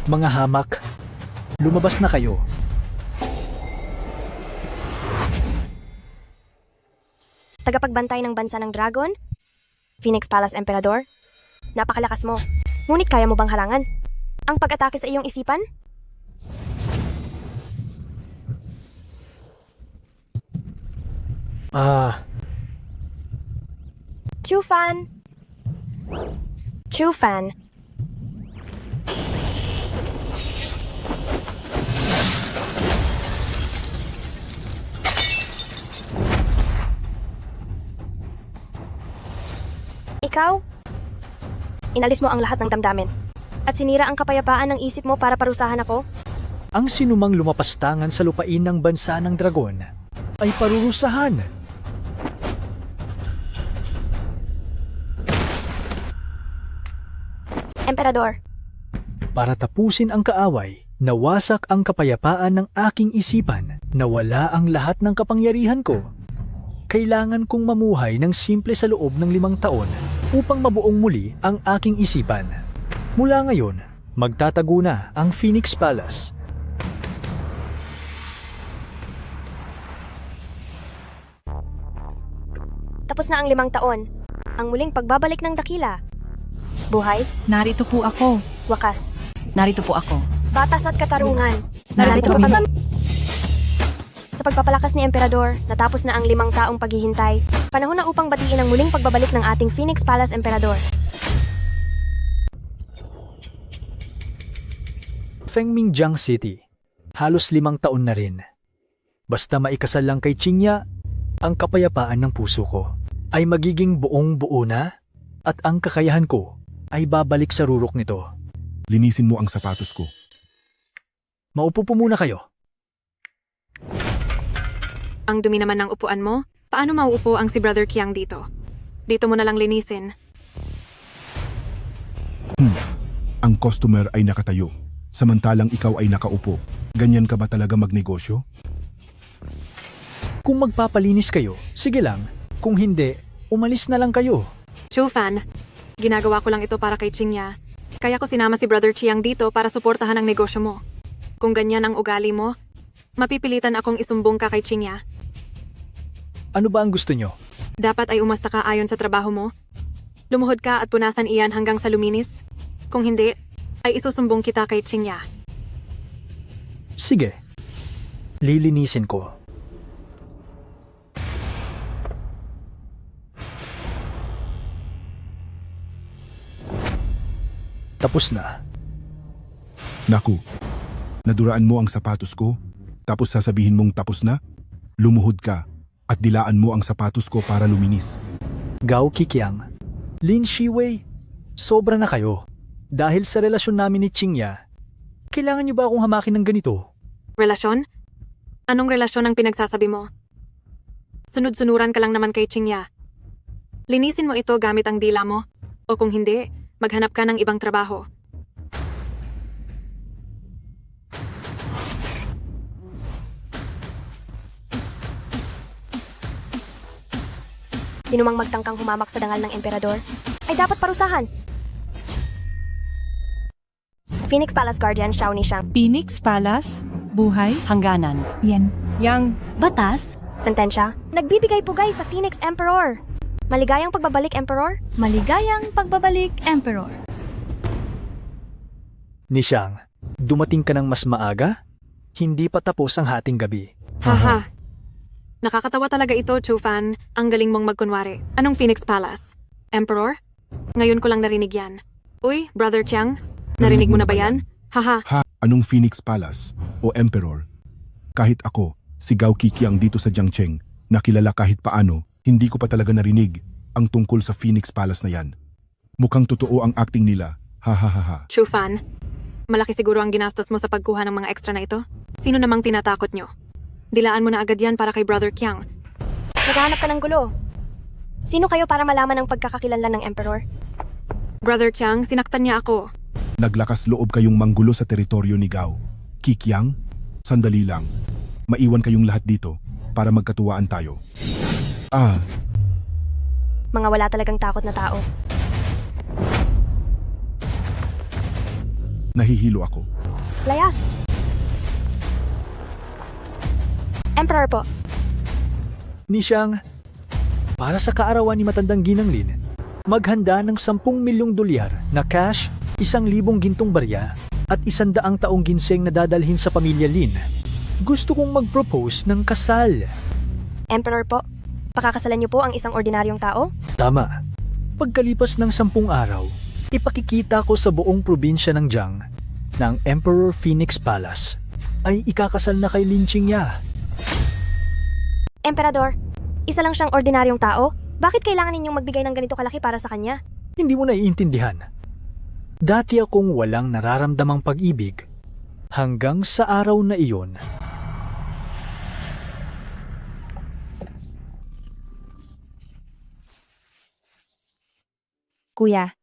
Mga hamak, lumabas na kayo. Tagapagbantay ng bansa ng Dragon? Phoenix Palace Emperador? Napakalakas mo. Ngunit kaya mo bang harangan ang pag-atake sa iyong isipan? Chufan! Chufan! Ikaw? Inalis mo ang lahat ng damdamin at sinira ang kapayapaan ng isip mo para parusahan ako? Ang sinumang lumapastangan sa lupain ng bansa ng dragon ay parurusahan. Emperador, Para tapusin ang kaaway, nawasak ang kapayapaan ng aking isipan, nawala ang lahat ng kapangyarihan ko. Kailangan kong mamuhay ng simple sa loob ng 5 taon upang mabuong muli ang aking isipan. Mula ngayon, magtatago na ang Phoenix Palace. tapos na ang 5 taon. Ang muling pagbabalik ng dakila. Buhay, Narito po ako. wakas, Narito po ako. batas at katarungan. Narito kami. kami. Sa pagpapalakas ni Emperador, natapos na ang 5 taong paghihintay. Panahon na upang batiin ang muling pagbabalik ng ating Phoenix Palace Emperador. Fengmingjiang City. Halos 5 taon na rin. Basta maikasal lang kay Qingya, ang kapayapaan ng puso ko ay magiging buong-buo na at ang kakayahan ko ay babalik sa rurok nito. Linisin mo ang sapatos ko. Maupo po muna kayo. Ang dumi naman ng upuan mo. Paano mauupo ang si Brother Qiang dito? Dito mo na lang linisin. Ang customer ay nakatayo, samantalang ikaw ay nakaupo. Ganyan ka ba talaga magnegosyo? Kung magpapalinis kayo, sige lang. Kung hindi, umalis na lang kayo. Chufan, ginagawa ko lang ito para kay Qingya. Kaya ko sinama si Brother Qiang dito para suportahan ang negosyo mo. Kung ganyan ang ugali mo, mapipilitan akong isumbong ka kay Qingya. Ano ba ang gusto nyo? Dapat ay umasta ka ayon sa trabaho mo. Lumuhod ka at punasan iyan hanggang sa luminis. Kung hindi, ay isusumbong kita kay Qingya. Sige. Lilinisin ko. Tapos na. Naku, naduraan mo ang sapatos ko, tapos sasabihin mong tapos na? Lumuhod ka at dilaan mo ang sapatos ko para luminis. Gao Qiqiang, Lin Shiwei, sobra na kayo. Dahil sa relasyon namin ni Qingya, kailangan niyo ba akong hamakin ng ganito? Relasyon? Anong relasyon ang pinagsasabi mo? Sunod-sunuran ka lang naman kay Qingya. Linisin mo ito gamit ang dila mo, o kung hindi, maghanap ka ng ibang trabaho. Sino mang magtangkang humamak sa dangal ng Emperador, ay dapat parusahan. Phoenix Palace Guardian Xiao Nishang. Phoenix Palace. Buhay. Hangganan. Yan. Yang. Batas. Sentensya, nagbibigay pugay sa Phoenix Emperor. Maligayang pagbabalik, Emperor. Maligayang pagbabalik, Emperor. Nishang, dumating ka ng mas maaga? Hindi pa tapos ang hating gabi. Haha. Nakakatawa talaga ito, Chufan. Ang galing mong magkunwari. Anong Phoenix Palace? Emperor? Ngayon ko lang narinig yan. Uy, Brother Qiang, narinig mo na ba yan? Haha. Ha, anong Phoenix Palace o Emperor? Kahit ako, si Gao Qiqiang dito sa Jiangcheng, nakilala kahit paano, hindi ko pa talaga narinig ang tungkol sa Phoenix Palace na yan. Mukhang totoo ang acting nila. Ha ha ha ha. Chufan, malaki siguro ang ginastos mo sa pagkuha ng mga extra na ito. Sino namang tinatakot nyo? Dilaan mo na agad yan para kay Brother Qiang. Naghahanap ka ng gulo. Sino kayo para malaman ang pagkakakilanlan ng Emperor? Brother Qiang, sinaktan niya ako. Naglakas loob kayong manggulo sa teritoryo ni Gao. Qiqiang, sandali lang. Maiwan kayong lahat dito para magkatuwaan tayo. Mga wala talagang takot na tao. Nahihilo ako. Layas! Emperor po, Ni siyang, para sa kaarawan ni matandang Ginang Lin, maghanda ng 10 milyong dolyar na cash, 1,000 gintong barya, at 100 taong ginseng na dadalhin sa pamilya Lin. Gusto kong mag-propose ng kasal. Emperor po, pakakasalan niyo po ang isang ordinaryong tao? Tama. Pagkalipas ng 10 araw, ipakikita ko sa buong probinsya ng Jiang na ang Emperor Phoenix Palace ay ikakasal na kay Lin Qingya. Emperador, isa lang siyang ordinaryong tao? Bakit kailangan ninyong magbigay ng ganito kalaki para sa kanya? Hindi mo naiintindihan. Dati akong walang nararamdamang pag-ibig hanggang sa araw na iyon. Kuya,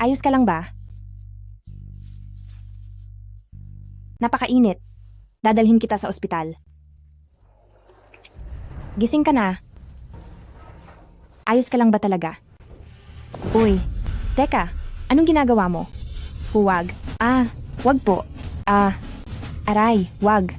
ayos ka lang ba? Napakainit. Dadalhin kita sa ospital. Gising ka na. Ayos ka lang ba talaga? Uy, teka, anong ginagawa mo? Huwag. Wag po. Aray, wag.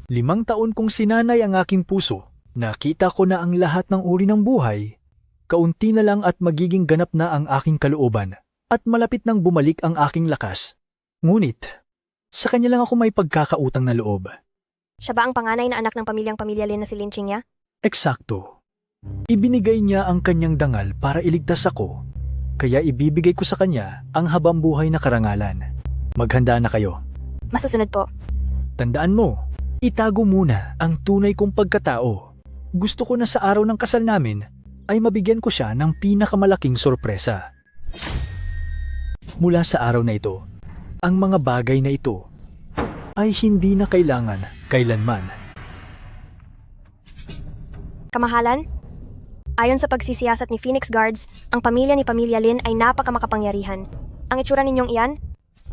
5 taon kong sinanay ang aking puso. Nakita ko na ang lahat ng uri ng buhay. Kaunti na lang at magiging ganap na ang aking kalooban. At malapit nang bumalik ang aking lakas. Ngunit, sa kanya lang ako may pagkakautang na loob. Siya ba ang panganay na anak ng pamilya Lin na si Lin Qingya? Eksakto. Ibinigay niya ang kanyang dangal para iligtas ako. Kaya ibibigay ko sa kanya ang habambuhay na karangalan. Maghanda na kayo. Masusunod po. Tandaan mo, itago muna ang tunay kong pagkatao. Gusto ko na sa araw ng kasal namin ay mabigyan ko siya ng pinakamalaking sorpresa. Mula sa araw na ito, ang mga bagay na ito ay hindi na kailangan kailanman. Kamahalan? Ayon sa pagsisiyasat ni Phoenix Guards, ang pamilya ni Pamilya Lin ay napakamakapangyarihan. Ang itsura ninyong iyan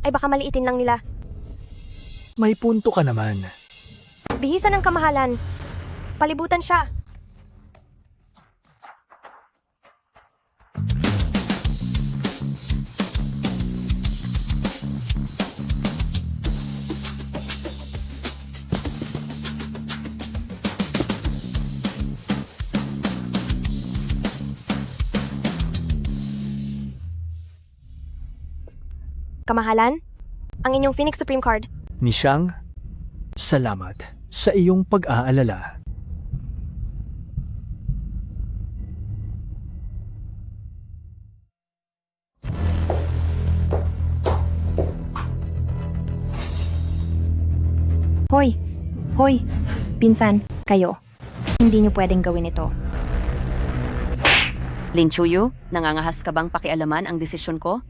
ay baka maliitin lang nila. May punto ka naman. Bihisan ng kamahalan. Palibutan siya. Kamahalan, ang inyong Phoenix Supreme Card. Ni Xiang, salamat sa iyong pag-aalala. Hoy, pinsan, kayo. Hindi niyo pwedeng gawin ito. Lin Chuyu, nangangahas ka bang pakialaman ang desisyon ko?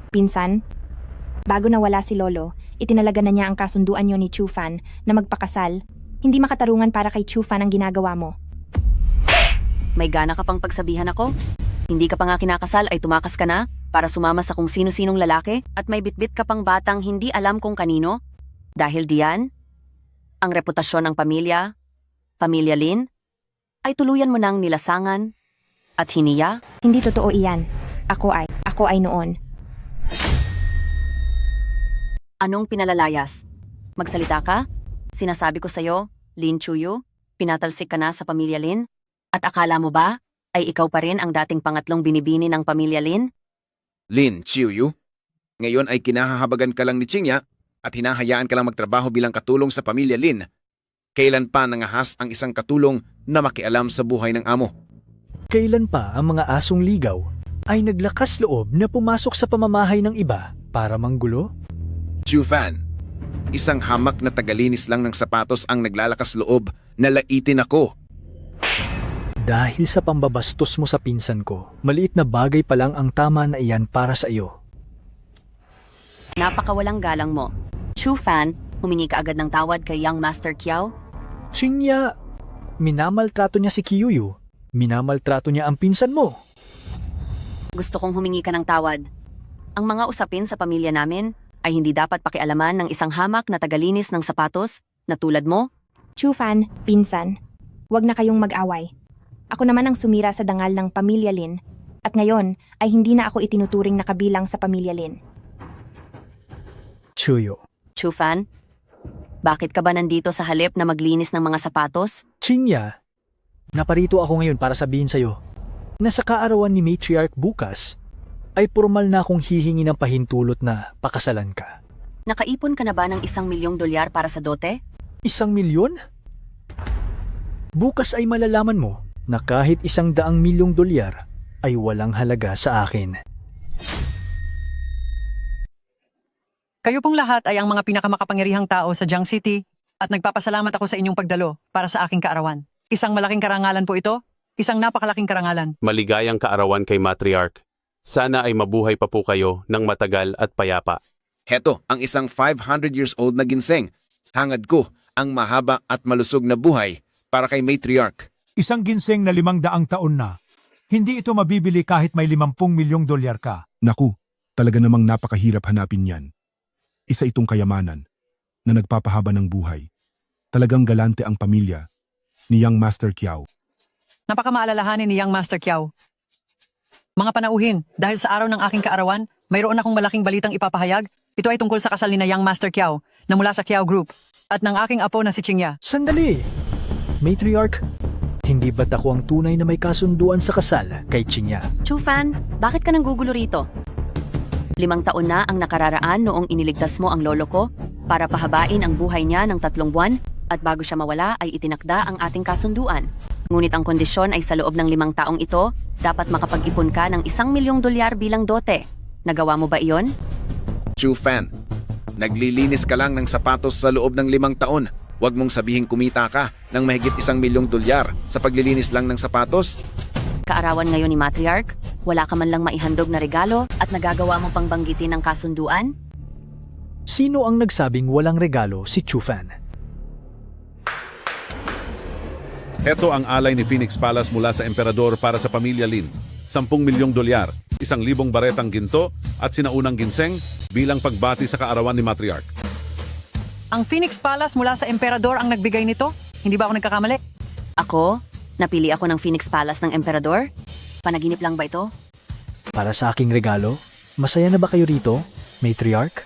Pinsan, bago nawala si Lolo, itinalaga na niya ang kasunduan niyo ni Chu Fan na magpakasal. Hindi makatarungan para kay Chu Fan ang ginagawa mo. May gana ka pang pagsabihan ako? Hindi ka pa nga kinakasal ay tumakas ka na para sumama sa kung sino-sinong lalaki at may bitbit ka pang batang hindi alam kung kanino? Dahil diyan, ang reputasyon ng Pamilya Lin, ay tuluyan mo nang nilasangan at hiniya? Hindi totoo iyan. Ako ay noon. Anong pinalalayas? Magsalita ka? Sinasabi ko sa'yo, Lin Chuyu, pinatalsik ka na sa Pamilya Lin? At akala mo ba ay ikaw pa rin ang dating pangatlong binibini ng Pamilya Lin? Lin Chiuyu, ngayon ay kinahahabagan ka lang ni Qingya at hinahayaan ka lang magtrabaho bilang katulong sa Pamilya Lin. Kailan pa nangahas ang isang katulong na makialam sa buhay ng amo? Kailan pa ang mga asong ligaw ay naglakas loob na pumasok sa pamamahay ng iba para manggulo? Chu Fan, isang hamak na tagalinis lang ng sapatos ang naglalakas loob na laitin ako. Dahil sa pambabastos mo sa pinsan ko, maliit na bagay pa lang ang tama na iyan para sa iyo. Napakawalang galang mo. Chu Fan, humingi ka agad ng tawad kay Young Master Kiao? Qingya, minamaltrato niya si Kiyuyu. Minamaltrato niya ang pinsan mo. Gusto kong humingi ka ng tawad. Ang mga usapin sa pamilya namin ay hindi dapat pakialaman ng isang hamak na tagalinis ng sapatos na tulad mo. Chu Fan, pinsan, wag na kayong mag-away. Ako naman ang sumira sa dangal ng Pamilya Lin at ngayon ay hindi na ako itinuturing na kabilang sa Pamilya Lin. Chuyo. Chufan, bakit ka ba nandito sa halip na maglinis ng mga sapatos? Chinya, naparito ako ngayon para sabihin sa'yo na sa kaarawan ni Matriarch bukas ay formal na akong hihingi ng pahintulot na pakasalan ka. Nakaipon ka na ba ng $1,000,000 para sa dote? 1,000,000? Bukas ay malalaman mo na kahit $100,000,000 ay walang halaga sa akin. Kayo pong lahat ay ang mga pinakamakapangyarihang tao sa Jiang City at nagpapasalamat ako sa inyong pagdalo para sa aking kaarawan. Isang malaking karangalan po ito, isang napakalaking karangalan. Maligayang kaarawan kay Matriarch. Sana ay mabuhay pa po kayo ng matagal at payapa. Heto ang isang 500 years old na ginseng. Hangad ko ang mahaba at malusog na buhay para kay Matriarch. Isang ginseng na 500 taon na. Hindi ito mabibili kahit may $50,000,000 ka. Naku, talaga namang napakahirap hanapin yan. Isa itong kayamanan na nagpapahaba ng buhay. Talagang galante ang pamilya ni Young Master Kiao. Napakamaalalahanin ni Young Master Kiao. Mga panauhin, dahil sa araw ng aking kaarawan, mayroon akong malaking balitang ipapahayag. Ito ay tungkol sa kasal ni na Young Master Kiao na mula sa Kiao Group at ng aking apo na si Chinya. Sandali! Matriarch, hindi ba't ako ang tunay na may kasunduan sa kasal kay Chinya? Chufan, bakit ka nanggugulo rito? 5 taon na ang nakararaan noong iniligtas mo ang lolo ko para pahabain ang buhay niya ng 3 buwan at bago siya mawala ay itinakda ang ating kasunduan. Ngunit ang kondisyon ay sa loob ng 5 taong ito, dapat makapag-ipon ka ng $1,000,000 bilang dote. Nagawa mo ba iyon? Chufan, naglilinis ka lang ng sapatos sa loob ng 5 taon. Huwag mong sabihin kumita ka ng mahigit $1,000,000 sa paglilinis lang ng sapatos. Kaarawan ngayon ni Matriarch, wala ka man lang maihandog na regalo at nagagawa mo pang banggitin ang kasunduan? Sino ang nagsabing walang regalo si Chufan? Ito ang alay ni Phoenix Palace mula sa Emperador para sa pamilya Lin. $10,000,000, 1,000 baretang ginto at sinaunang ginseng bilang pagbati sa kaarawan ni Matriarch. Ang Phoenix Palace mula sa Emperador ang nagbigay nito? Hindi ba ako nagkakamali? Ako? Napili ako ng Phoenix Palace ng Emperador? Panaginip lang ba ito? Para sa aking regalo, masaya na ba kayo rito, Matriarch?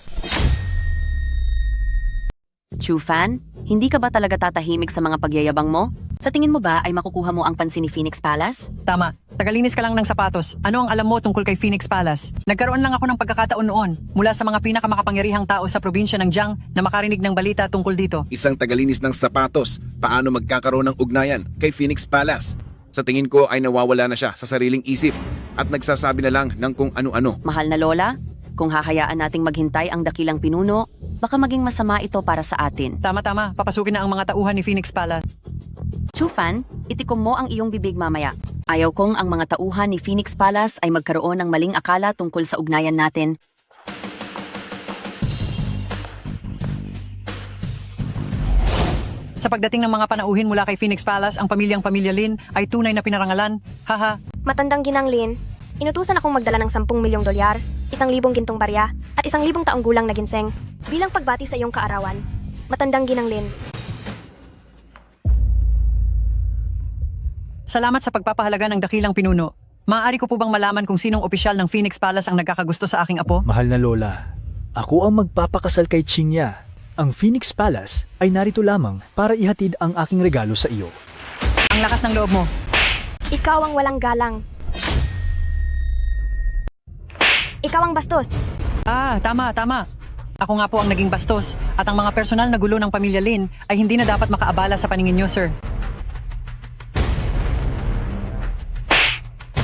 Chufan, hindi ka ba talaga tatahimik sa mga pagyayabang mo? Sa tingin mo ba ay makukuha mo ang pansin ni Phoenix Palace? Tama, tagalinis ka lang ng sapatos. Ano ang alam mo tungkol kay Phoenix Palace? Nagkaroon lang ako ng pagkakataon noon mula sa mga pinakamakapangyarihang tao sa probinsya ng Jiang na makarinig ng balita tungkol dito. Isang tagalinis ng sapatos, paano magkakaroon ng ugnayan kay Phoenix Palace? Sa tingin ko ay nawawala na siya sa sariling isip at nagsasabi na lang ng kung ano-ano. Mahal na Lola, kung hahayaan nating maghintay ang dakilang pinuno, baka maging masama ito para sa atin. Tama-tama, papasukin na ang mga tauhan ni Phoenix Palace. Chufan, itikom mo ang iyong bibig mamaya. Ayaw kong ang mga tauhan ni Phoenix Palace ay magkaroon ng maling akala tungkol sa ugnayan natin. Sa pagdating ng mga panauhin mula kay Phoenix Palace, ang pamilya Lin ay tunay na pinarangalan. Haha. Matandang ginang Lin, inutusan akong magdala ng $10,000,000, 1,000 gintong barya, at 1,000 taong gulang na ginseng bilang pagbati sa iyong kaarawan. Matandang ginang Lin. Salamat sa pagpapahalaga ng dakilang pinuno. Maaari ko po bang malaman kung sinong opisyal ng Phoenix Palace ang nagkakagusto sa aking apo? Mahal na Lola, ako ang magpapakasal kay Chinya. Ang Phoenix Palace ay narito lamang para ihatid ang aking regalo sa iyo. Ang lakas ng loob mo. Ikaw ang walang galang. Ikaw ang bastos. Tama. Ako nga po ang naging bastos at ang mga personal na gulo ng pamilya Lin ay hindi na dapat makaabala sa paningin niyo, sir.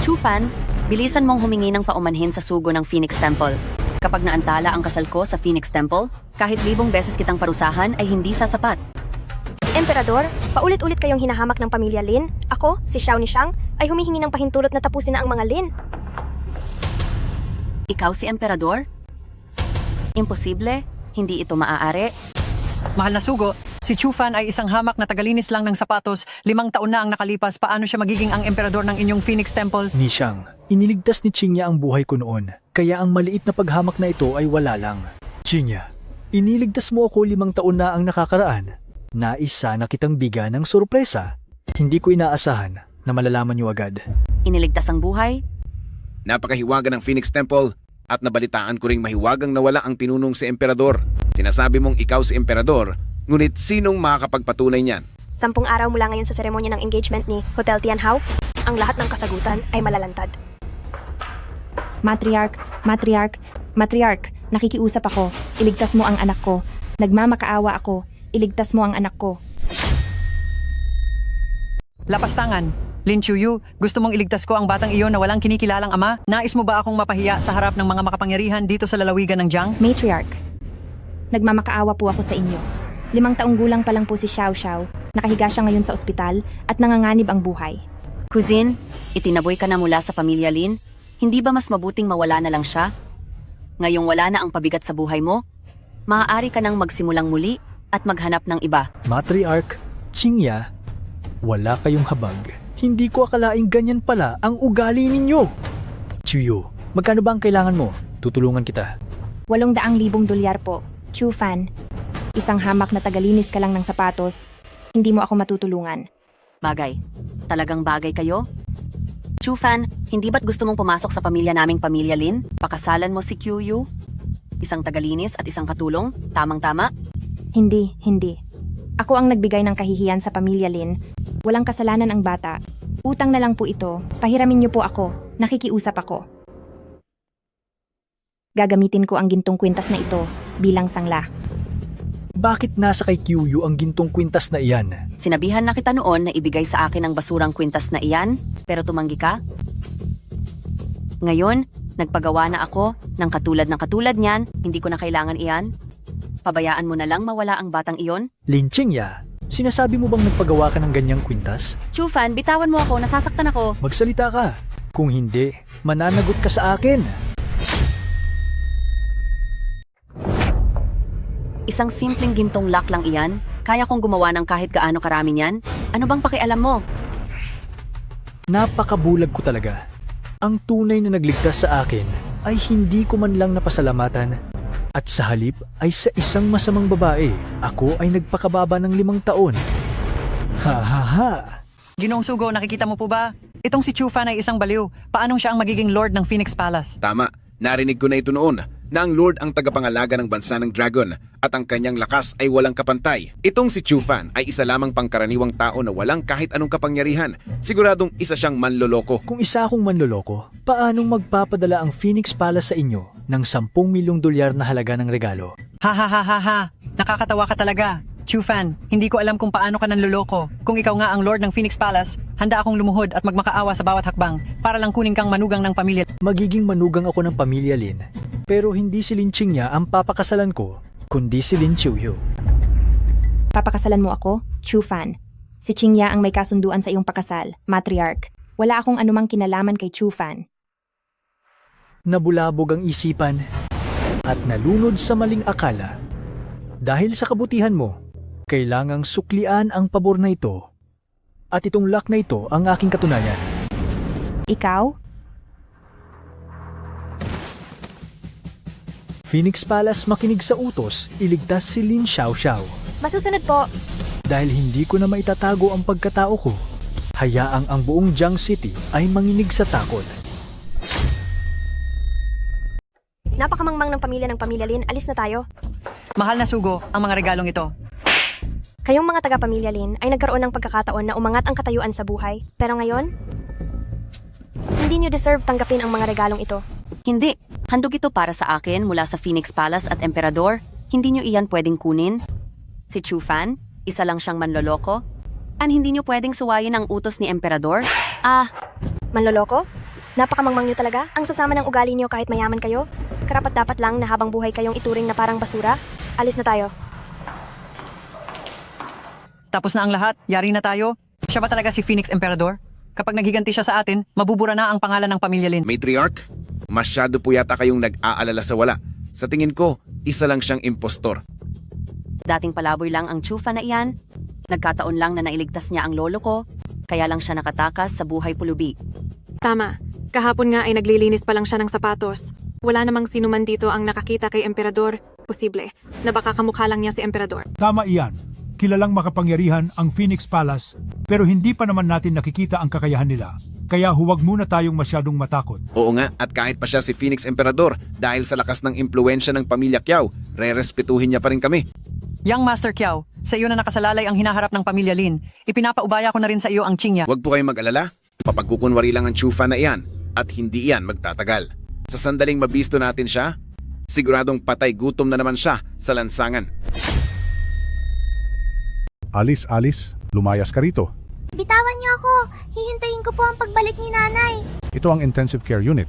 Chufan, bilisan mong humingi ng paumanhin sa sugo ng Phoenix Temple. Kapag naantala ang kasal ko sa Phoenix Temple, kahit 1,000 beses kitang parusahan ay hindi sasapat. Emperador, paulit-ulit kayong hinahamak ng pamilya Lin. Ako, si Xiao ni Shang, ay humihingi ng pahintulot na tapusin na ang mga Lin. Ikaw si Emperador? Imposible, hindi ito maaari. Mahal na sugo, si Chufan ay isang hamak na tagalinis lang ng sapatos. 5 taon na ang nakalipas. Paano siya magiging ang emperador ng inyong Phoenix Temple? Ni Shang, iniligtas ni Chinya ang buhay ko noon, kaya ang maliit na paghamak na ito ay wala lang. Chinya, iniligtas mo ako 5 taon na ang nakakaraan. Nais sana kitang bigyan ng sorpresa. Hindi ko inaasahan na malalaman niyo agad. Iniligtas ang buhay? Napakahiwaga ng Phoenix Temple at nabalitaan ko ring mahiwagang nawala ang pinunong si Emperador. Sinasabi mong ikaw si emperador, ngunit sinong makakapagpatunay niyan? 10 araw mula ngayon sa seremonya ng engagement ni Hotel Tianhao, ang lahat ng kasagutan ay malalantad. Matriarch, Matriarch, Matriarch, nakikiusap ako. Iligtas mo ang anak ko. Nagmamakaawa ako. Iligtas mo ang anak ko. Lapastangan. Lin Chuyu, gusto mong iligtas ko ang batang iyon na walang kinikilalang ama? Nais mo ba akong mapahiya sa harap ng mga makapangyarihan dito sa lalawigan ng Jiang? Matriarch, nagmamakaawa po ako sa inyo. 5 taong gulang pa lang po si Xiao Xiao. Nakahiga siya ngayon sa ospital at nanganganib ang buhay. Cousin, itinaboy ka na mula sa pamilya Lin. Hindi ba mas mabuting mawala na lang siya? Ngayong wala na ang pabigat sa buhay mo, maaari ka nang magsimulang muli at maghanap ng iba. Matriarch, Qingya, wala kayong habag. Hindi ko akalaing ganyan pala ang ugali ninyo. Chuyo, magkano ba ang kailangan mo? Tutulungan kita. 800,000 dolyar po. Chu Fan, isang hamak na tagalinis ka lang ng sapatos. Hindi mo ako matutulungan. Bagay. Talagang bagay kayo? Chufan, hindi ba't gusto mong pumasok sa pamilya naming pamilya Lin? Pakasalan mo si QU? Isang tagalinis at isang katulong? Tamang-tama? Hindi. Ako ang nagbigay ng kahihiyan sa pamilya Lin. Walang kasalanan ang bata. Utang na lang po ito. Pahiramin niyo po ako. Nakikiusap ako. Gagamitin ko ang gintong kwintas na ito bilang sangla. Bakit nasa kay QU ang gintong kwintas na iyan? Sinabihan na kita noon na ibigay sa akin ang basurang kwintas na iyan, pero tumanggi ka? Ngayon, nagpagawa na ako ng katulad niyan, hindi ko na kailangan iyan. Pabayaan mo na lang mawala ang batang iyon? Lin Qingya, sinasabi mo bang nagpagawa ka ng ganyang kwintas? Chufan, bitawan mo ako, nasasaktan ako. Magsalita ka. Kung hindi, mananagot ka sa akin. Isang simpleng gintong lock lang iyan. Kaya kong gumawa ng kahit gaano karami niyan. Ano bang pakialam mo? Napakabulag ko talaga. Ang tunay na nagligtas sa akin ay hindi ko man lang napasalamatan. At sa halip ay sa isang masamang babae, ako ay nagpakababa ng 5 taon. Ha ha ha! Ginoong Sugo, nakikita mo po ba? Itong si Chufan ay isang baliw. Paanong siya ang magiging Lord ng Phoenix Palace? Tama, narinig ko na ito noon na ang Lord ang tagapangalaga ng bansa ng Dragon at ang kanyang lakas ay walang kapantay. Itong si Chufan ay isa lamang pangkaraniwang tao na walang kahit anong kapangyarihan. Siguradong isa siyang manloloko. Kung isa akong manloloko, paanong magpapadala ang Phoenix Palace sa inyo ng 10 milyong dolyar na halaga ng regalo? Ha ha ha ha ha! Nakakatawa ka talaga. Chufan, hindi ko alam kung paano ka nanloloko. Kung ikaw nga ang Lord ng Phoenix Palace, handa akong lumuhod at magmakaawa sa bawat hakbang para lang kunin kang manugang ng pamilya. Magiging manugang ako ng pamilya Lin. Pero hindi si Lin Qingya ang papakasalan ko, kundi si Lin Chuyu. Papakasalan mo ako, Chu Fan. Si Qingya ang may kasunduan sa iyong pakasal, Matriarch. Wala akong anumang kinalaman kay Chu Fan. Nabulabog ang isipan at nalunod sa maling akala. Dahil sa kabutihan mo, kailangang suklian ang pabor na ito. At itong lock na ito ang aking katunayan. Ikaw? Phoenix Palace makinig sa utos, iligtas si Lin Xiao Xiao. Masusunod po. Dahil hindi ko na maitatago ang pagkatao ko, hayaang ang buong Jiang City ay manginig sa takot. Napakamangmang ng pamilya Lin, alis na tayo. Mahal na Sugo, ang mga regalong ito. Kayong mga taga-pamilya Lin ay nagkaroon ng pagkakataon na umangat ang katayuan sa buhay. Pero ngayon, hindi niyo deserve tanggapin ang mga regalong ito. Hindi. Handog ito para sa akin mula sa Phoenix Palace at Emperador. Hindi nyo iyan pwedeng kunin. Si Chufan, isa lang siyang manloloko. Hindi nyo pwedeng suwayin ang utos ni Emperador. Manloloko? Napakamangmang niyo talaga. Ang sasama ng ugali niyo kahit mayaman kayo. Karapat-dapat lang na habang buhay kayong ituring na parang basura. Alis na tayo. Tapos na ang lahat, yari na tayo. Siya ba talaga si Phoenix Emperador? Kapag naghiganti siya sa atin, mabubura na ang pangalan ng pamilya Lin. Matriarch, masyado po yata kayong nag-aalala sa wala. Sa tingin ko, isa lang siyang impostor. Dating palaboy lang ang Chufa na iyan. Nagkataon lang na nailigtas niya ang lolo ko. Kaya lang siya nakatakas sa buhay pulubi. Tama. Kahapon nga ay naglilinis pa lang siya ng sapatos. Wala namang sino man dito ang nakakita kay Emperador. Posible na baka kamukha lang niya si Emperador. Tama iyan. Kilalang makapangyarihan ang Phoenix Palace pero hindi pa naman natin nakikita ang kakayahan nila. kaya huwag muna tayong masyadong matakot. Oo nga, at kahit pa siya si Phoenix Emperador, dahil sa lakas ng impluensya ng pamilya Kiao, re-respetuhin niya pa rin kami. Young Master Kiao, sa iyo na nakasalalay ang hinaharap ng pamilya Lin. Ipinapaubaya ko na rin sa iyo ang Qingya. Huwag po kayong mag-alala, papagkukunwari lang ang Chufa na iyan, at hindi iyan magtatagal. Sa sandaling mabisto natin siya, siguradong patay gutom na naman siya sa lansangan. Alice, lumayas ka rito. Bitawan niyo ako. Hihintayin ko po ang pagbalik ni nanay. Ito ang intensive care unit.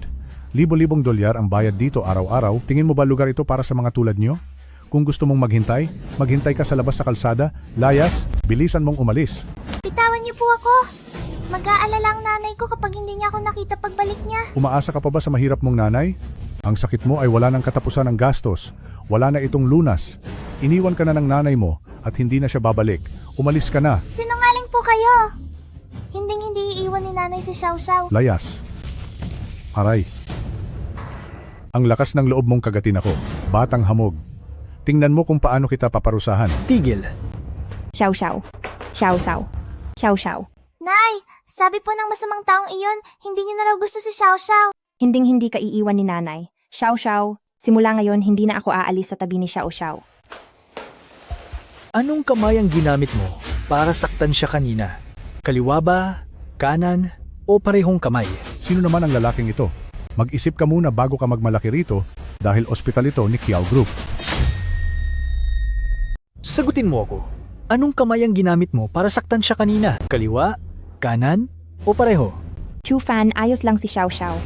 Libo-libong dolyar ang bayad dito araw-araw. Tingin mo ba lugar ito para sa mga tulad nyo? Kung gusto mong maghintay ka sa labas sa kalsada, layas, bilisan mong umalis. Bitawan niyo po ako. Mag-aalala ang nanay ko kapag hindi niya ako nakita pagbalik niya. Umaasa ka pa ba sa mahirap mong nanay? Ang sakit mo ay wala ng katapusan ng gastos. Wala na itong lunas. Iniwan ka na ng nanay mo at hindi na siya babalik. Umalis ka na. Sinungaling po kayo. Hindi iiwan ni nanay si Xiao Xiao. Layas. Aray. Ang lakas ng loob mong kagatin ako. Batang hamog. Tingnan mo kung paano kita paparusahan. Tigil. Xiao Xiao. Xiao Xiao. Xiao Xiao. Nay, sabi po ng masamang taong iyon, hindi niyo na raw gusto si Xiao Xiao. Hinding-hindi ka iiwan ni nanay. Xiao Xiao, simula ngayon hindi na ako aalis sa tabi ni Xiao Xiao. Anong kamay ang ginamit mo para saktan siya kanina? Kaliwa ba, kanan, o parehong kamay? Sino naman ang lalaking ito? Mag-isip ka muna bago ka magmalaki rito dahil ospital ito ni Kiao Group. Sagutin mo ako. Anong kamay ang ginamit mo para saktan siya kanina? Kaliwa, kanan, o pareho? Chu Fan, ayos lang si Xiao Xiao.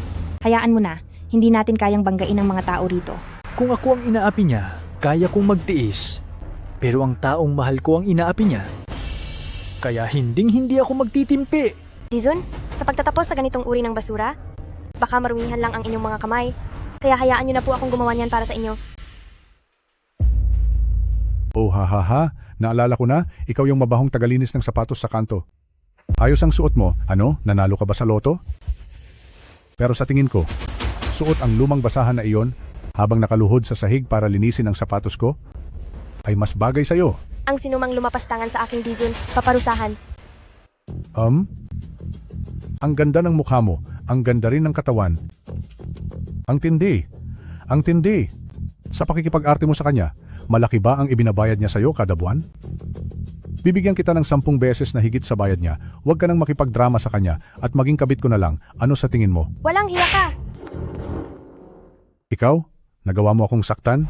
Hayaan mo na, hindi natin kayang banggain ang mga tao rito. Kung ako ang inaapi niya, kaya kong magtiis. Pero ang taong mahal ko ang inaapi niya. Kaya hindi ako magtitimpi. Dizun, sa pagtatapos sa ganitong uri ng basura, baka marumihan lang ang inyong mga kamay. Kaya hayaan niyo na po akong gumawa niyan para sa inyo. Oh ha, naalala ko na, ikaw yung mabahong tagalinis ng sapatos sa kanto. Ayos ang suot mo, nanalo ka ba sa loto? Pero sa tingin ko, suot ang lumang basahan na iyon habang nakaluhod sa sahig para linisin ang sapatos ko, ay mas bagay sa'yo. Ang sinumang lumapastangan sa aking Dizun, paparusahan. Ang ganda ng mukha mo, ang ganda rin ng katawan. Ang tindi. Sa pakikipag-arte mo sa kanya, malaki ba ang ibinabayad niya sa'yo kada buwan? Bibigyan kita ng 10 beses na higit sa bayad niya. Huwag ka nang makipagdrama sa kanya at maging kabit ko na lang. Ano sa tingin mo? Walang hiya ka! Ikaw? Nagawa mo akong saktan?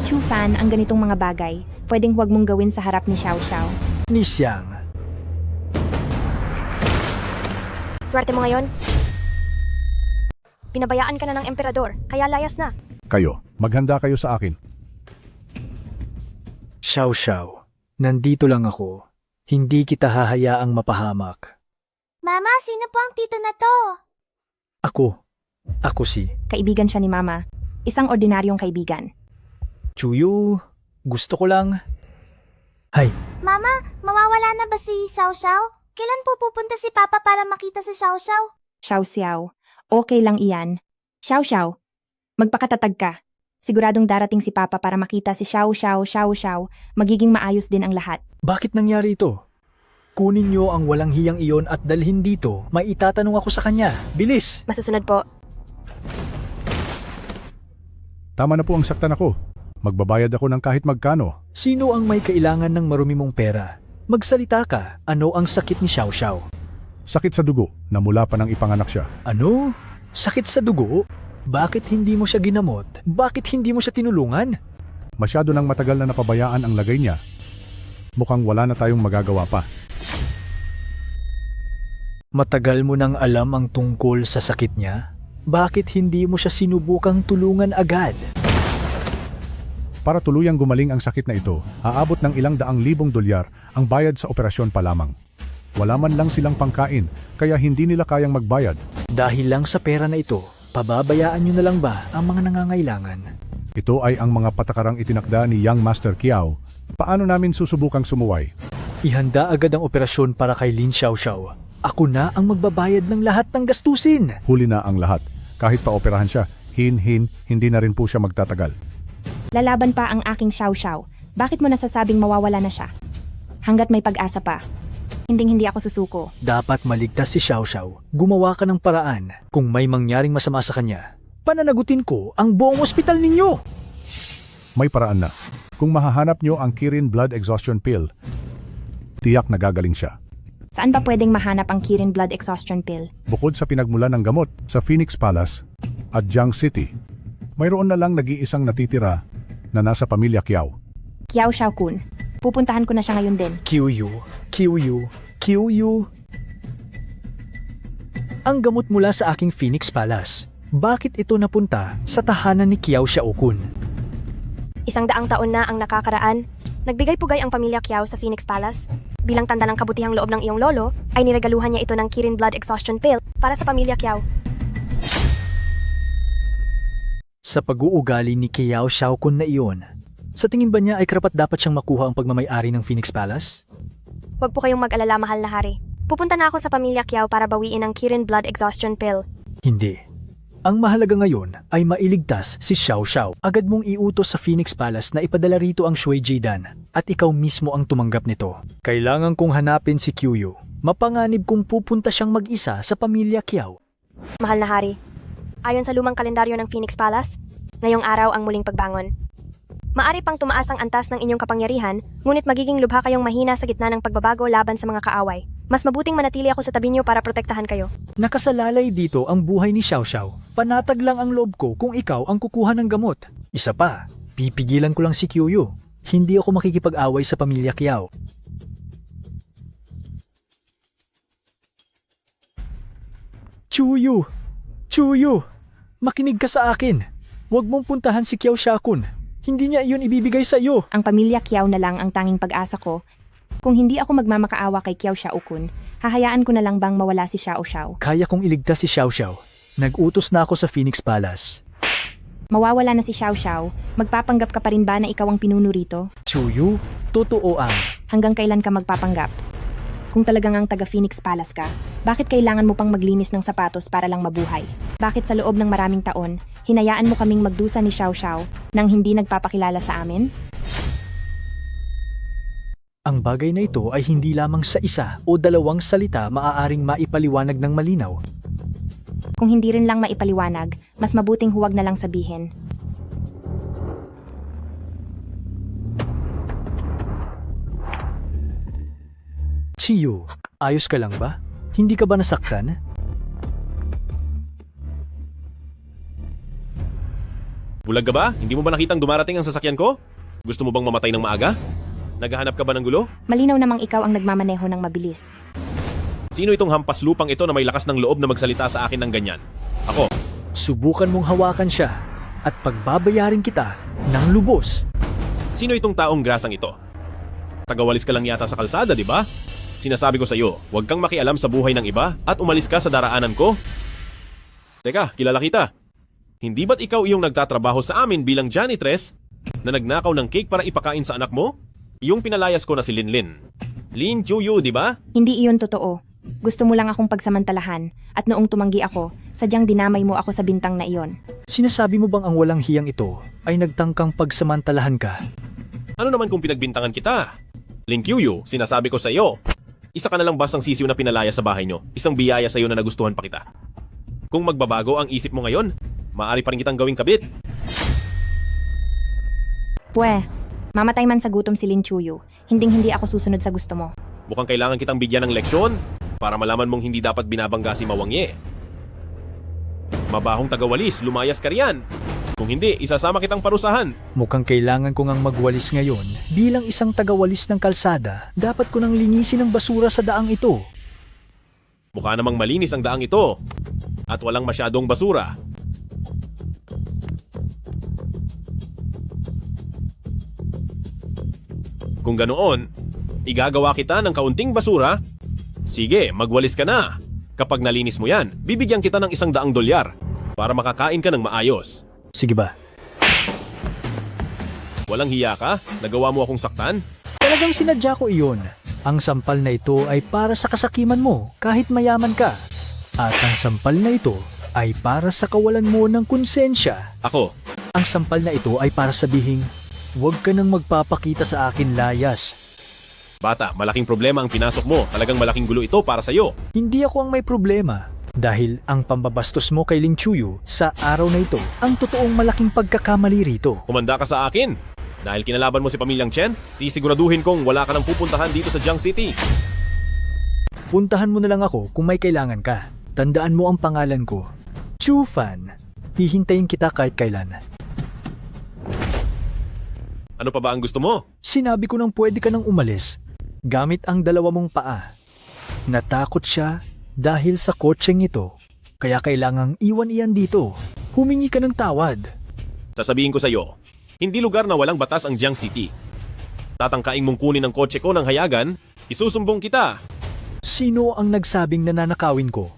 Chu Fan, ang ganitong mga bagay, pwedeng huwag mong gawin sa harap ni Xiao Xiao. Ni Xiang. Swerte mo ngayon. Pinabayaan ka na ng emperador, kaya layas na. Kayo, maghanda kayo sa akin. Xiao Xiao, nandito lang ako. Hindi kita hahayaang mapahamak. Mama, sino po ang tito na to? Ako si Kaibigan siya ni Mama. Isang ordinaryong kaibigan. Chuyu. Gusto ko lang. Hay, Mama, mawawala na ba si Xiao Xiao? Kailan po pupunta si Papa para makita si Xiao Xiao? Xiao Xiao, okay lang iyan. Xiao Xiao, magpakatatag ka. Siguradong darating si Papa para makita si Xiao Xiao. Magiging maayos din ang lahat. bakit nangyari ito? Kunin niyo ang walang hiyang iyon at dalhin dito. May itatanong ako sa kanya. Bilis! Masusunod po. Tama na po ang saktan ako. Magbabayad ako ng kahit magkano. Sino ang may kailangan ng marumi mong pera? Magsalita ka. Ano ang sakit ni Xiao Xiao? Sakit sa dugo na mula pa nang ipanganak siya. Ano? Sakit sa dugo? Bakit hindi mo siya ginamot? Bakit hindi mo siya tinulungan? Masyado nang matagal na napabayaan ang lagay niya. Mukhang wala na tayong magagawa pa. Matagal mo nang alam ang tungkol sa sakit niya? Bakit hindi mo siya sinubukang tulungan agad? Para tuluyang gumaling ang sakit na ito, aabot ng ilang daang libong dolyar ang bayad sa operasyon pa lamang. Wala man lang silang pangkain, kaya hindi nila kayang magbayad. Dahil lang sa pera na ito, pababayaan niyo na lang ba ang mga nangangailangan? Ito ay ang mga patakarang itinakda ni Young Master Kiao. Paano namin susubukang sumuway? Ihanda agad ang operasyon para kay Lin Xiao Xiao. Ako na ang magbabayad ng lahat ng gastusin. Huli na ang lahat. Kahit pa operahan siya, hindi na rin po siya magtatagal. Lalaban pa ang aking Xiao Xiao. Bakit mo nasasabing mawawala na siya? Hanggat may pag-asa pa. Hindi ako susuko. Dapat maligtas si Xiao Xiao. Gumawa ka ng paraan. Kung may mangyaring masama sa kanya, pananagutin ko ang buong ospital ninyo. May paraan na. Kung mahahanap nyo ang Kirin Blood Exhaustion Pill, tiyak na gagaling siya. Saan ba pwedeng mahanap ang Kirin Blood Exhaustion Pill? Bukod sa pinagmulan ng gamot sa Phoenix Palace at Jiang City, mayroon na lang nag-iisang natitira na nasa pamilya Kiao. Kiao Xiao-kun. Pupuntahan ko na siya ngayon din. QU. Ang gamot mula sa aking Phoenix Palace. Bakit ito napunta sa tahanan ni Kiao Xiao-kun? 100 taon na ang nakakaraan. Nagbigay-pugay ang pamilya Kiao sa Phoenix Palace. Bilang tanda ng kabutihang loob ng iyong lolo, ay niregaluhan niya ito ng Kirin Blood Exhaustion Pill para sa pamilya Kiao. Sa pag-uugali ni Kiao Xiao-kun na iyon, sa tingin ba niya ay karapat dapat siyang makuha ang pagmamay-ari ng Phoenix Palace? Huwag po kayong mag-alala, mahal na hari. Pupunta na ako sa pamilya Kiao para bawiin ang Kirin Blood Exhaustion Pill. Hindi. Ang mahalaga ngayon ay mailigtas si Xiao Xiao. Agad mong iutos sa Phoenix Palace na ipadala rito ang Shui Jidan at ikaw mismo ang tumanggap nito. Kailangan kong hanapin si QU. Mapanganib kung pupunta siyang mag-isa sa pamilya Kiao. Mahal na hari, ayon sa lumang kalendaryo ng Phoenix Palace, ngayong araw ang muling pagbangon. Maari pang tumaas ang antas ng inyong kapangyarihan, ngunit magiging lubha kayong mahina sa gitna ng pagbabago laban sa mga kaaway. Mas mabuting manatili ako sa tabi niyo para protektahan kayo. Nakasalalay dito ang buhay ni Xiao Xiao. Panatag lang ang loob ko kung ikaw ang kukuha ng gamot. Isa pa, pipigilan ko lang si QU. Hindi ako makikipag-away sa pamilya Kiao. Chuyu, makinig ka sa akin. Huwag mong puntahan si Kiao Xiao-kun. Hindi niya iyon ibibigay sa iyo. Ang pamilya Kiao na lang ang tanging pag-asa ko. Kung hindi ako magmamakaawa kay Kiao Xiao-kun, hahayaan ko na lang bang mawala si Xiao Xiao. Kaya kong iligtas si Xiao Xiao. Nag-utos na ako sa Phoenix Palace. Mawawala na si Xiao Xiao, magpapanggap ka pa rin ba na ikaw ang pinuno rito? Chuyu, totoo ang. Hanggang kailan ka magpapanggap? Kung talagang ang taga Phoenix Palace ka, bakit kailangan mo pang maglinis ng sapatos para lang mabuhay? Bakit sa loob ng maraming taon, hinayaan mo kaming magdusa ni Xiao Xiao nang hindi nagpapakilala sa amin? Ang bagay na ito ay hindi lamang sa isa o dalawang salita maaaring maipaliwanag ng malinaw. Kung hindi rin lang maipaliwanag, mas mabuting huwag na lang sabihin. Chiyu, ayos ka lang ba? Hindi ka ba nasaktan? Bulag ka ba? Hindi mo ba nakitang dumarating ang sasakyan ko? Gusto mo bang mamatay ng maaga? Naghahanap ka ba ng gulo? Malinaw namang ikaw ang nagmamaneho ng mabilis. Sino itong hampas lupang ito na may lakas ng loob na magsalita sa akin ng ganyan? Ako. Subukan mong hawakan siya at pagbabayarin kita ng lubos. Sino itong taong grasang ito? Tagawalis ka lang yata sa kalsada, di ba? Sinasabi ko sa iyo, huwag kang makialam sa buhay ng iba at umalis ka sa daraanan ko. Teka, kilala kita. Hindi ba't ikaw iyong nagtatrabaho sa amin bilang janitress na nagnakaw ng cake para ipakain sa anak mo? Yung pinalayas ko na si Linlin. Lin Chuyu, di ba? Hindi iyon totoo. Gusto mo lang akong pagsamantalahan at noong tumanggi ako, sadyang dinamay mo ako sa bintang na iyon. Sinasabi mo bang ang walang hiyang ito ay nagtangkang pagsamantalahan ka? Ano naman kung pinagbintangan kita? Lin Chuyu, sinasabi ko sa iyo. Isa ka na lang basang sisiw na pinalaya sa bahay nyo. Isang biyaya sa iyo na nagustuhan pa kita. Kung magbabago ang isip mo ngayon, maaari pa rin kitang gawing kabit. Pwe, mamatay man sa gutom si Lin Chuyu. Hinding-hindi ako susunod sa gusto mo. Mukhang kailangan kitang bigyan ng leksyon para malaman mong hindi dapat binabangga si Mawangye. Mabahong tagawalis, lumayas ka riyan. Kung hindi, isasama kitang parusahan. Mukhang kailangan ko ngang magwalis ngayon. Bilang isang tagawalis ng kalsada, dapat ko nang linisin ang basura sa daang ito. Mukha namang malinis ang daang ito. At walang masyadong basura. Kung ganoon, igagawa kita ng kaunting basura. Sige, magwalis ka na. Kapag nalinis mo yan, bibigyan kita ng $100 para makakain ka ng maayos. Sige ba? Walang hiya ka? Nagawa mo akong saktan? Talagang sinadya ko iyon. Ang sampal na ito ay para sa kasakiman mo kahit mayaman ka. At ang sampal na ito ay para sa kawalan mo ng konsensya. Ako. Ang sampal na ito ay para sabihing, huwag ka nang magpapakita sa akin layas. Bata, malaking problema ang pinasok mo. Talagang malaking gulo ito para sa'yo. Hindi ako ang may problema. Dahil ang pambabastos mo kay Ling Chuyu sa araw na ito ang totoong malaking pagkakamali rito. Kumanda ka sa akin. Dahil kinalaban mo si Pamilyang Chen, sisiguraduhin kong wala ka nang pupuntahan dito sa Jiang City. Puntahan mo na lang ako kung may kailangan ka. Tandaan mo ang pangalan ko. Chu Fan. Hihintayin kita kahit kailan. Ano pa ba ang gusto mo? Sinabi ko nang pwede ka nang umalis. Gamit ang dalawa mong paa. Natakot siya dahil sa kotseng ito. Kaya kailangang iwan iyan dito. Humingi ka ng tawad. Sasabihin ko sa'yo, hindi lugar na walang batas ang Jiang City. Tatangkaing mong kunin ang kotse ko ng hayagan, isusumbong kita. Sino ang nagsabing nananakawin ko?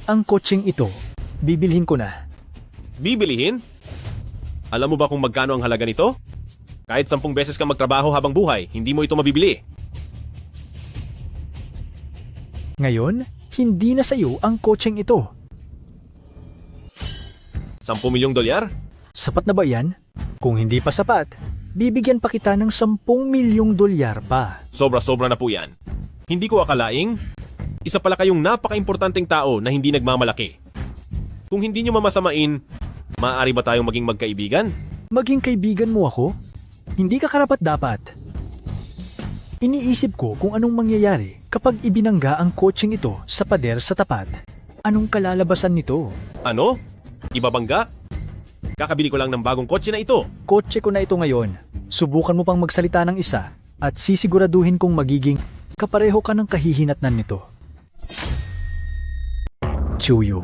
Ang kotseng ito, bibilhin ko na. Bibilihin? Alam mo ba kung magkano ang halaga nito? Kahit 10 beses kang magtrabaho habang buhay, hindi mo ito mabibili. Ngayon, hindi na sa'yo ang kotseng ito. 10 milyong dolyar? Sapat na ba yan? Kung hindi pa sapat, bibigyan pa kita ng 10 milyong dolyar pa. Sobra-sobra na po yan. Hindi ko akalaing, isa pala kayong napaka-importanteng tao na hindi nagmamalaki. Kung hindi nyo mamasamain, maaari ba tayong maging magkaibigan? Maging kaibigan mo ako? Hindi ka karapat-dapat. Iniisip ko kung anong mangyayari kapag ibinangga ang kotseng ito sa pader sa tapat. Anong kalalabasan nito? Ano? Ibabangga? Kakabili ko lang ng bagong kotse na ito. Kotse ko na ito ngayon. Subukan mo pang magsalita ng isa at sisiguraduhin kong magiging kapareho ka ng kahihinatnan nito. Chuyu,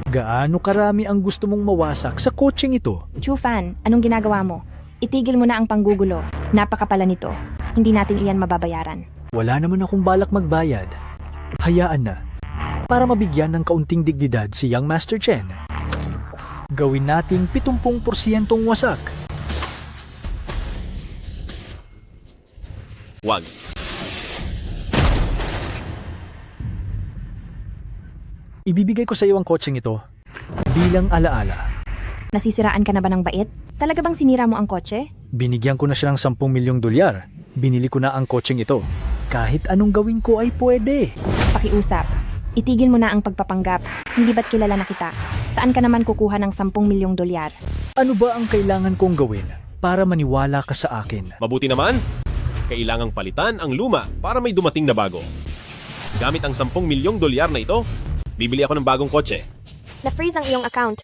gaano karami ang gusto mong mawasak sa kotseng ito? Chu Fan, anong ginagawa mo? Itigil mo na ang panggugulo. Napakapala nito. Hindi natin iyan mababayaran. Wala naman akong balak magbayad. Hayaan na. Para mabigyan ng kaunting dignidad si Young Master Chen. Gawin nating 70% wasak. Wag. Ibibigay ko sa iyo ang kotseng ito bilang alaala. Nasisiraan ka na ba ng bait? Talaga bang sinira mo ang kotse? Binigyan ko na siya ng 10 milyong dolyar. Binili ko na ang kotseng ito. Kahit anong gawin ko ay pwede. Pakiusap. Itigil mo na ang pagpapanggap. Hindi ba't kilala na kita? Saan ka naman kukuha ng 10 milyong dolyar? Ano ba ang kailangan kong gawin para maniwala ka sa akin? Mabuti naman. Kailangang palitan ang luma para may dumating na bago. Gamit ang 10 milyong dolyar na ito, bibili ako ng bagong kotse. Na-freeze ang iyong account.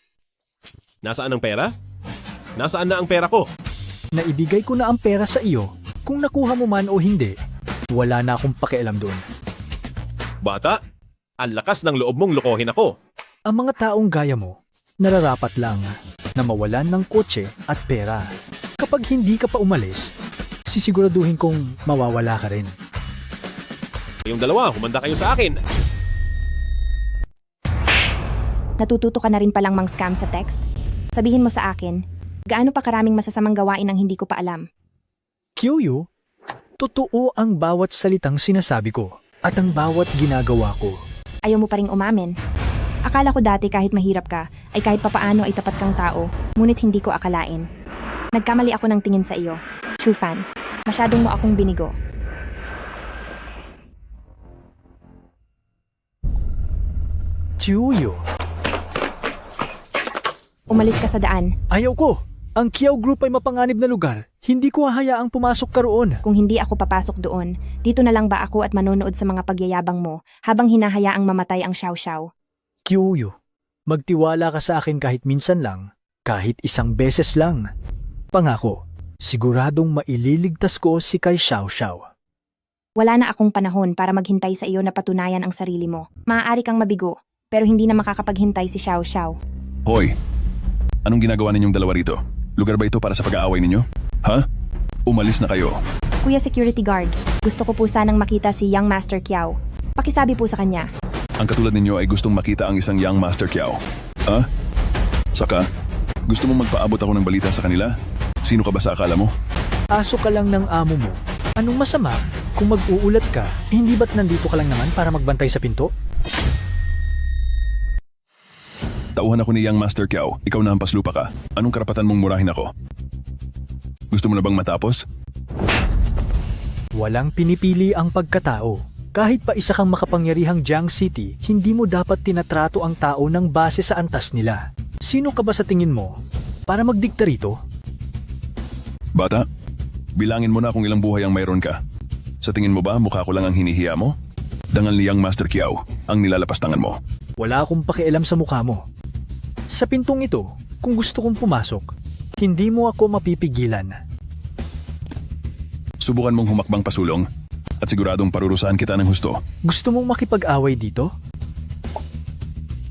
Nasaan ang pera? Nasaan na ang pera ko? Naibigay ko na ang pera sa iyo. Kung nakuha mo man o hindi, wala na akong pakialam doon. Bata, ang lakas ng loob mong lokohin ako. Ang mga taong gaya mo, nararapat lang na mawalan ng kotse at pera. Kapag hindi ka pa umalis, sisiguraduhin kong mawawala ka rin. Kayong dalawa, humanda kayo sa akin. Natututo ka na rin palang mang-scam sa text? Sabihin mo sa akin, gaano pa karaming masasamang gawain ang hindi ko pa alam? Kyoyo, totoo ang bawat salitang sinasabi ko at ang bawat ginagawa ko. Ayaw mo pa ring umamin. Akala ko dati kahit mahirap ka, ay kahit papaano ay tapat kang tao, ngunit hindi ko akalain. Nagkamali ako ng tingin sa iyo. Chu Fan, masyadong mo akong binigo. Chuyo, Umalis ka sa daan. ayaw ko! Ang Kiao Group ay mapanganib na lugar. Hindi ko hahayaang pumasok ka roon. Kung hindi ako papasok doon, dito na lang ba ako at manonood sa mga pagyayabang mo habang hinahayaang mamatay ang Xiao Xiao? Kyoyo, magtiwala ka sa akin kahit minsan lang, kahit isang beses lang. Pangako, siguradong maililigtas ko si kay Xiao Xiao. Wala na akong panahon para maghintay sa iyo na patunayan ang sarili mo. Maaari kang mabigo, pero hindi na makakapaghintay si Xiao Xiao. Hoy, anong ginagawa ninyong dalawa rito? Lugar ba ito para sa pag-aaway ninyo? Ha? Umalis na kayo. Kuya Security Guard, gusto ko po sanang makita si Young Master Kiao. Pakisabi po sa kanya. Ang katulad ninyo ay gustong makita ang isang Young Master Kiao. Ha? Saka, gusto mong magpaabot ako ng balita sa kanila? Sino ka ba sa akala mo? Aso ka lang ng amo mo. Anong masama kung mag-uulat ka? Hindi ba't nandito ka lang naman para magbantay sa pinto? Tauhan ako ni Young Master Kiao. Ikaw na hampas lupa ka. Anong karapatan mong murahin ako? Gusto mo na bang matapos? Walang pinipili ang pagkatao. Kahit pa isa kang makapangyarihang Jiang City, hindi mo dapat tinatrato ang tao ng base sa antas nila. Sino ka ba sa tingin mo para magdikta rito? Bata, bilangin mo na kung ilang buhay ang mayroon ka. Sa tingin mo ba mukha ko lang ang hinihiya mo? Dangal niyang Master Kiao ang nilalapastangan mo. Wala akong pakialam sa mukha mo. Sa pintong ito, kung gusto kong pumasok, hindi mo ako mapipigilan. Subukan mong humakbang pasulong at siguradong parurusahan kita ng husto. Gusto mong makipag-away dito?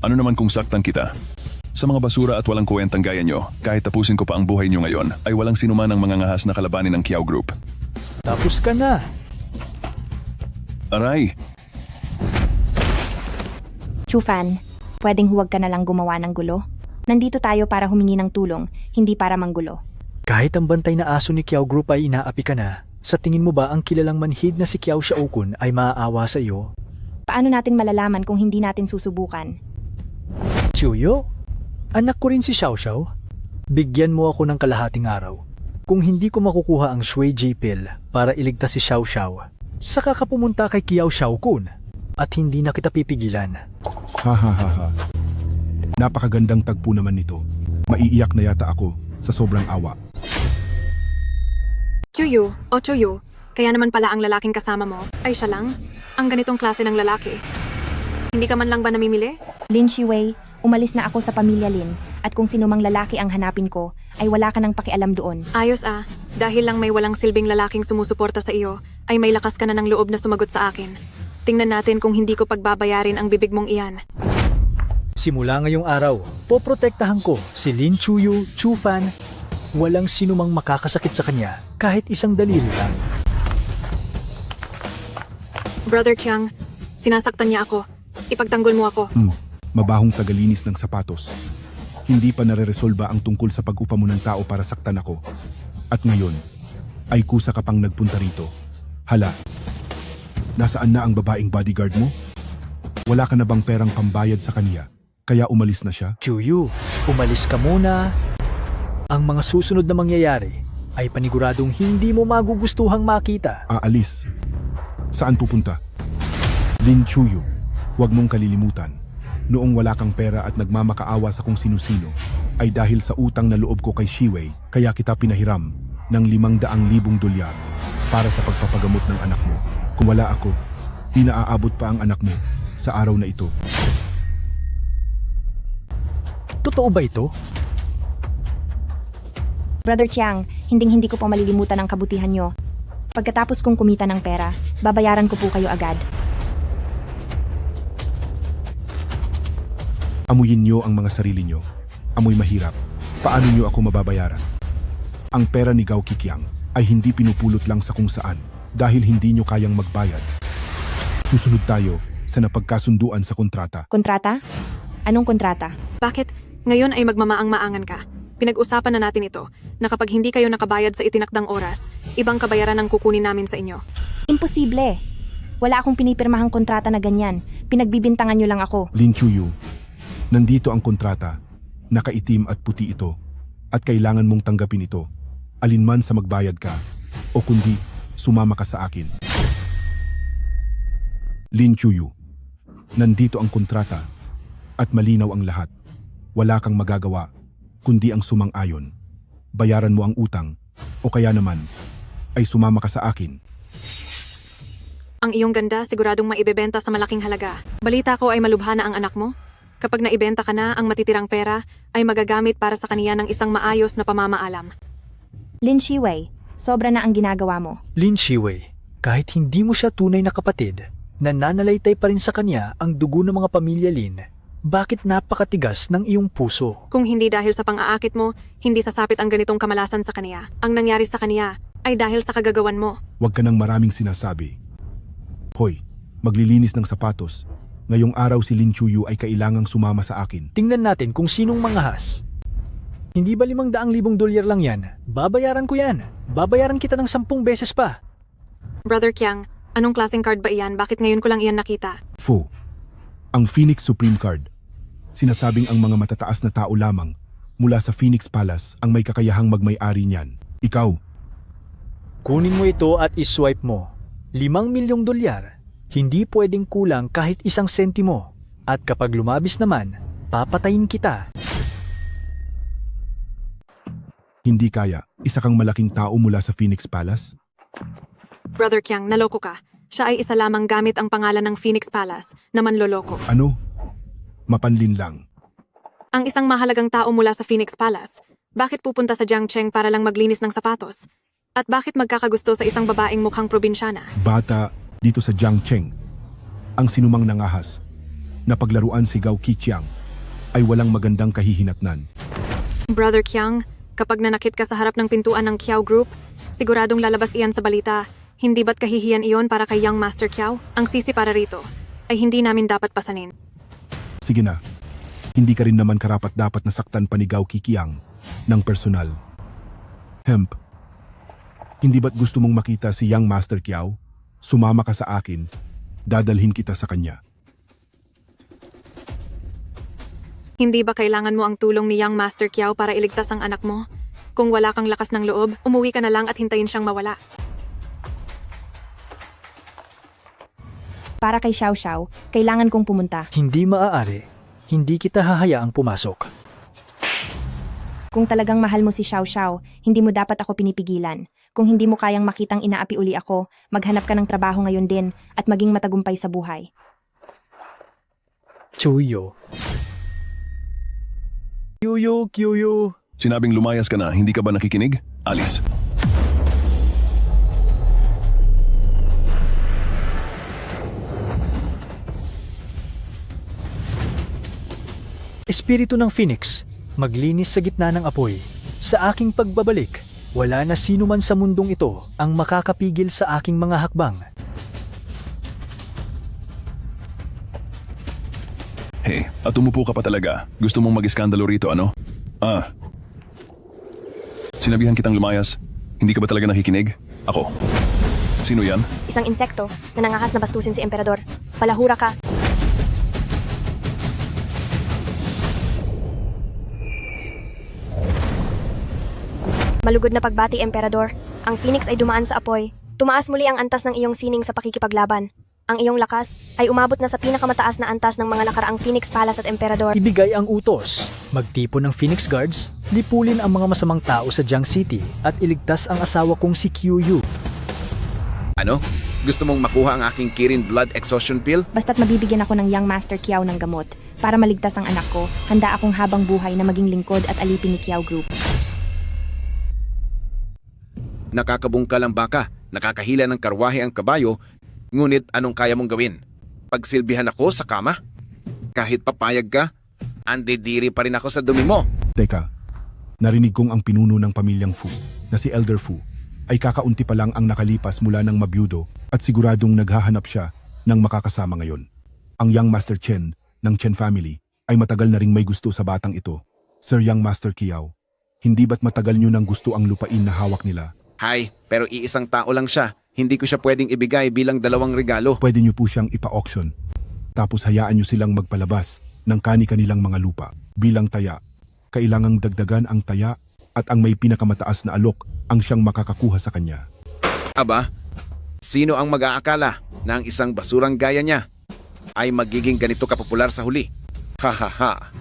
Ano naman kung saktan kita? Sa mga basura at walang kwentang gaya nyo, kahit tapusin ko pa ang buhay nyo ngayon, ay walang sinuman ang mga ngahas na kalabanin ng Kiao Group. Tapos ka na. Aray! Chufan, pwedeng huwag ka na lang gumawa ng gulo? Nandito tayo para humingi ng tulong, hindi para manggulo. Kahit ang bantay na aso ni Kiao Group ay inaapi ka na, sa tingin mo ba ang kilalang manhid na si Kiao Shaokun ay maaawa sa iyo? Paano natin malalaman kung hindi natin susubukan? Chuyo, anak ko rin si Xiao Xiao. Bigyan mo ako ng kalahating araw. Kung hindi ko makukuha ang Shui J pill para iligtas si Xiao Xiao, saka ka pumunta kay Kiao Shaokun at hindi na kita pipigilan. Ha ha ha ha. Napakagandang tagpo naman nito. Maiiyak na yata ako sa sobrang awa. Chuyu, o Chuyu, kaya naman pala ang lalaking kasama mo ay siya lang? Ang ganitong klase ng lalaki. Hindi ka man lang ba namimili? Lin Shiwei, umalis na ako sa pamilya Lin, at kung sino mang lalaki ang hanapin ko, ay wala ka nang pakialam doon. Ayos dahil lang may walang silbing lalaking sumusuporta sa iyo, ay may lakas ka na ng loob na sumagot sa akin. Tingnan natin kung hindi ko pagbabayarin ang bibig mong iyan. Simula ngayong araw, poprotektahan ko si Lin Chuyu Chufan. Walang sinumang makakasakit sa kanya kahit isang daliri lang. Brother Chiang, sinasaktan niya ako. Ipagtanggol mo ako. Mabahong tagalinis ng sapatos. Hindi pa nare-resolba ang tungkol sa pag-upa mo ng tao para saktan ako. At ngayon, ay kusa ka pang nagpunta rito. Hala, nasaan na ang babaeng bodyguard mo? Wala ka na bang perang pambayad sa kaniya? Kaya umalis na siya? Chuyu, umalis ka muna. Ang mga susunod na mangyayari ay paniguradong hindi mo magugustuhang makita. Aalis. Saan pupunta? Lin Chuyu, huwag mong kalilimutan. Noong wala kang pera at nagmamakaawa sa kung sino-sino, ay dahil sa utang na loob ko kay Shiwei, kaya kita pinahiram ng 500,000 dolyar para sa pagpapagamot ng anak mo. Kung wala ako, di naaabot pa ang anak mo sa araw na ito. Totoo ba ito? Brother Chiang, hinding-hindi ko po malilimutan ang kabutihan nyo. Pagkatapos kong kumita ng pera, babayaran ko po kayo agad. Amuyin nyo ang mga sarili nyo. Amoy mahirap. Paano nyo ako mababayaran? Ang pera ni Gao Kikiang ay hindi pinupulot lang sa kung saan dahil hindi nyo kayang magbayad. Susunod tayo sa napagkasunduan sa kontrata. Kontrata? Anong kontrata? Bakit? Ngayon ay magmamaang-maangan ka. Pinag-usapan na natin ito na kapag hindi kayo nakabayad sa itinakdang oras, ibang kabayaran ang kukunin namin sa inyo. Imposible. Wala akong pinipirmahang kontrata na ganyan. Pinagbibintangan nyo lang ako. Lin Chuyu, nandito ang kontrata. Nakaitim at puti ito. At kailangan mong tanggapin ito. Alinman sa magbayad ka. O kundi, sumama ka sa akin. Lin Chuyu, nandito ang kontrata. At malinaw ang lahat. Wala kang magagawa kundi ang sumang-ayon. Bayaran mo ang utang, o kaya naman, ay sumama ka sa akin. Ang iyong ganda siguradong maibebenta sa malaking halaga. Balita ko ay malubha na ang anak mo. Kapag naibenta ka na, ang matitirang pera ay magagamit para sa kaniya ng isang maayos na pamamaalam. Lin Shiwei, sobra na ang ginagawa mo. Lin Shiwei, kahit hindi mo siya tunay na kapatid, nananalaytay pa rin sa kanya ang dugo ng mga pamilya Lin. Bakit napakatigas ng iyong puso? Kung hindi dahil sa pang-aakit mo, hindi sasapit ang ganitong kamalasan sa kaniya. Ang nangyari sa kaniya ay dahil sa kagagawan mo. Huwag ka nang maraming sinasabi. Hoy, maglilinis ng sapatos. Ngayong araw si Lin Chuyu ay kailangang sumama sa akin. Tingnan natin kung sinong manghahas. Hindi ba 500,000 dolyar lang yan? Babayaran ko yan. Babayaran kita ng 10 beses pa. Brother Kiang, anong klaseng card ba iyan? Bakit ngayon ko lang iyan nakita? Fu, ang Phoenix Supreme Card. Sinasabing ang mga matataas na tao lamang mula sa Phoenix Palace ang may kakayahang magmay-ari niyan. Ikaw, Kunin mo ito at iswipe mo. 5 milyong dolyar. Hindi pwedeng kulang kahit 1 sentimo. At kapag lumabis naman, papatayin kita. Hindi kaya, isa kang malaking tao mula sa Phoenix Palace? Brother Kyang, naloko ka. Siya ay isa lamang gamit ang pangalan ng Phoenix Palace na manloloko. Ano? Mapanlin lang. Ang isang mahalagang tao mula sa Phoenix Palace, bakit pupunta sa Jiangcheng para lang maglinis ng sapatos? At bakit magkakagusto sa isang babaeng mukhang probinsyana? Bata dito sa Jiangcheng, ang sinumang nangahas na paglaruan si Gao Qiqiang ay walang magandang kahihinatnan. Brother Kyang, kapag nanakit ka sa harap ng pintuan ng Kiao Group, siguradong lalabas iyan sa balita. Hindi ba't kahihiyan iyon para kay Young Master Kiao? Ang sisi para rito ay hindi namin dapat pasanin. Sige na, hindi ka rin naman karapat-dapat nasaktan pa ni Gao Qiqiang ng personal. Hemp, hindi ba't gusto mong makita si Young Master Kiao? Sumama ka sa akin, dadalhin kita sa kanya. Hindi ba kailangan mo ang tulong ni Young Master Kiao para iligtas ang anak mo? Kung wala kang lakas ng loob, umuwi ka na lang at hintayin siyang mawala. Para kay Xiao Xiao, kailangan kong pumunta. Hindi maaari. Hindi kita hahayaang pumasok. Kung talagang mahal mo si Xiao Xiao, hindi mo dapat ako pinipigilan. Kung hindi mo kayang makitang inaapi uli ako, maghanap ka ng trabaho ngayon din at maging matagumpay sa buhay. Chuyo. Kyuyo. Sinabing lumayas ka na, hindi ka ba nakikinig? Alis. Espiritu ng Phoenix, maglinis sa gitna ng apoy. Sa aking pagbabalik, wala na sino man sa mundong ito ang makakapigil sa aking mga hakbang. Hey, at umupo ka pa talaga. Gusto mong mag-iskandalo rito, ano? Sinabihan kitang lumayas. Hindi ka ba talaga nakikinig? Ako. Sino yan? Isang insekto na nangahas na bastusin si Emperador. Palahura ka. Malugod na pagbati, Emperador. Ang Phoenix ay dumaan sa apoy. Tumaas muli ang antas ng iyong sining sa pakikipaglaban. Ang iyong lakas ay umabot na sa pinakamataas na antas ng mga nakaraang Phoenix Palace at Emperador. Ibigay ang utos. Magtipon ng Phoenix Guards, lipulin ang mga masamang tao sa Jiang City at iligtas ang asawa kong si Qiuyu. Ano? Gusto mong makuha ang aking Kirin Blood Exhaustion Pill? Basta't mabibigyan ako ng Young Master Kiao ng gamot para maligtas ang anak ko, handa akong habang buhay na maging lingkod at alipin ni Kiao Group. Nakakabungkal ang baka, nakakahila ng karwahe ang kabayo, ngunit anong kaya mong gawin? Pagsilbihan ako sa kama? Kahit papayag ka, andidiri pa rin ako sa dumi mo. Teka, narinig kong ang pinuno ng pamilyang Fu, na si Elder Fu, ay kakaunti pa lang ang nakalipas mula ng mabyudo at siguradong naghahanap siya ng makakasama ngayon. Ang Young Master Chen ng Chen family ay matagal na ring may gusto sa batang ito. Sir Young Master Kiao, hindi ba't matagal nyo nang gusto ang lupain na hawak nila? Hay, pero iisang tao lang siya. Hindi ko siya pwedeng ibigay bilang 2 regalo. Pwede nyo po siyang ipa-auction. Tapos hayaan nyo silang magpalabas ng kani-kanilang mga lupa. Bilang taya, kailangang dagdagan ang taya at ang may pinakamataas na alok ang siyang makakakuha sa kanya. Aba, sino ang mag-aakala na ang isang basurang gaya niya ay magiging ganito kapopular sa huli? Ha.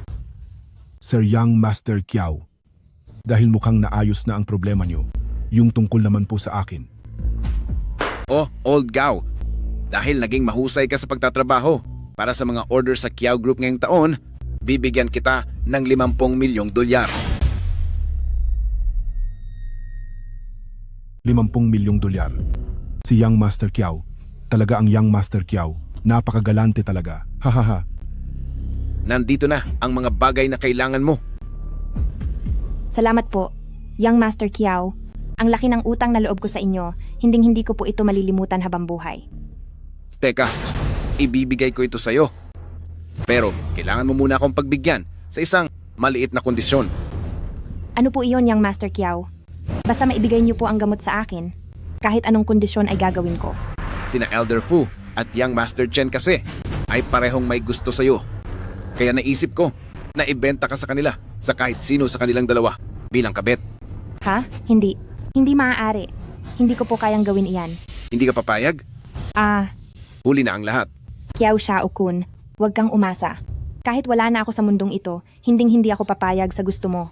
Sir Young Master Kiao, dahil mukhang naayos na ang problema nyo, yung tungkol naman po sa akin. Oh, Old Gao, dahil naging mahusay ka sa pagtatrabaho para sa mga order sa Kiao Group ngayong taon, bibigyan kita ng 50 milyong dolyar. 50 milyong dolyar. Si Young Master Kiao, talaga ang Young Master Kiao, napakagalante talaga. Hahaha. Nandito na ang mga bagay na kailangan mo. Salamat po, Young Master Kiao. Ang laki ng utang na loob ko sa inyo, hinding-hindi ko po ito malilimutan habang buhay. Teka, ibibigay ko ito sa'yo. Pero kailangan mo muna akong pagbigyan sa isang maliit na kondisyon. Ano po iyon, Young Master Kiao? Basta maibigay niyo po ang gamot sa akin. Kahit anong kondisyon ay gagawin ko. Sina Elder Fu at Young Master Chen kasi ay parehong may gusto sa'yo. Kaya naisip ko na ibenta ka sa kanila sa kahit sino sa kanilang dalawa bilang kabet. Ha? Hindi. Hindi maaari. Hindi ko po kayang gawin iyan. Hindi ka papayag? Huli na ang lahat. Kiao Shao-kun, huwag kang umasa. Kahit wala na ako sa mundong ito, hinding-hindi ako papayag sa gusto mo.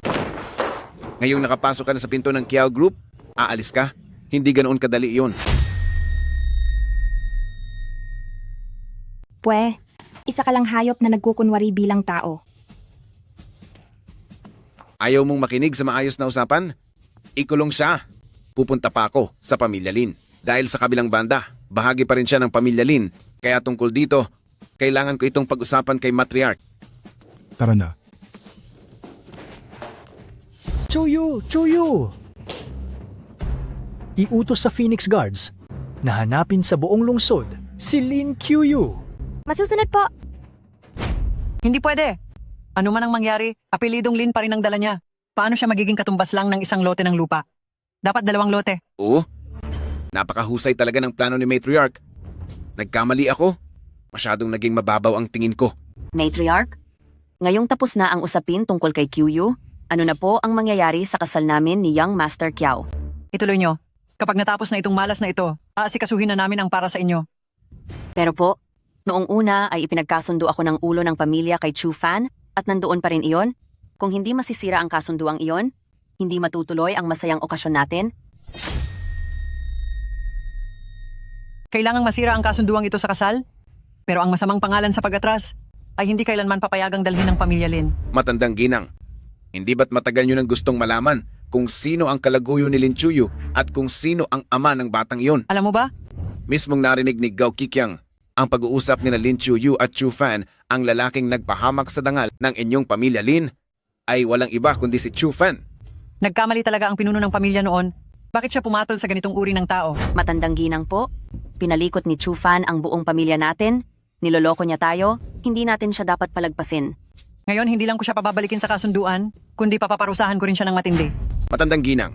Ngayong nakapasok ka na sa pinto ng Kiao Group, aalis ka? Hindi ganoon kadali iyon. Pwe, isa ka lang hayop na nagkukunwari bilang tao. Ayaw mong makinig sa maayos na usapan? Ikulong siya. Pupunta pa ako sa Pamilya Lin. Dahil sa kabilang banda, bahagi pa rin siya ng Pamilya Lin. Kaya tungkol dito, kailangan ko itong pag-usapan kay Matriarch. Tara na. Chuyu! Chuyu! Iutos sa Phoenix Guards na hanapin sa buong lungsod si Lin Qiuyu. Masusunod po. Hindi pwede. Ano man ang mangyari, apelidong Lin pa rin ang dala niya. Paano siya magiging katumbas lang ng isang lote ng lupa? Dapat 2 lote. Oo. Napakahusay talaga ng plano ni Matriarch. Nagkamali ako. Masyadong naging mababaw ang tingin ko. Matriarch, ngayong tapos na ang usapin tungkol kay Qiuyu, ano na po ang mangyayari sa kasal namin ni Young Master Kiao? Ituloy nyo. Kapag natapos na itong malas na ito, aasikasuhin na namin ang para sa inyo. Pero po, noong una ay ipinagkasundo ako ng ulo ng pamilya kay Chu Fan at nandoon pa rin iyon. Kung hindi masisira ang kasunduang iyon, hindi matutuloy ang masayang okasyon natin. Kailangang masira ang kasunduang ito sa kasal? Pero ang masamang pangalan sa pag-atras ay hindi kailanman papayagang dalhin ng pamilya Lin. Matandang ginang. Hindi ba't matagal nyo nang gustong malaman kung sino ang kalaguyo ni Lin Qiuyu at kung sino ang ama ng batang iyon? Alam mo ba? Mismong narinig ni Gao Qiqiang ang pag-uusap ni Lin Qiuyu at Chu Fan, ang lalaking nagpahamak sa dangal ng inyong pamilya Lin, ay walang iba kundi si Chu Fan. Nagkamali talaga ang pinuno ng pamilya noon. Bakit siya pumatol sa ganitong uri ng tao? Matandang ginang po, pinalikot ni Chu Fan ang buong pamilya natin, niloloko niya tayo, hindi natin siya dapat palagpasin. Ngayon, hindi lang ko siya pababalikin sa kasunduan, kundi papaparusahan ko rin siya ng matindi. Matandang ginang,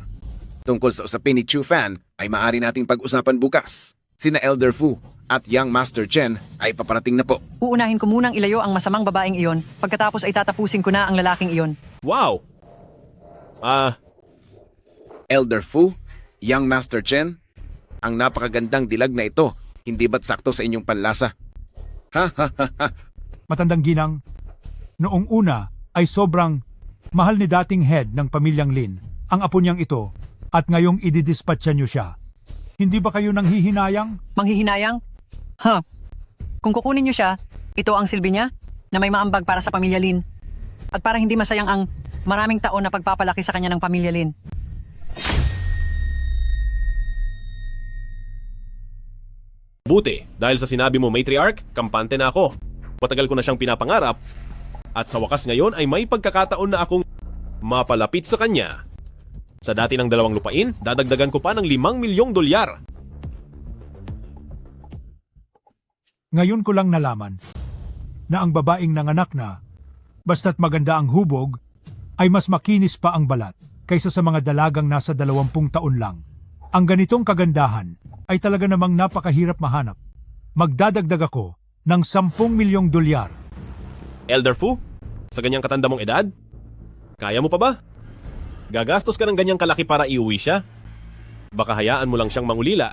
tungkol sa usapin ni Chu Fan ay maaari nating pag-usapan bukas. Sina Elder Fu at Young Master Chen ay paparating na po. Uunahin ko munang ilayo ang masamang babaeng iyon, pagkatapos ay tatapusin ko na ang lalaking iyon. Wow! Elder Fu, Young Master Chen, ang napakagandang dilag na ito, hindi ba't sakto sa inyong panlasa? Ha ha ha ha! Matandang ginang, noong una ay sobrang mahal ni dating head ng pamilyang Lin ang apo niyang ito at ngayong ididispatcha niyo siya. Hindi ba kayo nanghihinayang? Manghihinayang? Kung kukunin niyo siya, ito ang silbi niya na may maambag para sa pamilya Lin. At para hindi masayang ang maraming taon na pagpapalaki sa kanya ng pamilya Lin. Buti, dahil sa sinabi mo Matriarch, kampante na ako. Matagal ko na siyang pinapangarap. At sa wakas ngayon ay may pagkakataon na akong mapalapit sa kanya. Sa dati ng 2 lupain, dadagdagan ko pa ng $5 milyong. Ngayon ko lang nalaman na ang babaeng nanganak na, basta't maganda ang hubog, ay mas makinis pa ang balat kaysa sa mga dalagang nasa 20 taon lang. Ang ganitong kagandahan ay talaga namang napakahirap mahanap. Magdadagdag ako ng $10 milyong. Elder Fu, sa ganyang katanda mong edad? Kaya mo pa ba? Gagastos ka ng ganyang kalaki para iuwi siya? Baka hayaan mo lang siyang mangulila.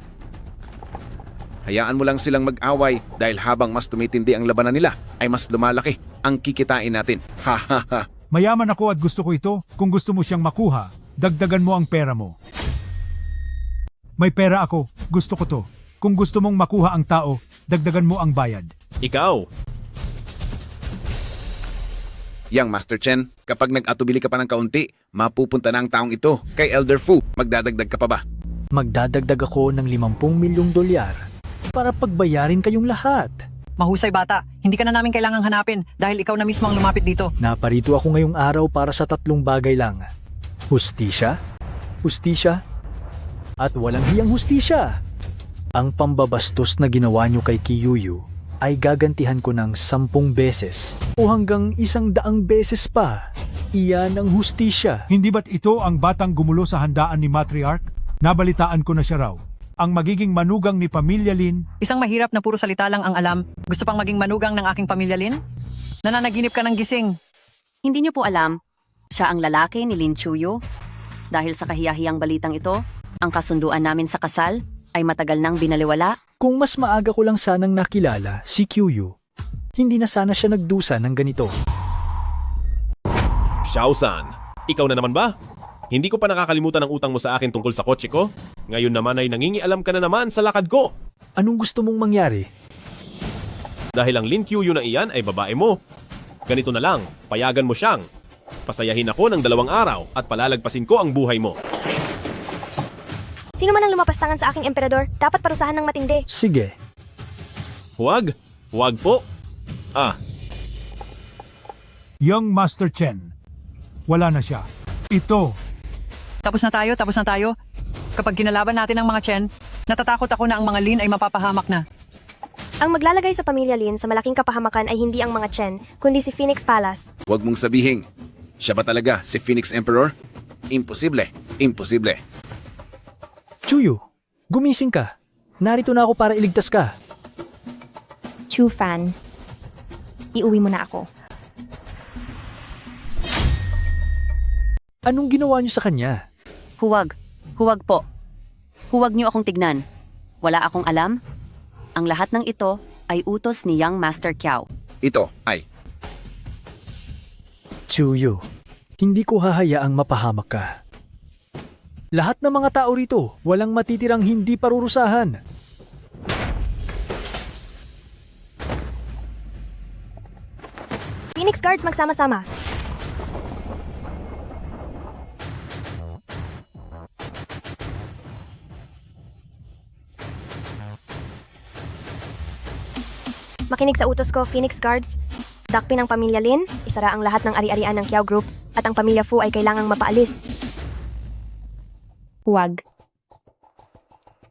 Hayaan mo lang silang mag-away dahil habang mas tumitindi ang labanan nila ay mas lumalaki ang kikitain natin. Ha ha ha! Mayaman ako at gusto ko ito. Kung gusto mo siyang makuha, dagdagan mo ang pera mo. May pera ako. Gusto ko to. Kung gusto mong makuha ang tao, dagdagan mo ang bayad. Ikaw! Young Master Chen, kapag nag-atubili ka pa ng kaunti, mapupunta na ang taong ito kay Elder Fu. Magdadagdag ka pa ba? Magdadagdag ako ng $50 milyong para pagbayarin kayong lahat. Mahusay bata, hindi ka na namin kailangang hanapin dahil ikaw na mismo ang lumapit dito. Naparito ako ngayong araw para sa 3 bagay lang. Hustisya, hustisya, at walang hiyang hustisya. Ang pambabastos na ginawa nyo kay Qiuyu ay gagantihan ko ng 10 beses o hanggang 100 beses pa. Iyan ang hustisya. Hindi ba't ito ang batang gumulo sa handaan ni Matriarch? Nabalitaan ko na siya raw. Ang magiging manugang ni Pamilya Lin. Isang mahirap na puro salita lang ang alam. Gusto pang maging manugang ng aking pamilya Lin? Nananaginip ka ng gising. Hindi niyo po alam, siya ang lalaki ni Lin Qiuyu. Dahil sa kahiyahiyang balitang ito, Ang kasunduan namin sa kasal ay matagal nang binaliwala. Kung mas maaga ko lang sanang nakilala si QU, hindi na sana siya nagdusa ng ganito. Xiao-san, ikaw na naman ba? Hindi ko pa nakakalimutan ang utang mo sa akin tungkol sa kotse ko. Ngayon naman ay nangingialam ka na naman sa lakad ko. Anong gusto mong mangyari? Dahil ang Lin Qiuyu na iyan ay babae mo. Ganito na lang, payagan mo siyang. Pasayahin ako ng 2 araw at palalagpasin ko ang buhay mo. Sino man ang lumapastangan sa aking emperador, dapat parusahan ng matindi. Sige. Huwag. Huwag po. Young Master Chen, wala na siya. Ito, Tapos na tayo. Kapag kinalaban natin ang mga Chen, natatakot ako na ang mga Lin ay mapapahamak na. Ang maglalagay sa pamilya Lin sa malaking kapahamakan ay hindi ang mga Chen, kundi si Phoenix Palace. Huwag mong sabihin, siya ba talaga si Phoenix Emperor? Imposible. Imposible. Chuyu, gumising ka. Narito na ako para iligtas ka. Chu Fan, iuwi mo na ako. Anong ginawa niyo sa kanya? Huwag. Huwag po. Huwag niyo akong tignan. Wala akong alam. Ang lahat ng ito ay utos ni Young Master Kiao. Ito ay Chuyu, hindi ko hahayaang mapahamak ka. Lahat ng mga tao rito, walang matitirang hindi parurusahan. Phoenix Guards magsama-sama. Makinig sa utos ko, Phoenix Guards. Dakpin ang pamilya Lin, isara ang lahat ng ari-arian ng Kiao Group, at ang pamilya Fu ay kailangang mapaalis. Huwag.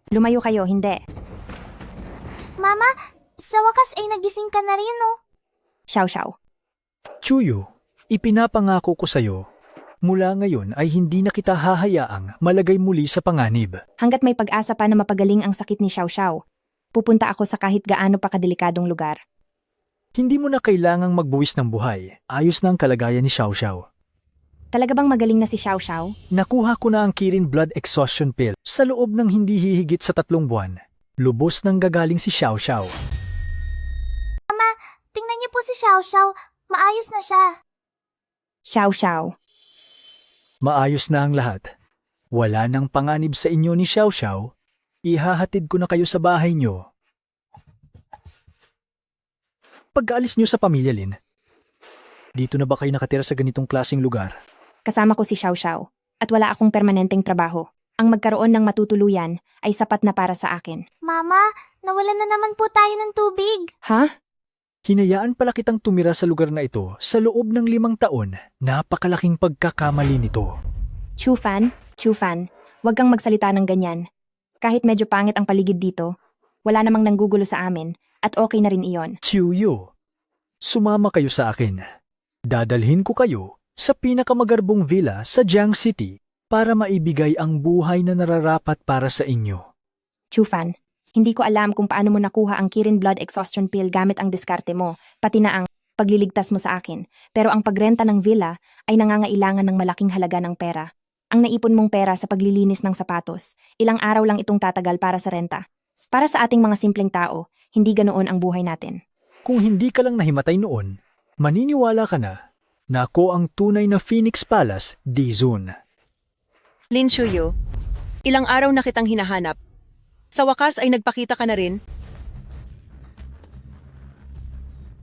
Lumayo kayo, hindi. Mama, sa wakas ay nagising ka na rin, no? Xiao. Chuyu, ipinapangako ko sa'yo, mula ngayon ay hindi na kita hahayaang malagay muli sa panganib. Hanggat may pag-asa pa na mapagaling ang sakit ni Xiao, pupunta ako sa kahit gaano pa kadelikadong lugar. Hindi mo na kailangang magbuwis ng buhay. Ayos na ang kalagayan ni Xiao Xiao. Talaga bang magaling na si Xiao? Nakuha ko na ang Kirin Blood Exhaustion Pill sa loob ng hindi hihigit sa 3 buwan. Lubos nang gagaling si Xiao Xiao. Mama, tingnan niyo po si Xiao Xiao. Maayos na siya. Xiao. Maayos na ang lahat. Wala nang panganib sa inyo ni Xiao Xiao. Ihahatid ko na kayo sa bahay niyo. Pag-aalis niyo sa pamilya Lin, dito na ba kayo nakatira sa ganitong klaseng lugar? Kasama ko si Xiao at wala akong permanenteng trabaho. Ang magkaroon ng matutuluyan ay sapat na para sa akin. Mama, nawalan na naman po tayo ng tubig. Ha? Hinayaan pala kitang tumira sa lugar na ito sa loob ng 5 taon. Napakalaking pagkakamali nito. Chu Fan, huwag kang magsalita ng ganyan. Kahit medyo pangit ang paligid dito, wala namang nanggugulo sa amin at okay na rin iyon. Chuyu, sumama kayo sa akin. Dadalhin ko kayo sa pinakamagarbong villa sa Jiang City para maibigay ang buhay na nararapat para sa inyo. Chu Fan, hindi ko alam kung paano mo nakuha ang Kirin Blood Exhaustion Pill gamit ang diskarte mo, pati na ang pagliligtas mo sa akin. Pero ang pagrenta ng villa ay nangangailangan ng malaking halaga ng pera. Ang naipon mong pera sa paglilinis ng sapatos, ilang araw lang itong tatagal para sa renta. Para sa ating mga simpleng tao, hindi ganoon ang buhay natin. Kung hindi ka lang nahimatay noon, maniniwala ka na ako ang tunay na Phoenix Palace, Dizun. Lin Qiuyu, ilang araw na kitang hinahanap. Sa wakas ay nagpakita ka na rin.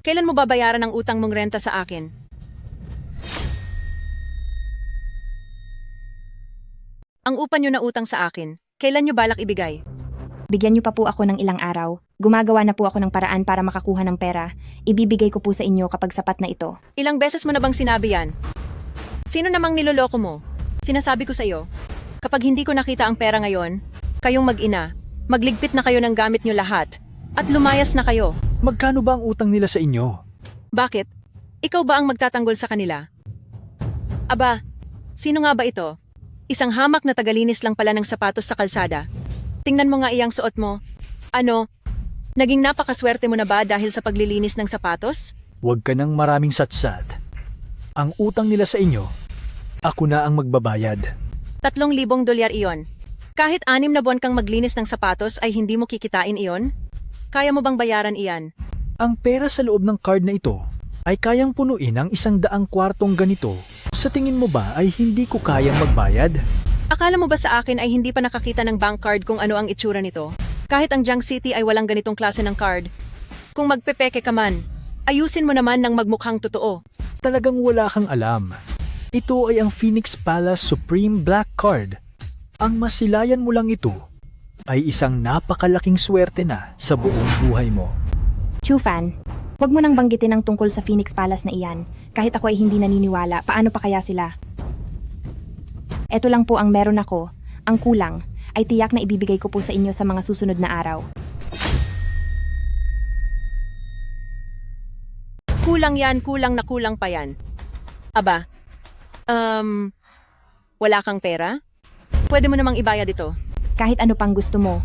Kailan mo babayaran ang utang mong renta sa akin? Ang upa nyo na utang sa akin, kailan nyo balak ibigay? Bigyan niyo pa po ako ng ilang araw. Gumagawa na po ako ng paraan para makakuha ng pera. Ibibigay ko po sa inyo kapag sapat na ito. Ilang beses mo na bang sinabi yan? Sino namang niloloko mo? Sinasabi ko sa iyo, kapag hindi ko nakita ang pera ngayon, kayong mag-ina, magligpit na kayo ng gamit nyo lahat, at lumayas na kayo. Magkano ba ang utang nila sa inyo? Bakit? Ikaw ba ang magtatanggol sa kanila? Aba, sino nga ba ito? Isang hamak na tagalinis lang pala ng sapatos sa kalsada. Tingnan mo nga iyang suot mo. Ano? Naging napakaswerte mo na ba dahil sa paglilinis ng sapatos? Huwag ka ng maraming satsat. Ang utang nila sa inyo, ako na ang magbabayad. $3,000 iyon. Kahit 6 na buwan kang maglinis ng sapatos ay hindi mo kikitain iyon? Kaya mo bang bayaran iyan? Ang pera sa loob ng card na ito ay kayang punuin ang 100 kwartong ganito. Sa tingin mo ba ay hindi ko kayang magbayad? Akala mo ba sa akin ay hindi pa nakakita ng bank card kung ano ang itsura nito? Kahit ang Jiang City ay walang ganitong klase ng card. Kung magpepeke ka man, ayusin mo naman ng magmukhang totoo. Talagang wala kang alam. Ito ay ang Phoenix Palace Supreme Black Card. Ang masilayan mo lang ito ay isang napakalaking swerte na sa buong buhay mo. Chufan, huwag mo nang banggitin ang tungkol sa Phoenix Palace na iyan. Kahit ako ay hindi naniniwala, paano pa kaya sila? Ito lang po ang meron ako. Ang kulang ay tiyak na ibibigay ko po sa inyo sa mga susunod na araw. Kulang yan, kulang na kulang pa yan. Aba, wala kang pera? Pwede mo namang ibayad ito. Kahit ano pang gusto mo,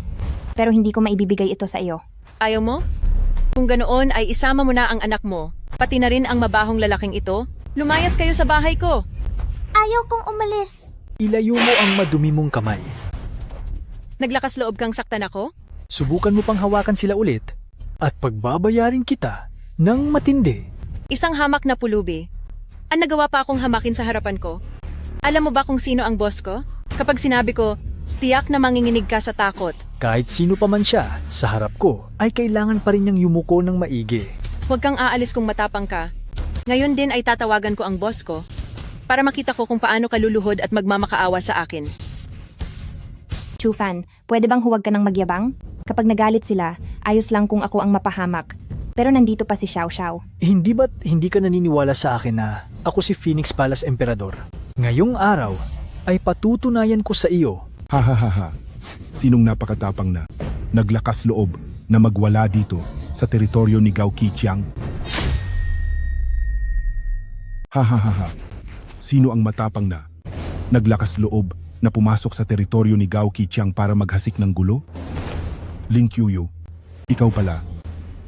pero hindi ko maibibigay ito sa iyo. Ayaw mo? Kung ganoon ay isama mo na ang anak mo, pati na rin ang mabahong lalaking ito. Lumayas kayo sa bahay ko. Ayaw kong umalis. Ilayo mo ang madumi mong kamay. Naglakas loob kang saktan ako? Subukan mo pang hawakan sila ulit at pagbabayarin kita ng matindi. Isang hamak na pulubi. Ang nagawa pa akong hamakin sa harapan ko. Alam mo ba kung sino ang boss ko? Kapag sinabi ko, tiyak na manginginig ka sa takot. Kahit sino pa man siya sa harap ko ay kailangan pa rin niyang yumuko ng maigi. Huwag kang aalis kung matapang ka. Ngayon din ay tatawagan ko ang boss ko para makita ko kung paano ka luluhod at magmamakaawa sa akin. Chufan, pwede bang huwag ka nang magyabang? Kapag nagalit sila, ayos lang kung ako ang mapahamak. Pero nandito pa si Xiao Xiao. Hindi ba't hindi ka naniniwala sa akin na ako si Phoenix Palace Emperador? Ngayong araw ay patutunayan ko sa iyo. Ha ha ha ha. Sinong napakatapang na naglakas loob na magwala dito sa teritoryo ni Gao Qiqiang? Ha ha ha ha. Sino ang matapang na naglakas loob na pumasok sa teritoryo ni Gao Qiqiang para maghasik ng gulo? Lin Qiuyu, ikaw pala.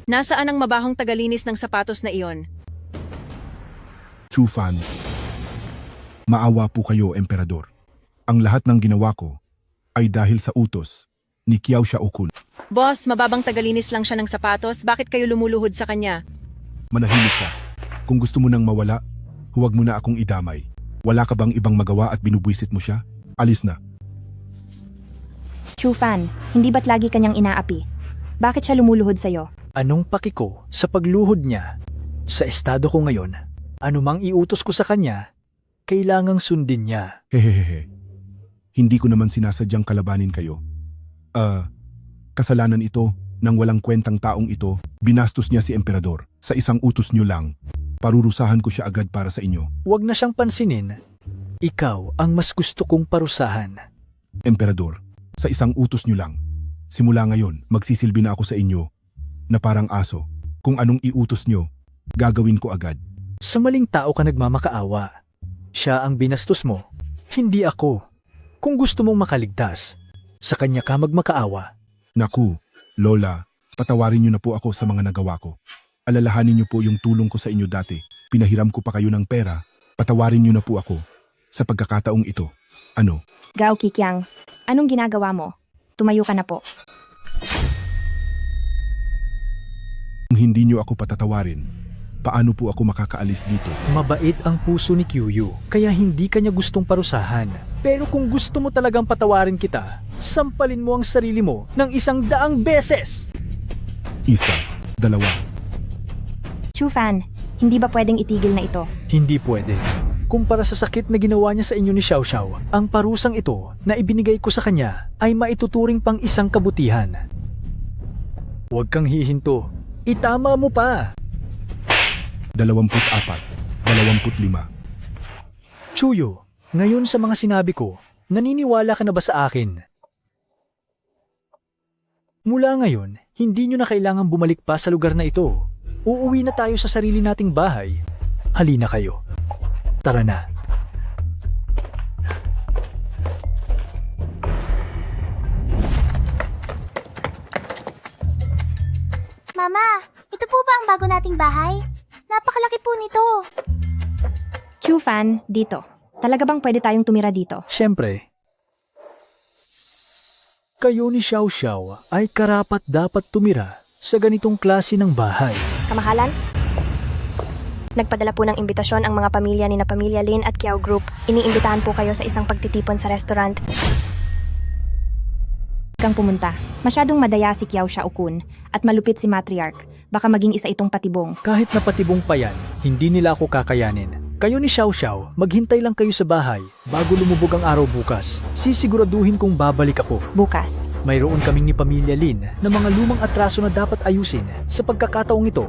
Nasaan ang mabahong tagalinis ng sapatos na iyon? Chu Fan. Maawa po kayo, Emperador. Ang lahat ng ginawa ko ay dahil sa utos ni Qiao Xiaokun. Boss, mababang tagalinis lang siya ng sapatos. Bakit kayo lumuluhod sa kanya? Manahimik ka. Kung gusto mo nang mawala, huwag mo na akong idamay. Wala ka bang ibang magawa at binubwisit mo siya? Alis na. Chufan, hindi ba't lagi kanyang inaapi? Bakit siya lumuluhod sa'yo? Anong paki ko sa pagluhod niya? Sa estado ko ngayon, anumang iutos ko sa kanya, kailangang sundin niya. Hehehehe. Hindi ko naman sinasadyang kalabanin kayo. Kasalanan ito ng walang kwentang taong ito, binastos niya si Emperador. Sa isang utos niyo lang, parurusahan ko siya agad para sa inyo. Huwag na siyang pansinin. Ikaw ang mas gusto kong parusahan. Emperador, sa isang utos niyo lang, simula ngayon magsisilbi na ako sa inyo na parang aso. Kung anong iutos niyo, gagawin ko agad. Sa maling tao ka nagmamakaawa. Siya ang binastos mo, hindi ako. Kung gusto mong makaligtas, sa kanya ka magmakaawa. Naku, Lola, patawarin niyo na po ako sa mga nagawa ko. Alalahanin niyo po yung tulong ko sa inyo dati. Pinahiram ko pa kayo ng pera. Patawarin niyo na po ako sa pagkakataong ito. Ano? Gao Qiqiang, anong ginagawa mo? Tumayo ka na po. Kung hindi niyo ako patatawarin, paano po ako makakaalis dito? Mabait ang puso ni Qiuyu, kaya hindi kanya gustong parusahan. Pero kung gusto mo talagang patawarin kita, sampalin mo ang sarili mo ng 100 beses! 1, 2. Chufan, hindi ba pwedeng itigil na ito? Hindi pwede. Kumpara sa sakit na ginawa niya sa inyo ni Xiao Xiao, ang parusang ito na ibinigay ko sa kanya ay maituturing pang isang kabutihan. Huwag kang hihinto. Itama mo pa! 24, 25. Chuyo, ngayon sa mga sinabi ko, naniniwala ka na ba sa akin? Mula ngayon, hindi nyo na kailangan bumalik pa sa lugar na ito. Uuwi na tayo sa sarili nating bahay. Halina kayo. Tara na. Mama, ito po ba ang bago nating bahay? Napakalaki po nito. Chufan, dito. Talaga bang pwede tayong tumira dito? Siyempre. Kayo ni Xiao Xiao ay karapat dapat tumira sa ganitong klase ng bahay. Kamahalan? Nagpadala po ng imbitasyon ang mga pamilya ni na Pamilya Lin at Kiao Group. Iniimbitahan po kayo sa isang pagtitipon sa restaurant. Kang pumunta. Masyadong madaya si Kiao Xiaokun at malupit si Matriarch. Baka maging isa itong patibong. Kahit na patibong pa yan, hindi nila ako kakayanin. Kayo ni Xiao Xiao, maghintay lang kayo sa bahay bago lumubog ang araw bukas. Sisiguraduhin kong babalik ako. Bukas. Mayroon kaming ni Pamilya Lin na mga lumang atraso na dapat ayusin sa pagkakataong ito.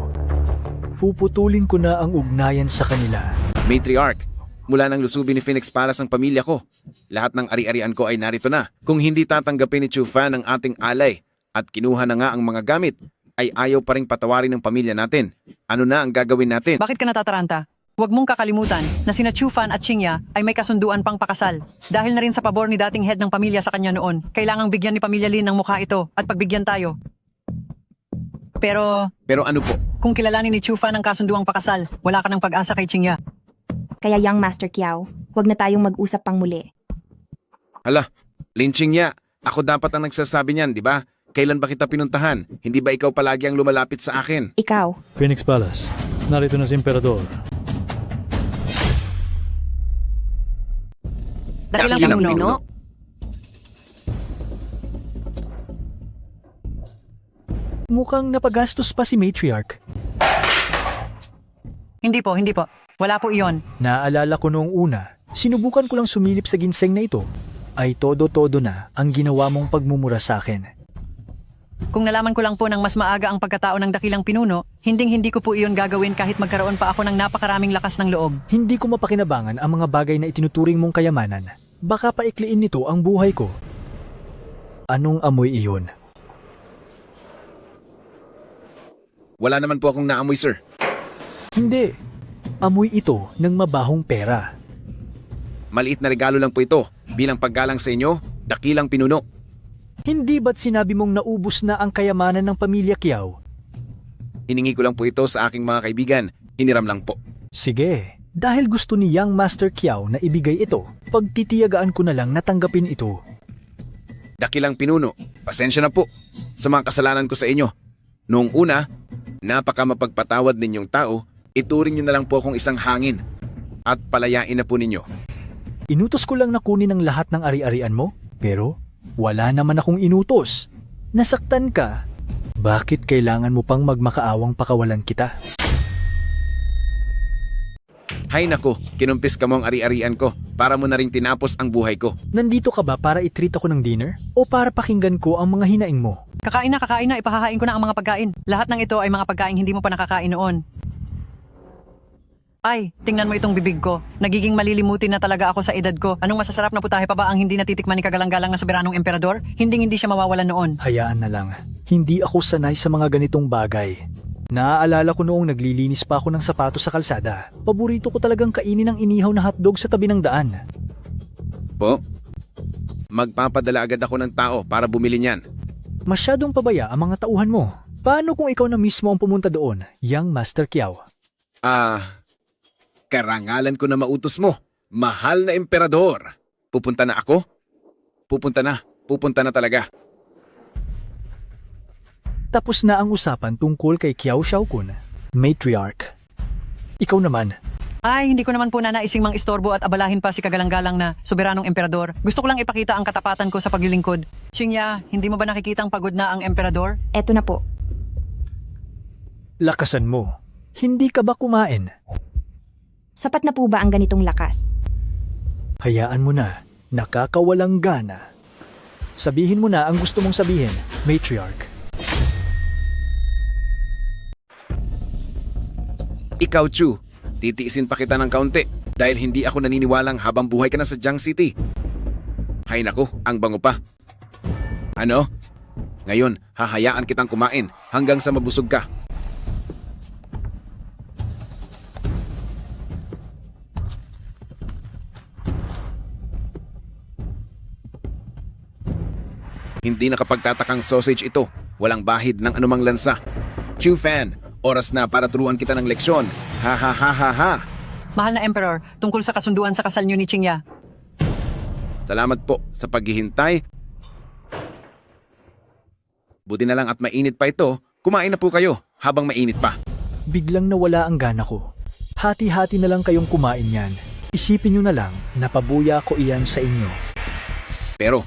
Puputulin ko na ang ugnayan sa kanila. Matriarch, mula nang lusubin ni Phoenix Palace ang pamilya ko, lahat ng ari-arian ko ay narito na. Kung hindi tatanggapin ni Chu Fan ang ating alay at kinuha na nga ang mga gamit, ay ayaw pa ring patawarin ng pamilya natin. Ano na ang gagawin natin? Bakit ka natataranta? Huwag mong kakalimutan na sina Chu Fan at Qingya ay may kasunduan pang pakasal. Dahil na rin sa pabor ni dating head ng pamilya sa kanya noon, kailangang bigyan ni Pamilya Lin ng mukha ito at pagbigyan tayo. Pero ano po? kung kilalanin ni Chu Fan ang kasunduang pakasal, wala ka ng pag-asa kay Qingya. Kaya Young Master Kiao, huwag na tayong mag-usap pang muli. Hala, lynching niya. Ako dapat ang nagsasabi niyan, di ba? Kailan ba kita pinuntahan? Hindi ba ikaw palagi ang lumalapit sa akin? Ikaw. Phoenix Palace, narito na si Emperador. Dakilang Dakilang pinuno. pinuno. Mukhang napagastos pa si Matriarch. Hindi po. Wala po iyon. Naalala ko noong una, sinubukan ko lang sumilip sa ginseng na ito. Ay todo-todo na ang ginawa mong pagmumura sa akin. Kung nalaman ko lang po ng mas maaga ang pagkatao ng dakilang pinuno, hindi ko po iyon gagawin kahit magkaroon pa ako ng napakaraming lakas ng loob. Hindi ko mapakinabangan ang mga bagay na itinuturing mong kayamanan. Baka paikliin nito ang buhay ko. Anong amoy iyon? Wala naman po akong naamoy, sir. Hindi. Amoy ito ng mabahong pera. Maliit na regalo lang po ito. Bilang paggalang sa inyo, dakilang pinuno. Hindi ba't sinabi mong naubos na ang kayamanan ng pamilya Kiao? Hiningi ko lang po ito sa aking mga kaibigan. Hiniram lang po. Sige, dahil gusto ni Young Master Kiao na ibigay ito, pagtitiyagaan ko na lang natanggapin ito. Dakilang pinuno, pasensya na po sa mga kasalanan ko sa inyo. Noong una, napaka mapagpatawad ninyong tao, ituring nyo na lang po akong isang hangin at palayain na po ninyo. Inutos ko lang na kunin ang lahat ng ari-arian mo, pero wala naman akong inutos. Nasaktan ka. Bakit kailangan mo pang magmakaawang pakawalan kita? Hay nako, kinumpis ka mo ang ari-arian ko para mo na rin tinapos ang buhay ko. Nandito ka ba para i-treat ako ng dinner? O para pakinggan ko ang mga hinaing mo? Kakain na, ipahahain ko na ang mga pagkain. Lahat ng ito ay mga pagkain hindi mo pa nakakain noon. Ay, tingnan mo itong bibig ko. Nagiging malilimutin na talaga ako sa edad ko. Anong masasarap na putahe pa ba ang hindi natitikman ni kagalang-galang na soberanong emperador? Hindi siya mawawalan noon. Hayaan na lang. Hindi ako sanay sa mga ganitong bagay. Naaalala ko noong naglilinis pa ako ng sapatos sa kalsada. Paborito ko talagang kainin ang inihaw na hotdog sa tabi ng daan. Po? Magpapadala agad ako ng tao para bumili niyan. Masyadong pabaya ang mga tauhan mo. Paano kung ikaw na mismo ang pumunta doon, Young Master Kiao? Karangalan ko na mautos mo. Mahal na emperador. Pupunta na ako? Pupunta na talaga. Tapos na ang usapan tungkol kay Kiao Xiaokun, Matriarch. Ikaw naman. Ay, hindi ko naman po nanaising mang istorbo at abalahin pa si kagalang-galang na soberanong emperador. Gusto ko lang ipakita ang katapatan ko sa paglilingkod. Qingya, hindi mo ba nakikitang pagod na ang emperador? Eto na po. Lakasan mo. Hindi ka ba kumain? Sapat na po ba ang ganitong lakas? Hayaan mo na. Nakakawalang gana. Sabihin mo na ang gusto mong sabihin, Matriarch. Ikaw, Chu, titiisin pa kita ng kaunti dahil hindi ako naniniwalang habang buhay ka na sa Jiang City. Hay nako, ang bango pa. Ano? Ngayon, hahayaan kitang kumain hanggang sa mabusog ka. Hindi nakapagtatakang sausage ito. Walang bahid ng anumang lansa. Chu Fan, oras na para turuan kita ng leksyon. Ha ha ha ha ha. Mahal na Emperor, tungkol sa kasunduan sa kasal niyo ni Qingya. Salamat po sa paghihintay. Buti na lang at mainit pa ito, kumain na po kayo habang mainit pa. Biglang nawala ang gana ko. Hati-hati na lang kayong kumain yan. Isipin nyo na lang na pabuya ko iyan sa inyo. Pero,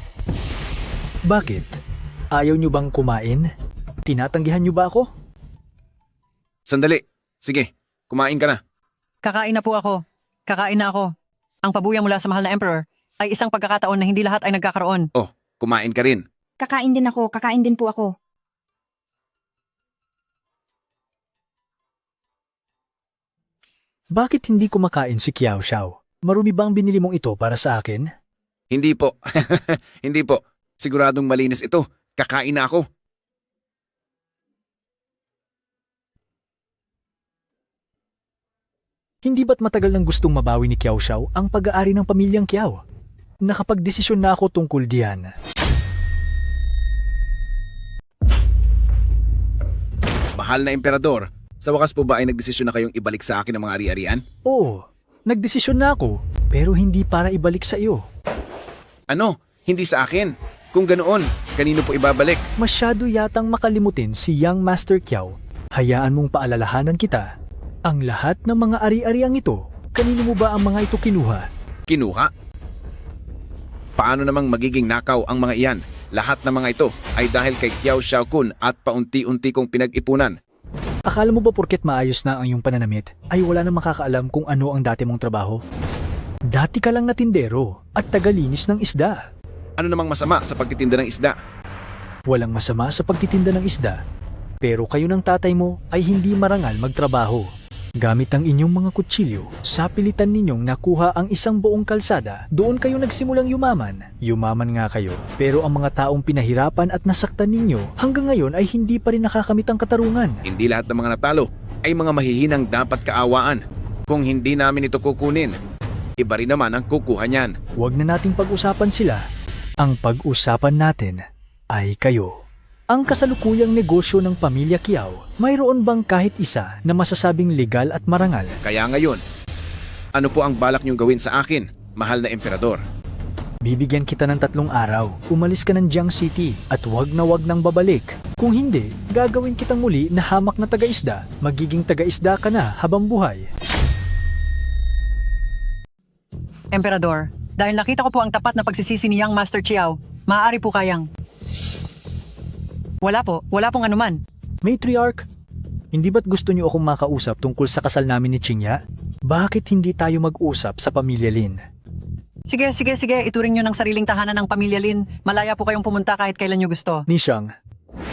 Bakit? Ayaw nyo bang kumain? Tinatanggihan nyo ba ako? sandali. Sige, kumain ka na. Kakain na po ako. Kakain na ako. Ang pabuya mula sa mahal na Emperor ay isang pagkakataon na hindi lahat ay nagkakaroon. Oh, kumain ka rin. Kakain din ako, kakain din po ako. Bakit hindi kumakain si Kiao Xiao? Marumi bang binili mong ito para sa akin? Hindi po. Hindi po. Siguradong malinis ito. Kakain na ako. Hindi ba't matagal nang gustong mabawi ni Kiao Xiao ang pag-aari ng pamilyang Kiao? Nakapagdesisyon na ako tungkol diyan. Mahal na emperador, sa wakas po ba ay nagdesisyon na kayong ibalik sa akin ang mga ari-arian? Oo, nagdesisyon na ako, pero hindi para ibalik sa iyo. Ano? Hindi sa akin. Kung ganoon, kanino po ibabalik? Masyado yatang makalimutin si Young Master Kiao. Hayaan mong paalalahanan kita. Ang lahat ng mga ari-ariang ito, kanino mo ba ang mga ito kinuha? Kinuha? Paano namang magiging nakaw ang mga iyan? Lahat ng mga ito ay dahil kay Kiao Xiaokun at paunti-unti kong pinag-ipunan. Akala mo ba porket maayos na ang iyong pananamit, ay wala nang makakaalam kung ano ang dati mong trabaho? Dati ka lang na tindero at tagalinis ng isda. Ano namang masama sa pagtitinda ng isda? Walang masama sa pagtitinda ng isda, pero kayo ng tatay mo ay hindi marangal magtrabaho. Gamit ang inyong mga kutsilyo, sa pilitan ninyong nakuha ang isang buong kalsada, doon kayo nagsimulang yumaman. Yumaman nga kayo, pero ang mga taong pinahirapan at nasaktan ninyo, hanggang ngayon ay hindi pa rin nakakamit ang katarungan. Hindi lahat ng mga natalo ay mga mahihinang dapat kaawaan. Kung hindi namin ito kukunin, iba rin naman ang kukuha niyan. Huwag na nating pag-usapan sila. Ang pag-usapan natin ay kayo. Ang kasalukuyang negosyo ng pamilya Kiao, mayroon bang kahit isa na masasabing legal at marangal? Kaya ngayon, ano po ang balak niyong gawin sa akin, mahal na emperador? Bibigyan kita ng 3 araw. Umalis ka ng Jiang City at wag nang babalik. Kung hindi, gagawin kitang muli na hamak na taga-isda. Magiging taga-isda ka na habang buhay. Emperador, dahil nakita ko po ang tapat na pagsisisi ni Young Master Chiao, maaari po kayang... Wala pong anuman. Matriarch, hindi ba't gusto niyo akong makausap tungkol sa kasal namin ni Qingya? Bakit hindi tayo mag-usap sa pamilya Lin? Sige, ituring nyo ng sariling tahanan ng pamilya Lin. Malaya po kayong pumunta kahit kailan nyo gusto. Nishang,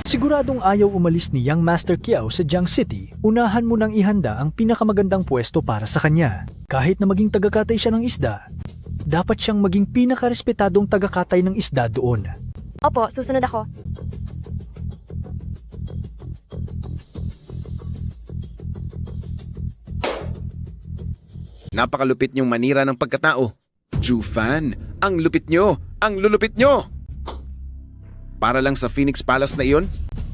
siguradong ayaw umalis ni Young Master Kiao sa Jiang City. Unahan mo nang ihanda ang pinakamagandang pwesto para sa kanya. Kahit na maging tagakatay siya ng isda, dapat siyang maging pinakarespetadong tagakatay ng isda doon. Opo, susunod ako. Napakalupit niyong manira ng pagkatao. Chu-fan, ang lupit niyo! Ang lulupit niyo! Para lang sa Phoenix Palace na iyon?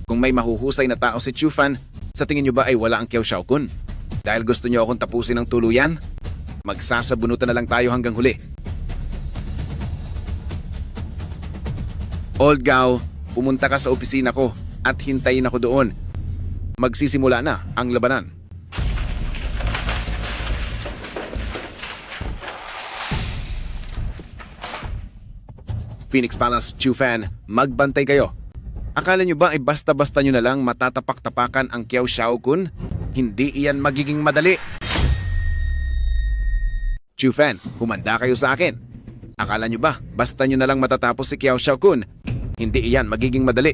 Kung may mahuhusay na tao si Chu-fan, sa tingin niyo ba ay wala ang Kiao Xiaokun? Dahil gusto niyo akong tapusin ng tuluyan? Magsasabunutan na lang tayo hanggang huli. Old Gao, pumunta ka sa opisina ko at hintayin ako doon. Magsisimula na ang labanan. Phoenix Palace, Chu-fan, magbantay kayo. Akala nyo ba ay basta-basta nyo na lang matatapak-tapakan ang Kiao Xiaokun? Hindi iyan magiging madali. Chu-fan, humanda kayo sa akin. Akala nyo ba basta nyo na lang matatapos si Kiao Xiaokun? Hindi iyan magiging madali.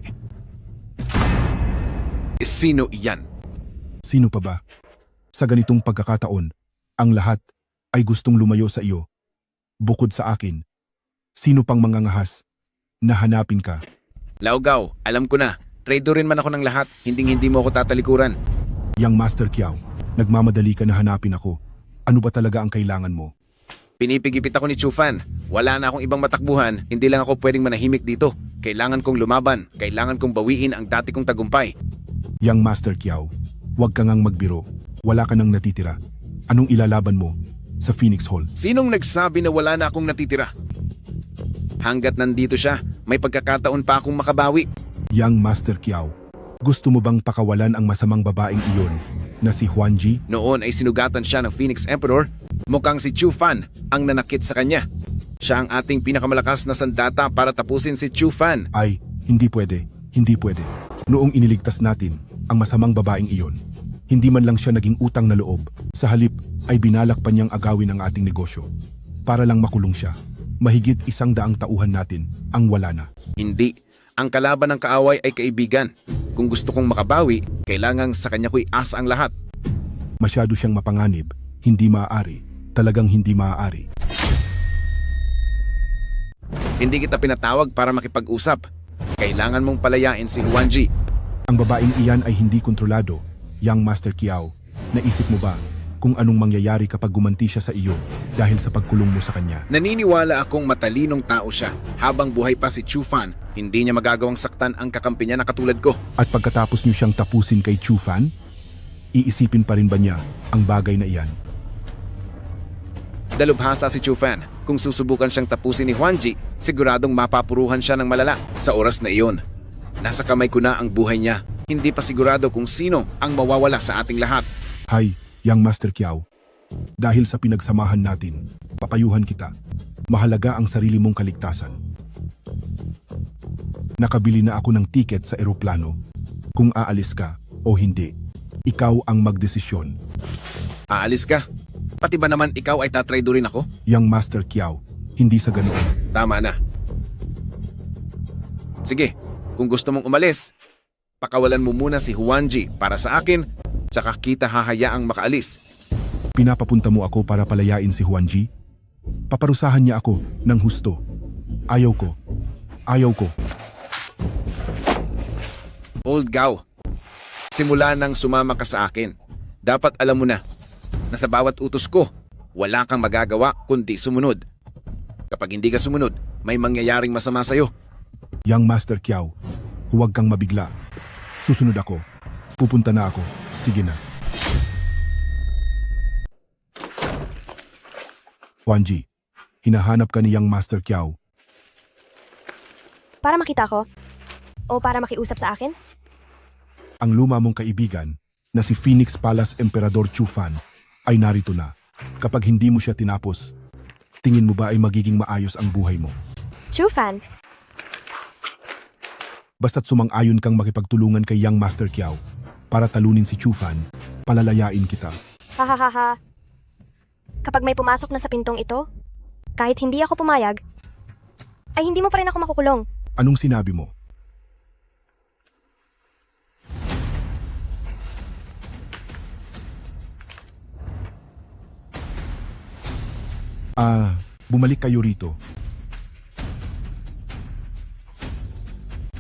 Sino iyan? Sino pa ba? Sa ganitong pagkakataon, ang lahat ay gustong lumayo sa iyo. Bukod sa akin, sino pang mangangahas na hanapin ka? Laogaw, alam ko na. Traitor rin man ako ng lahat. Hindi mo ako tatalikuran. Young Master Kiao, nagmamadali ka na hanapin ako. Ano ba talaga ang kailangan mo? Pinipigipit ako ni Chu-fan. Wala na akong ibang matakbuhan. Hindi lang ako pwedeng manahimik dito. Kailangan kong lumaban. Kailangan kong bawiin ang dati kong tagumpay. Young Master Kiao, huwag ka ngang magbiro. Wala ka nang natitira. Anong ilalaban mo sa Phoenix Hall? Sinong nagsabi na wala na akong natitira? Hanggat nandito siya, may pagkakataon pa akong makabawi. Yang Master Kiao, gusto mo bang pakawalan ang masamang babaeng iyon na si Huanji? Noon ay sinugatan siya ng Phoenix Emperor. Mukhang si Chu Fan ang nanakit sa kanya. Siya ang ating pinakamalakas na sandata para tapusin si Chu Fan. Ay, hindi pwede. Hindi pwede. Noong iniligtas natin ang masamang babaeng iyon, hindi man lang siya naging utang na loob. Sa halip ay binalak pa niyang agawin ang ating negosyo. Para lang makulong siya. Mahigit 100 tauhan natin ang wala na. Hindi. Ang kalaban ng kaaway ay kaibigan. Kung gusto kong makabawi, kailangang sa kanya ko'y asa ang lahat. Masyado siyang mapanganib. Hindi maaari. Talagang hindi maaari. Hindi kita pinatawag para makipag-usap. Kailangan mong palayain si Huanji. Ang babaeng iyan ay hindi kontrolado. Yang Master Kiao, naisip mo ba kung anong mangyayari kapag gumanti siya sa iyo dahil sa pagkulong mo sa kanya? Naniniwala akong matalinong tao siya. Habang buhay pa si Chu Fan, hindi niya magagawang saktan ang kakampi niya na katulad ko. At pagkatapos niyo siyang tapusin kay Chu Fan, iisipin pa rin ba niya ang bagay na iyan? Dalubhasa si Chu Fan. Kung susubukan siyang tapusin ni Huanji, siguradong mapapuruhan siya ng malala. Sa oras na iyon, nasa kamay ko na ang buhay niya. Hindi pa sigurado kung sino ang mawawala sa ating lahat. Hay, Yang Master Kiao, dahil sa pinagsamahan natin, papayuhan kita. Mahalaga ang sarili mong kaligtasan. Nakabili na ako ng tiket sa eroplano. Kung aalis ka o hindi, ikaw ang magdesisyon. Aalis ka? Pati ba naman ikaw ay tatraydorin ako? Yang Master Kiao, hindi sa ganoon. Tama na. Sige, kung gusto mong umalis, pakawalan mo muna si Huanji para sa akin, tsaka kita hahayaang makaalis. Pinapapunta mo ako para palayain si Huanji? Paparusahan niya ako ng husto. Ayaw ko. Ayaw ko. Old Gao, simula nang sumama ka sa akin, dapat alam mo na sa bawat utos ko, wala kang magagawa kundi sumunod. Kapag hindi ka sumunod, may mangyayaring masama sa'yo. Yang Master Kiao, huwag kang mabigla. Susunod ako. Pupunta na ako. Sige na. Huanji, hinahanap ka ni Yang Master Kiao. Para makita ko? O para makiusap sa akin? Ang luma mong kaibigan na si Phoenix Palace Emperador Chu Fan ay narito na. Kapag hindi mo siya tinapos, tingin mo ba ay magiging maayos ang buhay mo? Chu Fan, Basta't sumang-ayon kang makipagtulungan kay Yang Master Kiao para talunin si Chu Fan, palalayain kita. hahaha. Kapag may pumasok na sa pintong ito, kahit hindi ako pumayag, ay hindi mo pa rin ako makukulong. Anong sinabi mo? Bumalik kayo rito.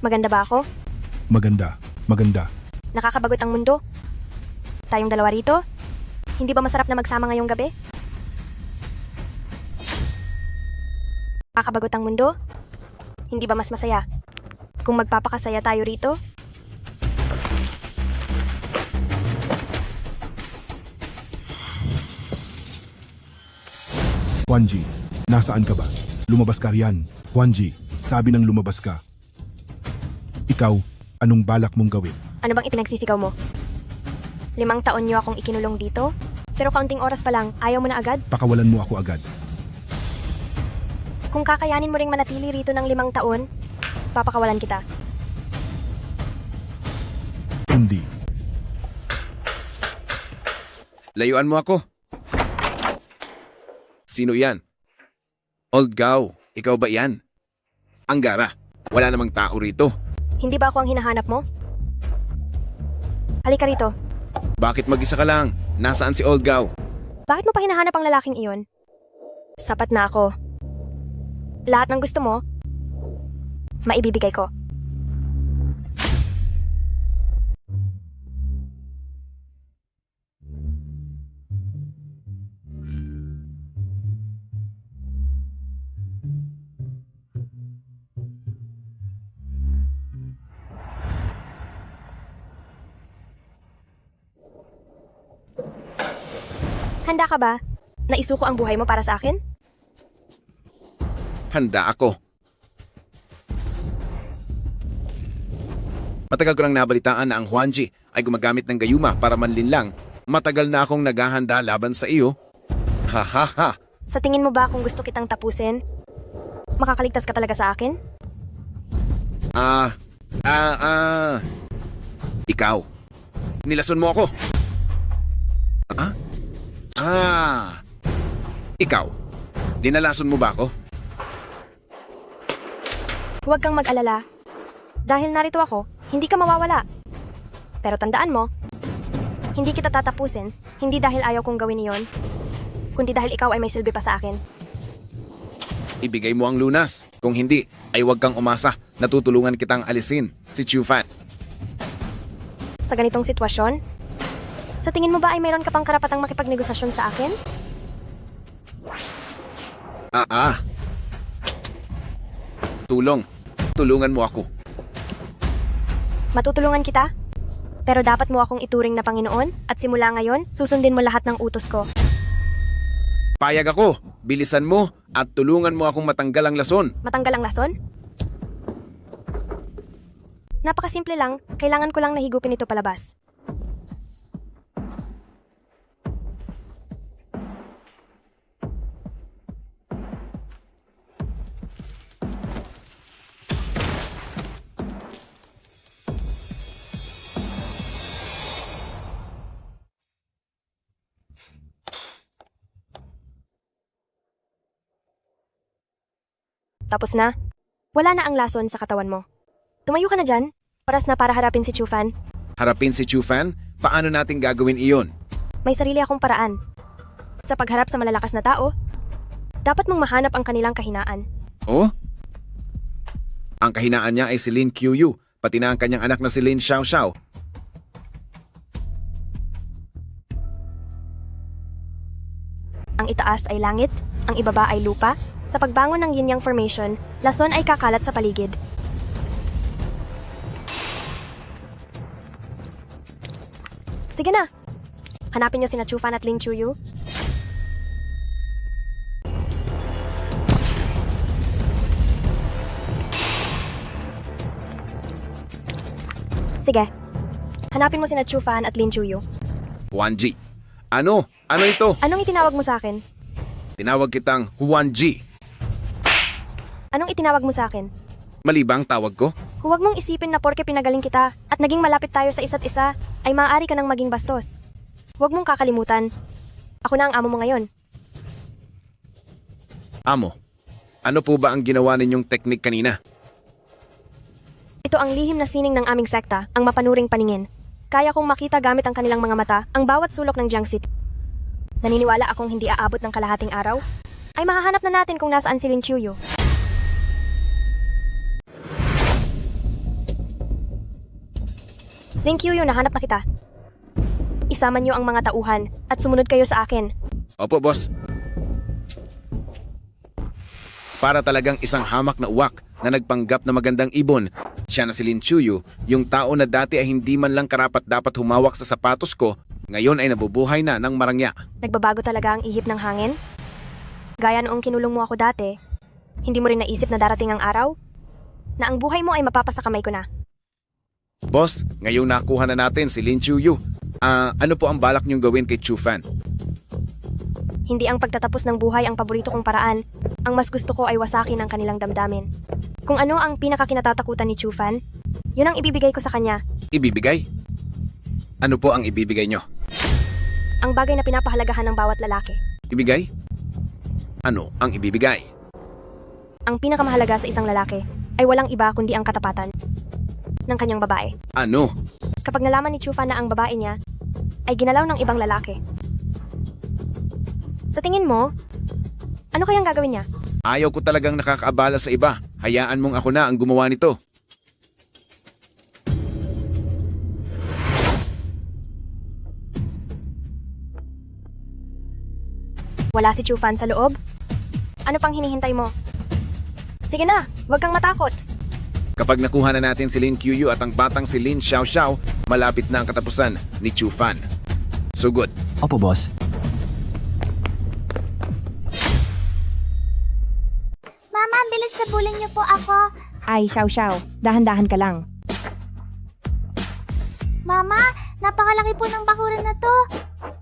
Maganda ba ako? Maganda, maganda. Nakakabagot ang mundo? Tayong dalawa rito? Hindi ba masarap na magsama ngayong gabi? Nakakabagot ang mundo? Hindi ba mas masaya kung magpapakasaya tayo rito? Huanji, nasaan ka ba? Lumabas ka riyan. Huanji, sabi nang lumabas ka. Ikaw, anong balak mong gawin? Ano bang ipinagsisigaw mo? 5 taon niyo akong ikinulong dito? Pero kaunting oras pa lang, ayaw mo na agad? Pakawalan mo ako agad. Kung kakayanin mo ring manatili rito ng 5 taon, papakawalan kita. Hindi. Layuan mo ako. Sino yan? Old Gao, ikaw ba yan? Anggara, wala namang tao rito. Hindi ba ako ang hinahanap mo? Halika rito. Bakit mag-isa ka lang? Nasaan si Old Gao? Bakit mo pa hinahanap ang lalaking iyon? Sapat na ako. Lahat ng gusto mo, maibibigay ko. Handa ka ba na isuko ang buhay mo para sa akin? Handa ako. Matagal ko nang nabalitaan na ang Huanji ay gumagamit ng gayuma para manlinlang. Matagal na akong naghahanda laban sa iyo. Ha ha ha! Sa tingin mo ba kung gusto kitang tapusin? Makakaligtas ka talaga sa akin? Ikaw. Nilason mo ako. Ikaw. Dinalason mo ba ako? Huwag kang mag-alala. Dahil narito ako, hindi ka mawawala. Pero tandaan mo, hindi kita tatapusin, hindi dahil ayaw kong gawin iyon, kundi dahil ikaw ay may silbi pa sa akin. Ibigay mo ang lunas. Kung hindi, ay huwag kang umasa. Natutulungan kitang alisin, si Chufan. Sa ganitong sitwasyon, sa tingin mo ba ay mayroon ka pang karapatang makipagnegosasyon sa akin? Tulungan mo ako. Matutulungan kita? Pero dapat mo akong ituring na Panginoon at simula ngayon, susundin mo lahat ng utos ko. Payag ako. Bilisan mo at tulungan mo akong matanggal ang lason. Matanggal ang lason? Napakasimple lang, kailangan ko lang nahigupin ito palabas. Tapos na. Wala na ang lason sa katawan mo. Tumayo ka na dyan. Oras na para harapin si Chufan. Harapin si Chufan? Paano natin gagawin iyon? May sarili akong paraan. Sa pagharap sa malalakas na tao, dapat mong mahanap ang kanilang kahinaan. Oh? Ang kahinaan niya ay si Lin Qiuyu, pati na ang kanyang anak na si Lin Xiaoxiao. Ang itaas ay langit, ang ibaba ay lupa. Sa pagbangon ng yin-yang formation, lason ay kakalat sa paligid. Sige na! Hanapin niyo sina Chufan at Lin Qiuyu. Sige. Hanapin mo sina Chufan at Lin Qiuyu. Huanji. Ano? Ano ito? Anong itinawag mo sa akin? Tinawag kitang Huanji. Anong itinawag mo sa akin? Mali ba ang tawag ko? Huwag mong isipin na porke pinagaling kita at naging malapit tayo sa isa't isa, ay maaari ka nang maging bastos. Huwag mong kakalimutan. Ako na ang amo mo ngayon. Amo, ano po ba ang ginawa ninyong teknik kanina? Ito ang lihim na sining ng aming sekta, ang mapanuring paningin. Kaya kong makita gamit ang kanilang mga mata ang bawat sulok ng Jiang City. Naniniwala akong hindi aabot ng kalahating araw, ay mahahanap na natin kung nasaan si Lin Qiuyu. Lin Qiuyu, nahanap na kita. Isama niyo ang mga tauhan at sumunod kayo sa akin. Opo, boss. Para talagang isang hamak na uwak na nagpanggap na magandang ibon, siya na si Lin Qiuyu, yung tao na dati ay hindi man lang karapat dapat humawak sa sapatos ko, ngayon ay nabubuhay na ng marangya. Nagbabago talaga ang ihip ng hangin? Gaya noong kinulong mo ako dati, hindi mo rin naisip na darating ang araw? Na ang buhay mo ay mapapasa kamay ko na. Boss, ngayong nakuha na natin si Lin Qiuyu. Ano po ang balak niyong gawin kay Chufan? Hindi ang pagtatapos ng buhay ang paborito kong paraan. Ang mas gusto ko ay wasakin ang kanilang damdamin. Kung ano ang pinakakinatatakutan ni Chufan, yun ang ibibigay ko sa kanya. Ibibigay? Ano po ang ibibigay niyo? Ang bagay na pinapahalagahan ng bawat lalaki. Ibigay? Ano ang ibibigay? Ang pinakamahalaga sa isang lalaki ay walang iba kundi ang katapatan ng kanyang babae. Ano? Kapag nalaman ni Chufan na ang babae niya ay ginalaw ng ibang lalaki. Sa tingin mo, ano kayang gagawin niya? Ayaw ko talagang nakakaabala sa iba. Hayaan mong ako na ang gumawa nito. Wala si Chufan sa loob? Ano pang hinihintay mo? Sige na, huwag kang matakot. Kapag nakuha na natin si Lin Qiuyu at ang batang si Lin Xiaoxiao, malapit na ang katapusan ni Chufan. Sugod. Opo, boss. Mama, bilis sabulin niyo po ako. Ay, Xiao Xiao, dahan-dahan ka lang. Mama, napakalaki po ng bakuran na to.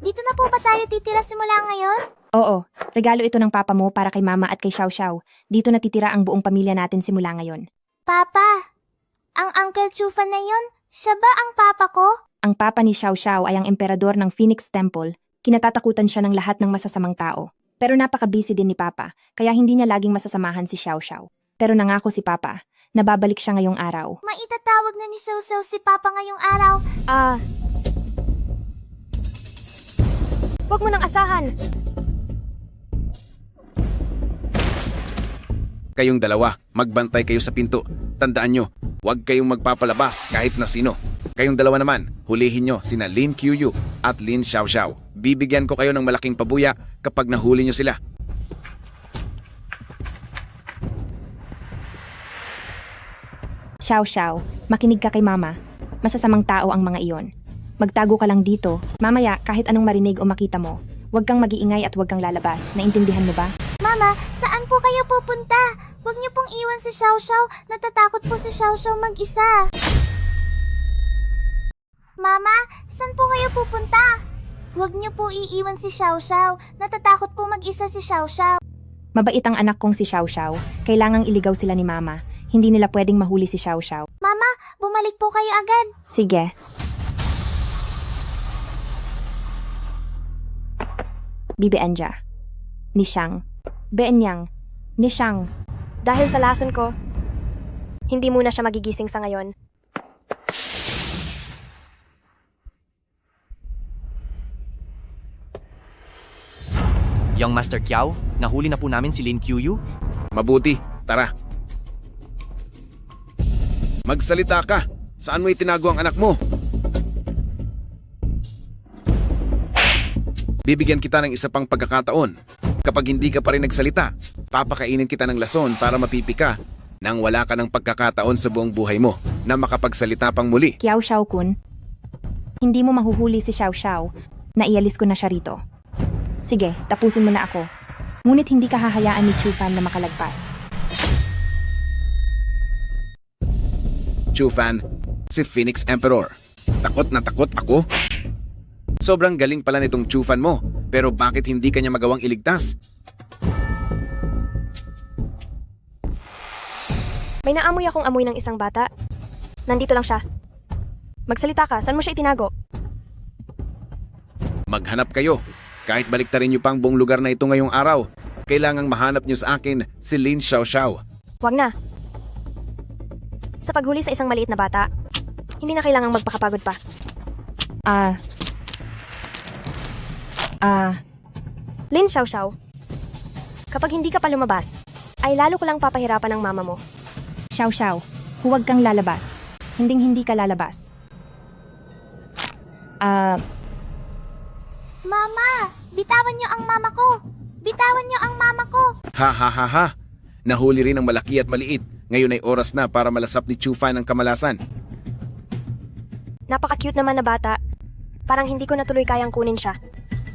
Dito na po ba tayo titira simula ngayon? Oo, regalo ito ng papa mo para kay mama at kay Xiao Xiao. Dito natitira ang buong pamilya natin simula ngayon. Papa, ang Uncle Chufan na yun, siya ba ang papa ko? Ang papa ni Xiao Xiao ay ang emperador ng Phoenix Temple. Kinatatakutan siya ng lahat ng masasamang tao. Pero napaka-busy din ni papa, kaya hindi niya laging masasamahan si Xiao Xiao. Pero nangako si papa, nababalik siya ngayong araw. Maitatawag na ni Xiao Xiao si Papa ngayong araw. Huwag mo nang asahan. Kayong dalawa, magbantay kayo sa pinto. Tandaan nyo, huwag kayong magpapalabas kahit na sino. Kayong dalawa naman, hulihin nyo sina Lin Qiuyu at Lin Xiao Xiao. Bibigyan ko kayo ng malaking pabuya kapag nahuli nyo sila. Xiao Xiao, makinig ka kay mama. Masasamang tao ang mga iyon. Magtago ka lang dito. Mamaya, kahit anong marinig o makita mo, huwag kang mag-iingay at huwag kang lalabas. Naintindihan mo ba? Mama, saan po kayo pupunta? Huwag niyo pong iwan si Xiao Xiao. Natatakot po si Xiao Xiao mag-isa. Mama, saan po kayo pupunta? Huwag niyo po iiwan si Xiao Xiao. Natatakot po mag-isa si Xiao Xiao. Mabait ang anak kong si Xiao Xiao. Kailangang iligaw sila ni mama. Hindi nila pwedeng mahuli si Xiao Xiao. Mama, bumalik po kayo agad. Sige. Bibi Anja. Ni Xiang. Benyang. Ni Xiang. Dahil sa lason ko, hindi muna siya magigising sa ngayon. Young Master Qiao, nahuli na po namin si Lin Qiuyu. Mabuti, tara. Magsalita ka. Saan mo itinago ang anak mo? Bibigyan kita ng isa pang pagkakataon. Kapag hindi ka pa rin nagsalita, papakainin kita ng lason para mapipi ka nang wala ka ng pagkakataon sa buong buhay mo na makapagsalita pang muli. Qiao Xiao kun, hindi mo mahuhuli si Xiao Xiao. Naialis ko na siya rito. Sige, tapusin mo na ako. Ngunit hindi ka hahayaan ni Chufan na makalagpas. Chufan, si Phoenix Emperor. Takot na takot ako. Sobrang galing pala nitong Chufan mo, pero bakit hindi kanya magawang iligtas? May naamoy akong amoy ng isang bata. Nandito lang siya. Magsalita ka, saan mo siya itinago? Maghanap kayo. Kahit baliktarin niyo pang buong lugar na ito ngayong araw, kailangang mahanap niyo sa akin si Lin Xiao Xiao. Huwag na. Sa paghuli sa isang maliit na bata, hindi na kailangang magpakapagod pa. Lin Xiao Xiao, kapag hindi ka pa lumabas, ay lalo ko lang papahirapan ng mama mo. Xiao Xiao, huwag kang lalabas. Hinding-hindi ka lalabas. Mama, bitawan niyo ang mama ko. Bitawan niyo ang mama ko. Ha ha ha ha. Nahuli rin ang malaki at maliit. Ngayon ay oras na para malasap ni Chufan ang kamalasan. Napaka-cute naman na bata. Parang hindi ko na tuloy kayang kunin siya.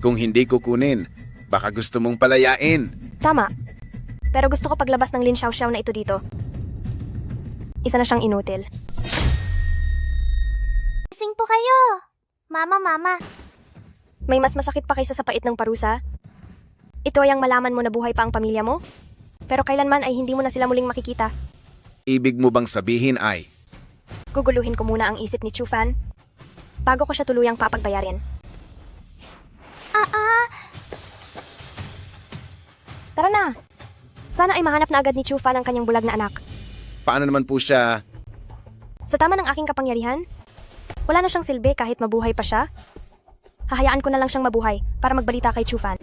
Kung hindi ko kunin, baka gusto mong palayain. Tama. Pero gusto ko paglabas ng Lin Xiao Xiao na ito dito. Isa na siyang inutil. Gising po kayo. Mama. May mas masakit pa kaysa sa pait ng parusa? Ito ay ang malaman mo na buhay pa ang pamilya mo? Pero kailanman ay hindi mo na sila muling makikita. Ibig mo bang sabihin ay, Guguluhin ko muna ang isip ni Chufan bago ko siya tuluyang papagbayarin. Tara na! Sana ay mahanap na agad ni Chufan ang kanyang bulag na anak. paano naman po siya? Sa tama ng aking kapangyarihan, wala na siyang silbi kahit mabuhay pa siya. Hahayaan ko na lang siyang mabuhay para magbalita kay Chufan.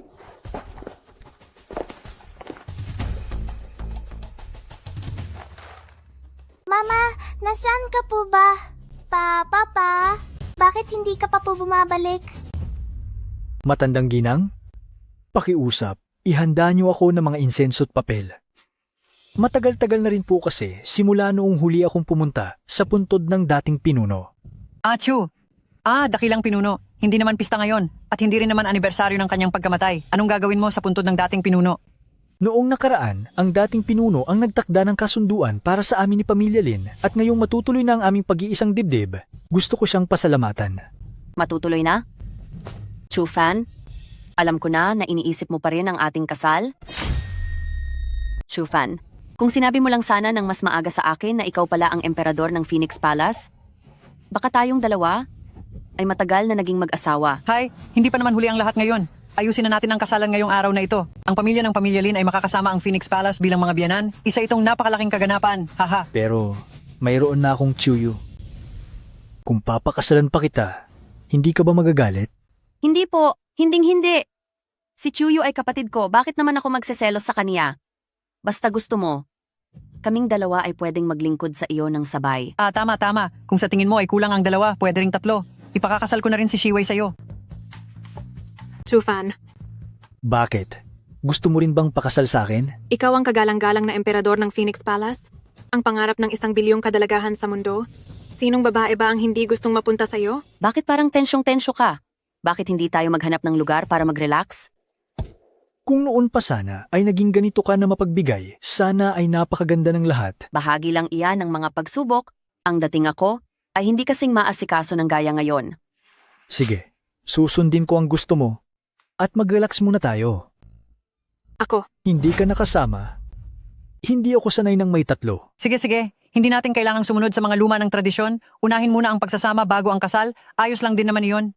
Mama, nasaan ka po ba? Papa, bakit hindi ka pa po bumabalik? Matandang ginang, pakiusap, ihanda niyo ako ng mga insenso at papel. Matagal-tagal na rin po kasi simula noong huli akong pumunta sa puntod ng dating pinuno. Chu. Dakilang pinuno. Hindi naman pista ngayon at hindi rin naman anibersaryo ng kanyang pagkamatay. Anong gagawin mo sa puntod ng dating pinuno? Noong nakaraan, ang dating pinuno ang nagtakda ng kasunduan para sa amin ni Pamilya Lin at ngayong matutuloy na ang aming pag-iisang dibdib, gusto ko siyang pasalamatan. Matutuloy na? Chu Fan, alam ko na iniisip mo pa rin ang ating kasal. Chu Fan, kung sinabi mo lang sana ng mas maaga sa akin na ikaw pala ang emperador ng Phoenix Palace, baka tayong dalawa ay matagal na naging mag-asawa. Hay, hindi pa naman huli ang lahat ngayon. Ayusin na natin ang kasalan ngayong araw na ito. Ang pamilya ng Pamilya Lin ay makakasama ang Phoenix Palace bilang mga biyanan. Isa itong napakalaking kaganapan. Haha. Pero mayroon na akong Chuyu. Kung papakasalan pa kita, hindi ka ba magagalit? Hindi po, hinding-hindi. Si Chuyo ay kapatid ko, bakit naman ako magseselos sa kaniya? Basta gusto mo, kaming dalawa ay pwedeng maglingkod sa iyo ng sabay. Tama. Kung sa tingin mo ay kulang ang dalawa, pwede ring tatlo. Ipakakasal ko na rin si Shiwei sa'yo. Chu Fan, Bakit? Gusto mo rin bang pakasal sa akin? ikaw ang kagalang-galang na emperador ng Phoenix Palace? Ang pangarap ng 1 bilyong kadalagahan sa mundo? Sinong babae ba ang hindi gustong mapunta sa'yo? Bakit parang tensyong-tensyo ka? Bakit hindi tayo maghanap ng lugar para mag-relax? Kung noon pa sana ay naging ganito ka na mapagbigay, sana ay napakaganda ng lahat. Bahagi lang iyan ng mga pagsubok. Ang dating ako ay hindi kasing maasikaso ng gaya ngayon. Sige, susundin ko ang gusto mo at mag-relax muna tayo. Ako. Hindi ka nakasama. Hindi ako sanay ng may tatlo. Sige. Hindi natin kailangang sumunod sa mga luma ng tradisyon. Unahin muna ang pagsasama bago ang kasal. Ayos lang din naman iyon.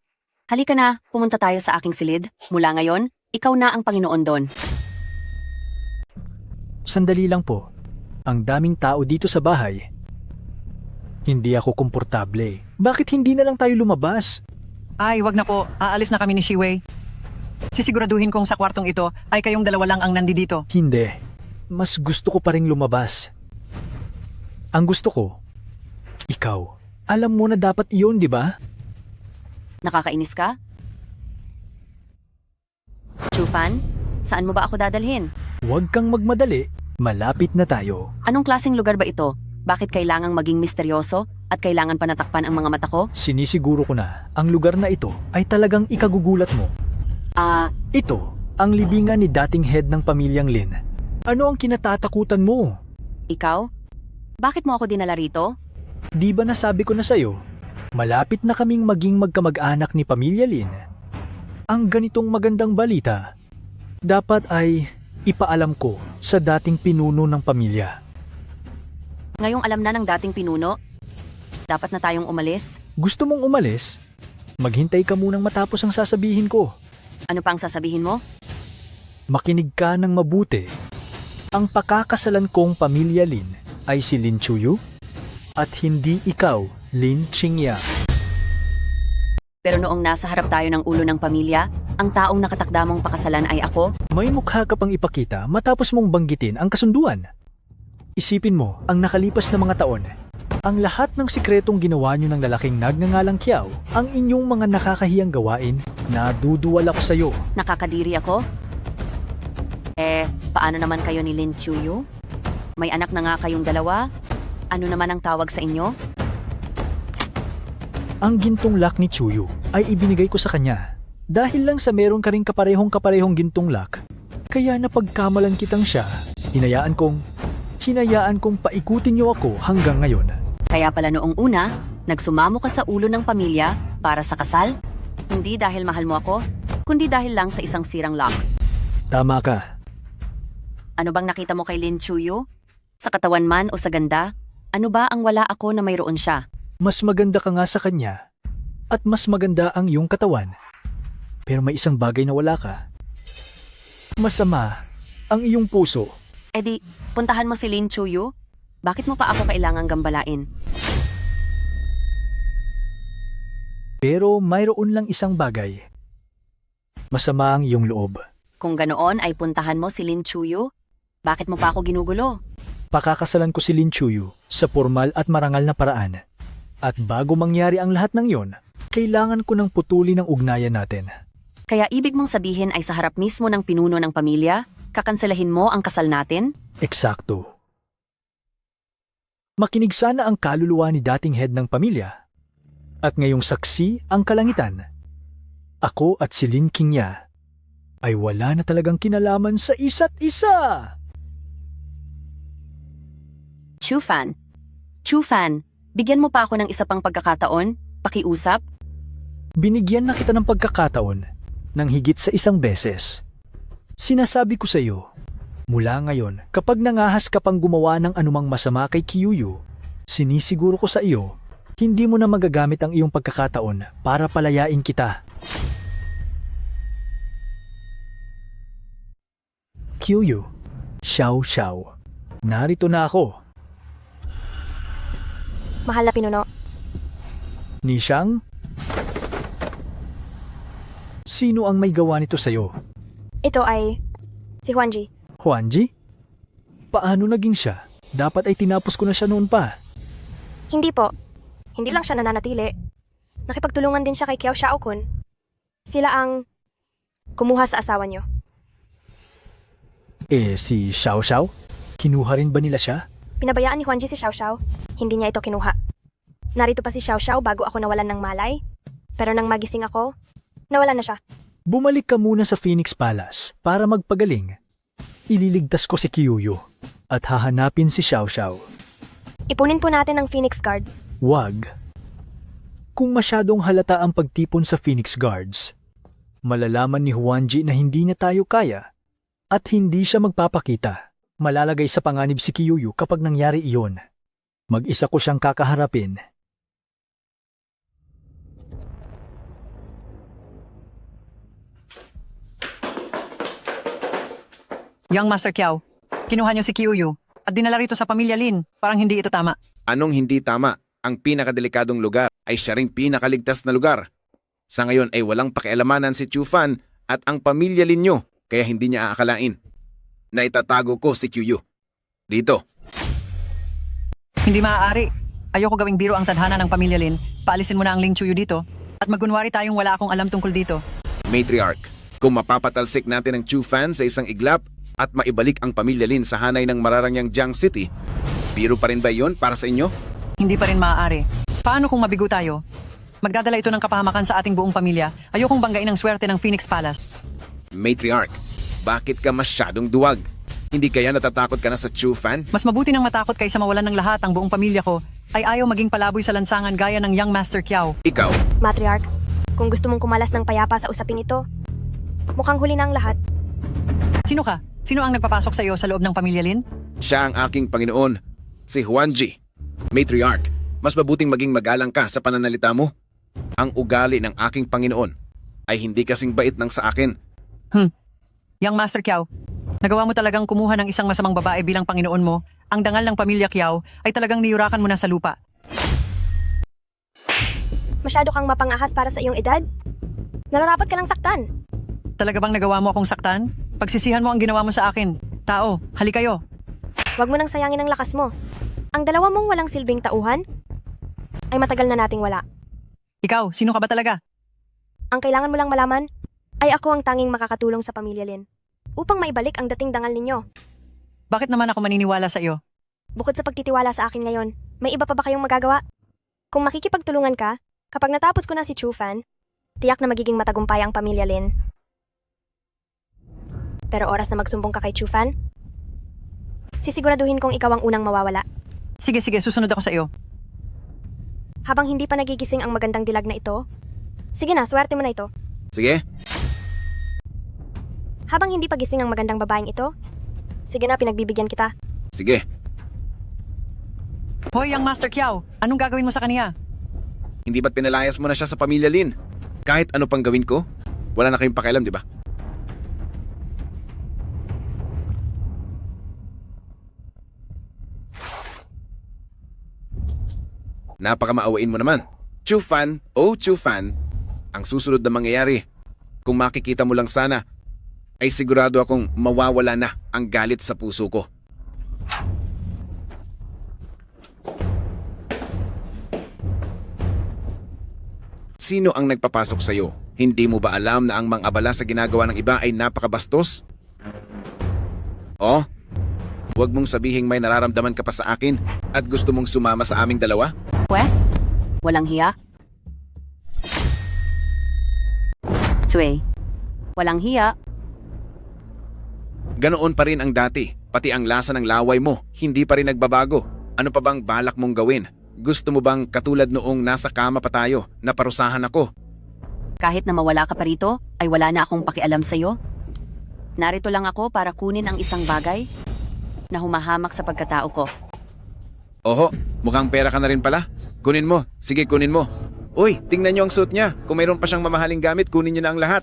Halika na, pumunta tayo sa aking silid. Mula ngayon, ikaw na ang Panginoon doon. Sandali lang po. Ang daming tao dito sa bahay. Hindi ako komportable. Bakit hindi na lang tayo lumabas? Ay, wag na po. Aalis na kami ni Shiwei. Sisiguraduhin kong sa kwartong ito ay kayong dalawa lang ang nandito. Hindi. Mas gusto ko pa ring lumabas. Ang gusto ko, ikaw. Alam mo na dapat iyon, di ba? Nakakainis ka? Chu Fan, saan mo ba ako dadalhin? Huwag kang magmadali. Malapit na tayo. Anong klaseng lugar ba ito? Bakit kailangang maging misteryoso at kailangan pa natakpan ang mga mata ko? Sinisiguro ko na ang lugar na ito ay talagang ikagugulat mo. Ito ang libingan ni dating head ng pamilyang Lin. Ano ang kinatatakutan mo? Ikaw? Bakit mo ako dinala rito? Di ba nasabi ko na sa'yo, malapit na kaming maging magkamag-anak ni Pamilya Lin. Ang ganitong magandang balita, dapat ay ipaalam ko sa dating pinuno ng pamilya. Ngayong alam na ng dating pinuno, dapat na tayong umalis. Gusto mong umalis? Maghintay ka munang matapos ang sasabihin ko. Ano pa ang sasabihin mo? Makinig ka ng mabuti. Ang pakakasalan kong Pamilya Lin ay si Lin Chuyu at hindi ikaw, Lin Qingya. Pero noong nasa harap tayo ng ulo ng pamilya, ang taong nakatakda mong pakasalan ay ako? May mukha ka pang ipakita matapos mong banggitin ang kasunduan. Isipin mo ang nakalipas na mga taon. Ang lahat ng sikretong ginawa niyo ng lalaking nagngangalang Kiao, ang inyong mga nakakahiyang gawain, naduduwal ako sa'yo. Nakakadiri ako? Paano naman kayo ni Lin Chuyu? May anak na nga kayong dalawa? Ano naman ang tawag sa inyo? Ang gintong lock ni Chuyu ay ibinigay ko sa kanya. Dahil lang sa meron ka ring kaparehong gintong lock, kaya napagkamalan kitang siya. Hinayaan kong paikutin niyo ako hanggang ngayon. Kaya pala noong una, nagsumamo ka sa ulo ng pamilya para sa kasal? Hindi dahil mahal mo ako, kundi dahil lang sa isang sirang lock. Tama ka. Ano bang nakita mo kay Lin Chuyu? Sa katawan man o sa ganda? Ano ba ang wala ako na mayroon siya? Mas maganda ka nga sa kanya at mas maganda ang iyong katawan. Pero may isang bagay na wala ka. Masama ang iyong puso. Puntahan mo si Lin Chuyu? Bakit mo pa ako kailangang gambalain? Pero mayroon lang isang bagay. Masama ang iyong loob. Kung ganoon ay puntahan mo si Lin Chuyu? Bakit mo pa ako ginugulo? Pakakasalan ko si Lin Chuyu sa formal at marangal na paraan. At bago mangyari ang lahat ng yon, kailangan ko ng putulin ang ugnayan natin. Kaya ibig mong sabihin ay sa harap mismo ng pinuno ng pamilya, kakanselahin mo ang kasal natin? Eksakto. Makinig sana ang kaluluwa ni dating head ng pamilya. At ngayong saksi ang kalangitan. Ako at si Lin Qingya. ay wala na talagang kinalaman sa isa't isa. Chufan. Chufan, bigyan mo pa ako ng isa pang pagkakataon? Pakiusap? Binigyan na kita ng pagkakataon ng higit sa isang beses. Sinasabi ko sa iyo, mula ngayon, kapag nangahas ka pang gumawa ng anumang masama kay Kyuyu, sinisiguro ko sa iyo, hindi mo na magagamit ang iyong pagkakataon para palayain kita. Kyuyu, Xiao Xiao, narito na ako. Mahal na pinuno. Nishang? Sino ang may gawa nito sa'yo? Ito ay si Huanji. Huanji? Paano naging siya? Dapat ay tinapos ko na siya noon pa. Hindi po. Hindi lang siya nananatili. Nakipagtulungan din siya kay Kiao Xiao-kun. Sila ang kumuha sa asawa niyo. Si Xiao Xiao? Kinuha rin ba nila siya? Pinabayaan ni Huanji si Xiao Xiao. Hindi niya ito kinuha. Narito pa si Xiao Xiao bago ako nawalan ng malay. Pero nang magising ako, nawalan na siya. Bumalik ka muna sa Phoenix Palace para magpagaling. Ililigtas ko si Kyuyu at hahanapin si Xiao Xiao. Ipunin po natin ang Phoenix Guards. Wag. Kung masyadong halata ang pagtipon sa Phoenix Guards, malalaman ni Huanji na hindi na tayo kaya at hindi siya magpapakita. Malalagay sa panganib si Kyuyu kapag nangyari iyon. Mag-isa ko siyang kakaharapin. Young Master Kiao, kinuha niyo si Kyuyu at dinala rito sa pamilya Lin. Parang hindi ito tama. Anong hindi tama? Ang pinakadelikadong lugar ay siya ring pinakaligtas na lugar. Sa ngayon ay walang pakialamanan si Chufan at ang pamilya Lin nyo, kaya hindi niya aakalain na itatago ko si Kyuyu. Dito. Hindi maaari. Ayoko gawing biro ang tadhana ng pamilya Lin. Paalisin mo na ang Ling Chuyu dito at magkunwari tayong wala akong alam tungkol dito. Matriarch, kung mapapatalsik natin ang Chufan sa isang iglap at maibalik ang pamilya Lin sa hanay ng mararangyang Jiang City, biro pa rin ba iyon para sa inyo? Hindi pa rin maaari. Paano kung mabigo tayo? Magdadala ito ng kapahamakan sa ating buong pamilya. Ayokong banggain ang swerte ng Phoenix Palace. Matriarch, bakit ka masyadong duwag? Hindi kaya natatakot ka na sa Chufan? Mas mabuti nang matakot kaysa mawalan ng lahat ang buong pamilya ko ay ayaw maging palaboy sa lansangan gaya ng Young Master Kiao. Ikaw? Matriarch, kung gusto mong kumalas ng payapa sa usaping ito, mukhang huli na ang lahat. Sino ka? Sino ang nagpapasok sa iyo sa loob ng pamilya Lin? Siya ang aking Panginoon, si Huanji. Matriarch, mas mabuting maging magalang ka sa pananalita mo. Ang ugali ng aking Panginoon ay hindi kasing bait ng sa akin. Young Master Kiao, nagawa mo talagang kumuha ng isang masamang babae bilang Panginoon mo. Ang dangal ng pamilya Kiao ay talagang niyurakan mo na sa lupa. Masyado kang mapangahas para sa iyong edad? Nararapat ka lang saktan. Talaga bang nagawa mo akong saktan? Pagsisihan mo ang ginawa mo sa akin. Tao, hali kayo. Huwag mo nang sayangin ang lakas mo. Ang dalawa mong walang silbing tauhan ay matagal na nating wala. Ikaw, sino ka ba talaga? Ang kailangan mo lang malaman ay ako ang tanging makakatulong sa pamilya Lin upang maibalik ang dating dangal ninyo. Bakit naman ako maniniwala sa iyo? Bukod sa pagtitiwala sa akin ngayon, may iba pa ba kayong magagawa? Kung makikipagtulungan ka, kapag natapos ko na si Chufan, tiyak na magiging matagumpay ang pamilya Lin. Pero oras na magsumbong ka kay Chufan, sisiguraduhin kong ikaw ang unang mawawala. Sige, susunod ako sa iyo. Habang hindi pa nagigising ang magandang dilag na ito, sige na, swerte mo na ito. Sige. Habang hindi pa gising ang magandang babaeng ito, sige na, pinagbibigyan kita. Sige. Hoy, Young Master Kiao, anong gagawin mo sa kaniya? Hindi ba't pinalayas mo na siya sa pamilya Lin? Kahit ano pang gawin ko, wala na kayong pakialam, di ba? Napakamaawain mo naman. Chufan, Chufan, ang susunod na mangyayari, kung makikita mo lang sana, ay sigurado akong mawawala na ang galit sa puso ko. Sino ang nagpapasok sa iyo? Hindi mo ba alam na ang mga abala sa ginagawa ng iba ay napakabastos? Huwag mong sabihing may nararamdaman ka pa sa akin at gusto mong sumama sa aming dalawa? Walang hiya? Sway, walang hiya. Ganoon pa rin ang dati, pati ang lasa ng laway mo, hindi pa rin nagbabago. Ano pa bang balak mong gawin? Gusto mo bang katulad noong nasa kama pa tayo, naparusahan ako? Kahit na mawala ka pa rito, ay wala na akong pakialam sa'yo. Narito lang ako para kunin ang isang bagay na humahamak sa pagkatao ko. Oho, mukhang pera ka na rin pala. Kunin mo, sige kunin mo. Uy, tingnan niyo ang suit niya. Kung mayroon pa siyang mamahaling gamit, kunin niyo na ang lahat.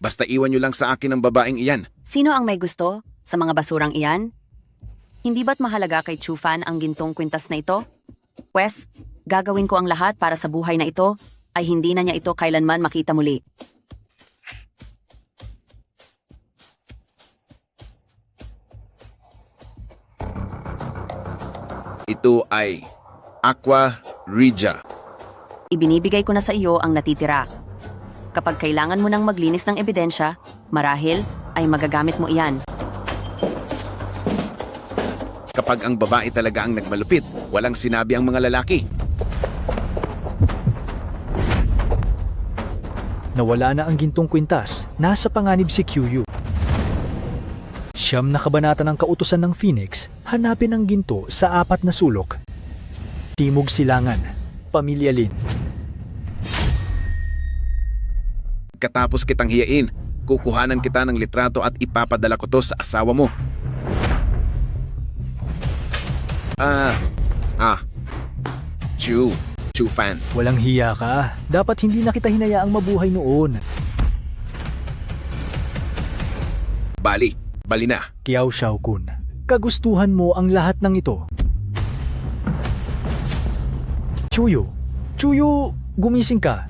Basta iwan niyo lang sa akin ang babaeng iyan. Sino ang may gusto sa mga basurang iyan? Hindi ba't mahalaga kay Chufan ang gintong kwintas na ito? Pwes, gagawin ko ang lahat para sa buhay na ito ay hindi na niya ito kailanman makita muli. Ito ay Aqua Regia. Ibinibigay ko na sa iyo ang natitira. Kapag kailangan mo nang maglinis ng ebidensya, marahil ay magagamit mo iyan. Kapag ang babae talaga ang nagmalupit, walang sinabi ang mga lalaki. Nawala na ang gintong kwintas, nasa panganib si QU. Siyam na kabanata ng kautusan ng Phoenix, hanapin ang ginto sa 4 na sulok. Timog Silangan, Pamilya Lin. Katapos kitang hiyain, kukuhanan kita ng litrato at ipapadala ko to sa asawa mo. Chufan. Walang hiya ka. Dapat hindi na kita hinayaang mabuhay noon. Bali na. Kiao Xiaokun, kagustuhan mo ang lahat ng ito. Chuyo, gumising ka.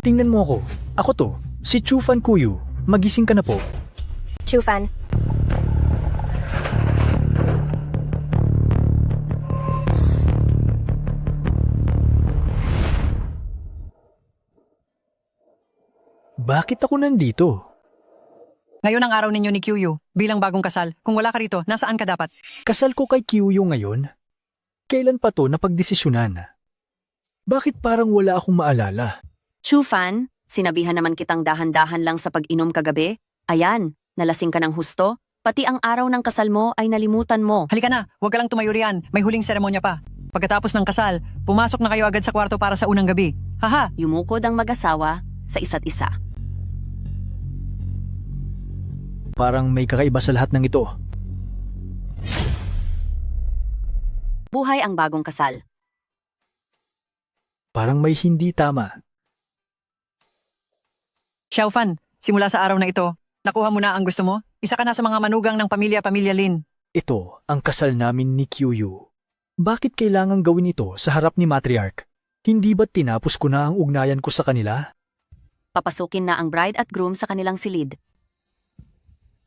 Tingnan mo ako. Ako to, si Chufan Kuyu. Magising ka na po. Chufan, Bakit ako nandito? Ngayon ang araw ninyo ni QU bilang bagong kasal. Kung wala ka rito, nasaan ka dapat? Kasal ko kay Kyuyo ngayon? Kailan pa to napagdesisyonan? Bakit parang wala akong maalala? Chufan, sinabihan naman kitang dahan-dahan lang sa pag-inom kagabi. Ayan, nalasing ka ng husto. Pati ang araw ng kasal mo ay nalimutan mo. Halika na, huwag ka lang tumayo riyan. May huling seremonya pa. Pagkatapos ng kasal, pumasok na kayo agad sa kwarto para sa unang gabi. Haha! Yumukod ang mag-asawa sa isa't isa. Parang may kakaiba sa lahat ng ito. Buhay ang bagong kasal. Parang may hindi tama. Xiaofan, simula sa araw na ito, nakuha mo na ang gusto mo? Isa ka na sa mga manugang ng pamilya Lin. Ito ang kasal namin ni Kyuyu. Bakit kailangang gawin ito sa harap ni Matriarch? Hindi ba't tinapos ko na ang ugnayan ko sa kanila? Papasukin na ang bride at groom sa kanilang silid.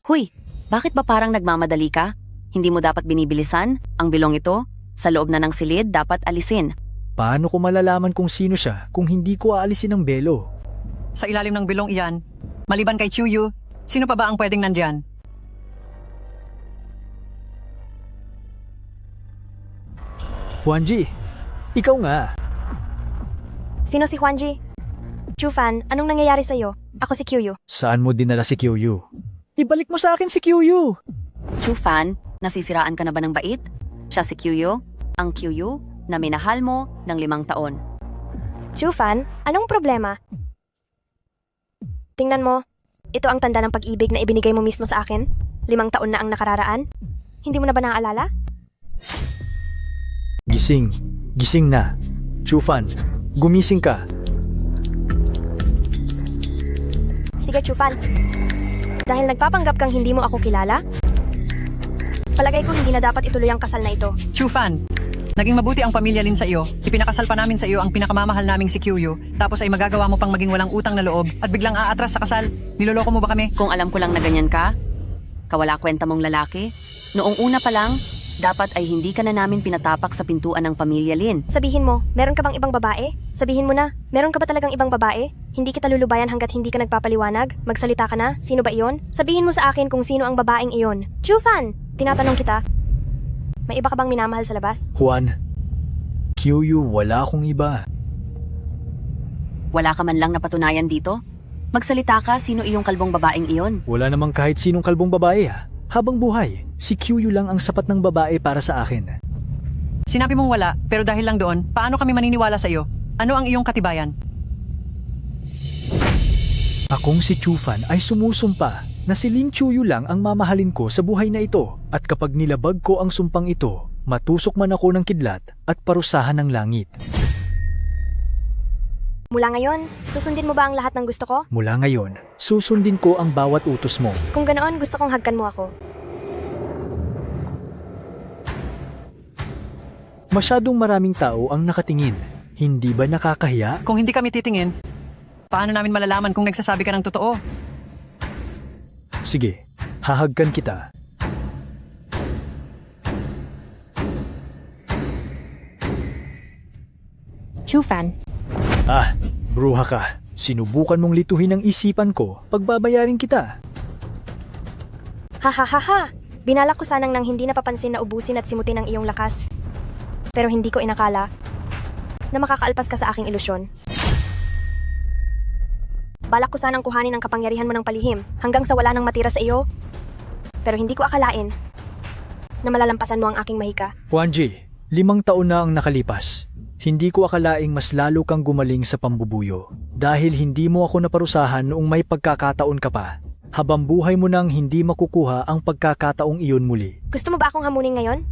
Huy, bakit ba parang nagmamadali ka? Hindi mo dapat binibilisan? Ang bilong ito, sa loob na ng silid, dapat alisin. Paano ko malalaman kung sino siya kung hindi ko aalisin ang belo? Sa ilalim ng bilong iyan, maliban kay Chuyu, sino pa ba ang pwedeng nandyan? Juanji, ikaw nga. sino si Juanji? Chufan, anong nangyayari sa'yo? Ako si Kyuyu. Saan mo dinala si Kyuyu? Ibalik mo sa akin si Kyuyu! Chufan, nasisiraan ka na ba ng bait? Siya si Kyuyu, ang Kyuyu na minahal mo ng 5 taon. Chufan, anong problema? Tingnan mo, ito ang tanda ng pag-ibig na ibinigay mo mismo sa akin. 5 taon na ang nakararaan. Hindi mo na ba naaalala? Gising na. Chufan, gumising ka. Sige, Chufan. Dahil nagpapanggap kang hindi mo ako kilala, palagay ko hindi na dapat ituloy ang kasal na ito. Chufan, naging mabuti ang pamilya Lin sa iyo. Ipinakasal pa namin sa iyo ang pinakamamahal naming si Kyuyu, tapos ay magagawa mo pang maging walang utang na loob at biglang aatras sa kasal. Niloloko mo ba kami? Kung alam ko lang na ganyan ka, kawala kwenta mong lalaki, noong una pa lang, dapat ay hindi ka na namin pinatapak sa pintuan ng pamilya Lin. Sabihin mo, meron ka bang ibang babae? Sabihin mo na, meron ka ba talagang ibang babae? Hindi kita lulubayan hanggat hindi ka nagpapaliwanag? Magsalita ka na? Sino ba iyon? Sabihin mo sa akin kung sino ang babaeng iyon. Chufan! Tinatanong kita. May iba ka bang minamahal sa labas? Juan, Kyuyu, wala akong iba. Wala ka man lang napatunayan dito? Magsalita ka, sino iyong kalbong babaeng iyon? Wala namang kahit sinong kalbong babae ha. Habang buhay, si Kyuyu lang ang sapat ng babae para sa akin. Sinabi mong wala, pero dahil lang doon, paano kami maniniwala sa iyo? Ano ang iyong katibayan? Akong si Chufan ay sumusumpa na si Lin Chuyu lang ang mamahalin ko sa buhay na ito at kapag nilabag ko ang sumpang ito, matusok man ako ng kidlat at parusahan ng langit. Mula ngayon, susundin mo ba ang lahat ng gusto ko? Mula ngayon, susundin ko ang bawat utos mo. Kung ganoon, gusto kong hagkan mo ako. Masyadong maraming tao ang nakatingin. Hindi ba nakakahiya? Kung hindi kami titingin, paano namin malalaman kung nagsasabi ka ng totoo? Sige, hahagkan kita. Chufan, Bruha ka. Sinubukan mong lituhin ang isipan ko, pagbabayarin kita. Ha ha ha ha! Binalak ko sanang nang hindi napapansin na ubusin at simutin ang iyong lakas. Pero hindi ko inakala na makakaalpas ka sa aking ilusyon. Balak ko sanang kuhanin ang kapangyarihan mo ng palihim hanggang sa wala nang matira sa iyo. Pero hindi ko akalain na malalampasan mo ang aking mahika. Juanji, 5 taon na ang nakalipas. Hindi ko akalaing mas lalo kang gumaling sa pambubuyo dahil hindi mo ako naparusahan noong may pagkakataon ka pa. Habang buhay mo nang hindi makukuha ang pagkakataong iyon muli. Gusto mo ba akong hamunin ngayon?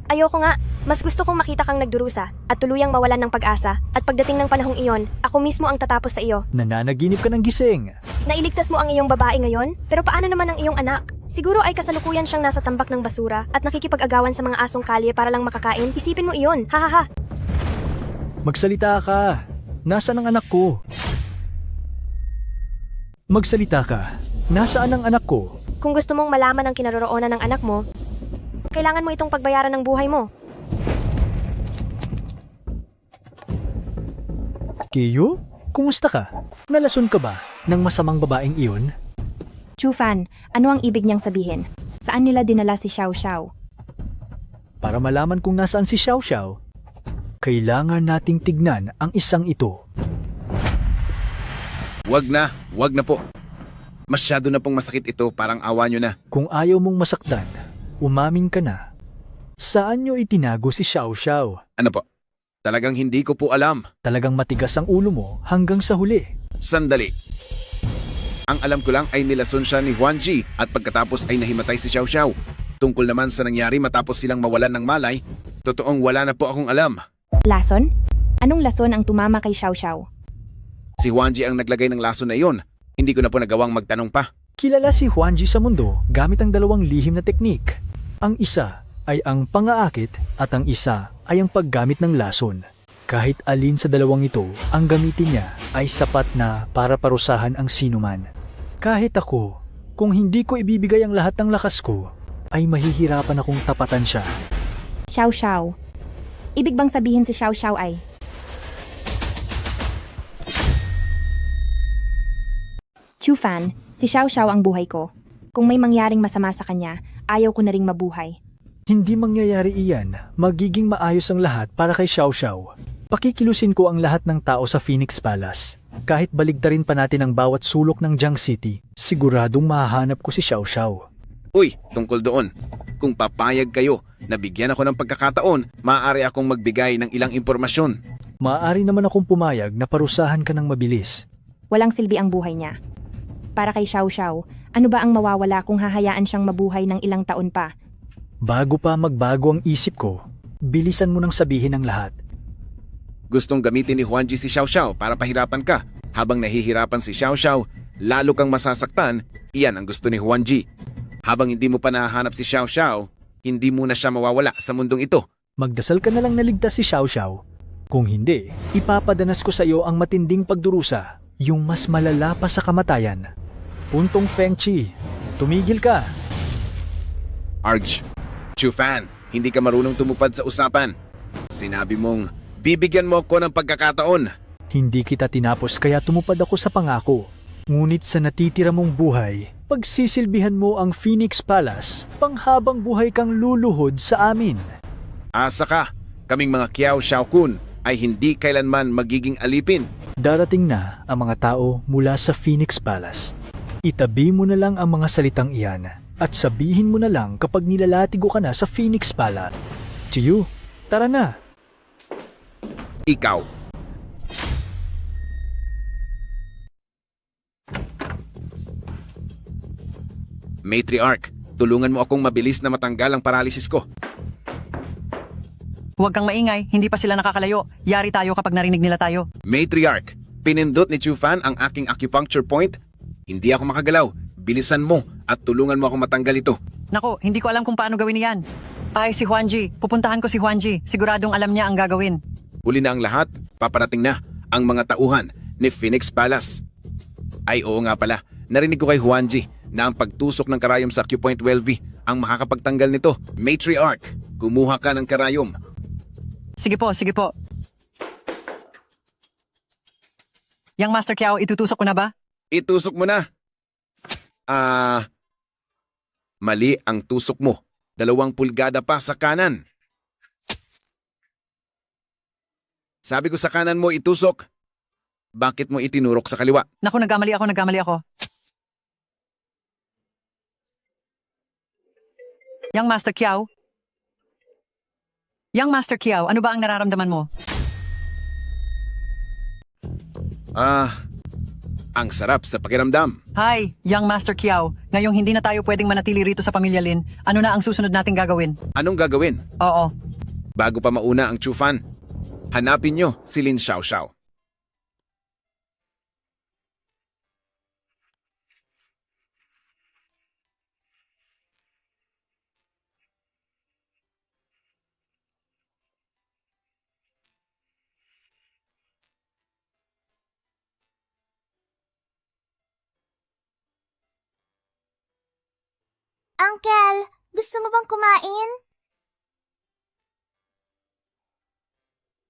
Ayoko nga. Mas gusto kong makita kang nagdurusa at tuluyang mawalan ng pag-asa at pagdating ng panahong iyon, ako mismo ang tatapos sa iyo. Nananaginip ka ng gising. Nailigtas mo ang iyong babae ngayon? Pero paano naman ang iyong anak? Siguro ay kasalukuyan siyang nasa tambak ng basura at nakikipag-agawan sa mga asong kalye para lang makakain. Isipin mo iyon. Ha ha ha. Magsalita ka. Nasaan ang anak ko? Magsalita ka. Nasaan ang anak ko? Kung gusto mong malaman ang kinaroroonan ng anak mo, kailangan mo itong pagbayaran ng buhay mo. Kiyo? Kumusta ka? Nalason ka ba ng masamang babaeng iyon? Chufan, ano ang ibig niyang sabihin? Saan nila dinala si Xiao Xiao? Para malaman kung nasaan si Xiao Xiao, kailangan nating tignan ang isang ito. Wag na po. Masyado na pong masakit ito, parang awa nyo na. Kung ayaw mong masaktan, umamin ka na. Saan nyo itinago si Xiao Xiao? Ano po? Talagang hindi ko po alam. Talagang matigas ang ulo mo hanggang sa huli. Sandali. Ang alam ko lang ay nilason siya ni Huanji at pagkatapos ay nahimatay si Xiao Xiao. Tungkol naman sa nangyari matapos silang mawalan ng malay, totoong wala na po akong alam. Lason? Anong lason ang tumama kay Xiao Xiao? Si Huanji ang naglagay ng lason na iyon. Hindi ko na po nagawang magtanong pa. Kilala si Huanji sa mundo gamit ang 2 lihim na teknik. Ang isa ay ang pangaakit at ang isa ay ang paggamit ng lason. Kahit alin sa 2 ito ang gamitin niya ay sapat na para parusahan ang sinuman. Kahit ako, kung hindi ko ibibigay ang lahat ng lakas ko, ay mahihirapan akong tapatan siya. Xiao Xiao. Ibig bang sabihin si Xiao Xiao ay... Chufan, si Xiao Xiao ang buhay ko. Kung may mangyaring masama sa kanya, ayaw ko na ring mabuhay. Hindi mangyayari iyan. Magiging maayos ang lahat para kay Xiao Xiao. Pakikilusin ko ang lahat ng tao sa Phoenix Palace. Kahit baligtarin pa natin ang bawat sulok ng Jiang City, siguradong mahahanap ko si Xiao Xiao. Uy, tungkol doon. Kung papayag kayo na bigyan ako ng pagkakataon, maaari akong magbigay ng ilang impormasyon. Maaari naman akong pumayag na parusahan ka ng mabilis. Walang silbi ang buhay niya. Para kay Xiao Xiao, ano ba ang mawawala kung hahayaan siyang mabuhay ng ilang taon pa? Bago pa magbago ang isip ko, bilisan mo nang sabihin ang lahat. Gustong gamitin ni Huanji si Xiao Xiao para pahirapan ka. Habang nahihirapan si Xiao Xiao, lalo kang masasaktan, iyan ang gusto ni Huanji. Habang hindi mo pa nahahanap si Xiao Xiao, hindi mo na siya mawawala sa mundong ito. Magdasal ka na lang naligtas si Xiao Xiao. Kung hindi, ipapadanas ko sa iyo ang matinding pagdurusa, yung mas malala pa sa kamatayan. Puntong Feng Chi, tumigil ka. Arj, Chufan, hindi ka marunong tumupad sa usapan. Sinabi mong, bibigyan mo ako ng pagkakataon. Hindi kita tinapos kaya tumupad ako sa pangako. Ngunit sa natitira mong buhay, pagsisilbihan mo ang Phoenix Palace, panghabang buhay kang luluhod sa amin. Asa ka, kaming mga Kiao Xiao Kun ay hindi kailanman magiging alipin. Darating na ang mga tao mula sa Phoenix Palace. Itabi mo na lang ang mga salitang iyan at sabihin mo na lang kapag nilalatigo ka na sa Phoenix Palace. Chiyu, tara na! Ikaw. Matriarch, tulungan mo akong mabilis na matanggal ang paralysis ko. Huwag kang maingay, hindi pa sila nakakalayo. Yari tayo kapag narinig nila tayo. Matriarch, pinindot ni Chufan ang aking acupuncture point. Hindi ako makagalaw. Bilisan mo at tulungan mo akong matanggal ito. Nako, hindi ko alam kung paano gawin yan. Ay, si Juanji. Pupuntahan ko si Juanji. Siguradong alam niya ang gagawin. Huli na ang lahat, paparating na ang mga tauhan ni Phoenix Palace. Ay oo nga pala, narinig ko kay Juanji na ang pagtusok ng karayom sa acupoint 12 ang makakapagtanggal nito. Matriarch, kumuha ka ng karayom. Sige po, sige po. Yang Master Kiao, itutusok ko na ba? Itusok mo na. Mali ang tusok mo. 2 pulgada pa sa kanan. Sabi ko sa kanan mo itusok. Bakit mo itinurok sa kaliwa? Naku, nagkamali ako. Yang Master Kiao? Yang Master Kiao, ano ba ang nararamdaman mo? Ang sarap sa pakiramdam. Hi, Yang Master Kiao. Ngayong hindi na tayo pwedeng manatili rito sa Pamilya Lin, ano na ang susunod nating gagawin? Anong gagawin? Oo. Bago pa mauna ang Chufan, hanapin nyo si Lin Xiaoxiao. Uncle, gusto mo bang kumain?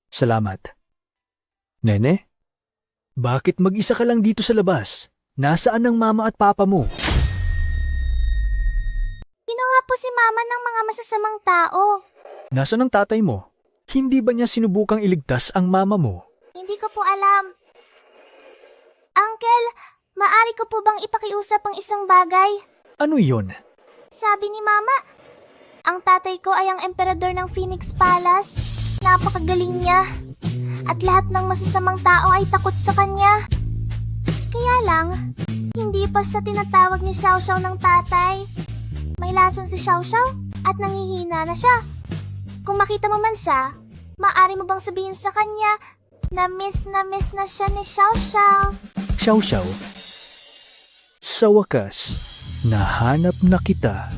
Salamat. Nene, bakit mag-isa ka lang dito sa labas? Nasaan ang mama at papa mo? Ginawa po si Mama ng mga masasamang tao. Nasaan ang tatay mo? Hindi ba niya sinubukang iligtas ang mama mo? Hindi ko po alam. Uncle, maari ko po bang ipakiusap ang isang bagay? Ano iyon? Sabi ni Mama, ang tatay ko ay ang emperador ng Phoenix Palace. Napakagaling niya. At lahat ng masasamang tao ay takot sa kanya. Kaya lang, hindi pa siya tinatawag ni Xiao Xiao ng tatay. May lason si Xiao Xiao at nangihina na siya. Kung makita mo man siya, maaari mo bang sabihin sa kanya na miss na siya ni Xiao Xiao? Xiao Xiao, sa wakas, nahanap na kita.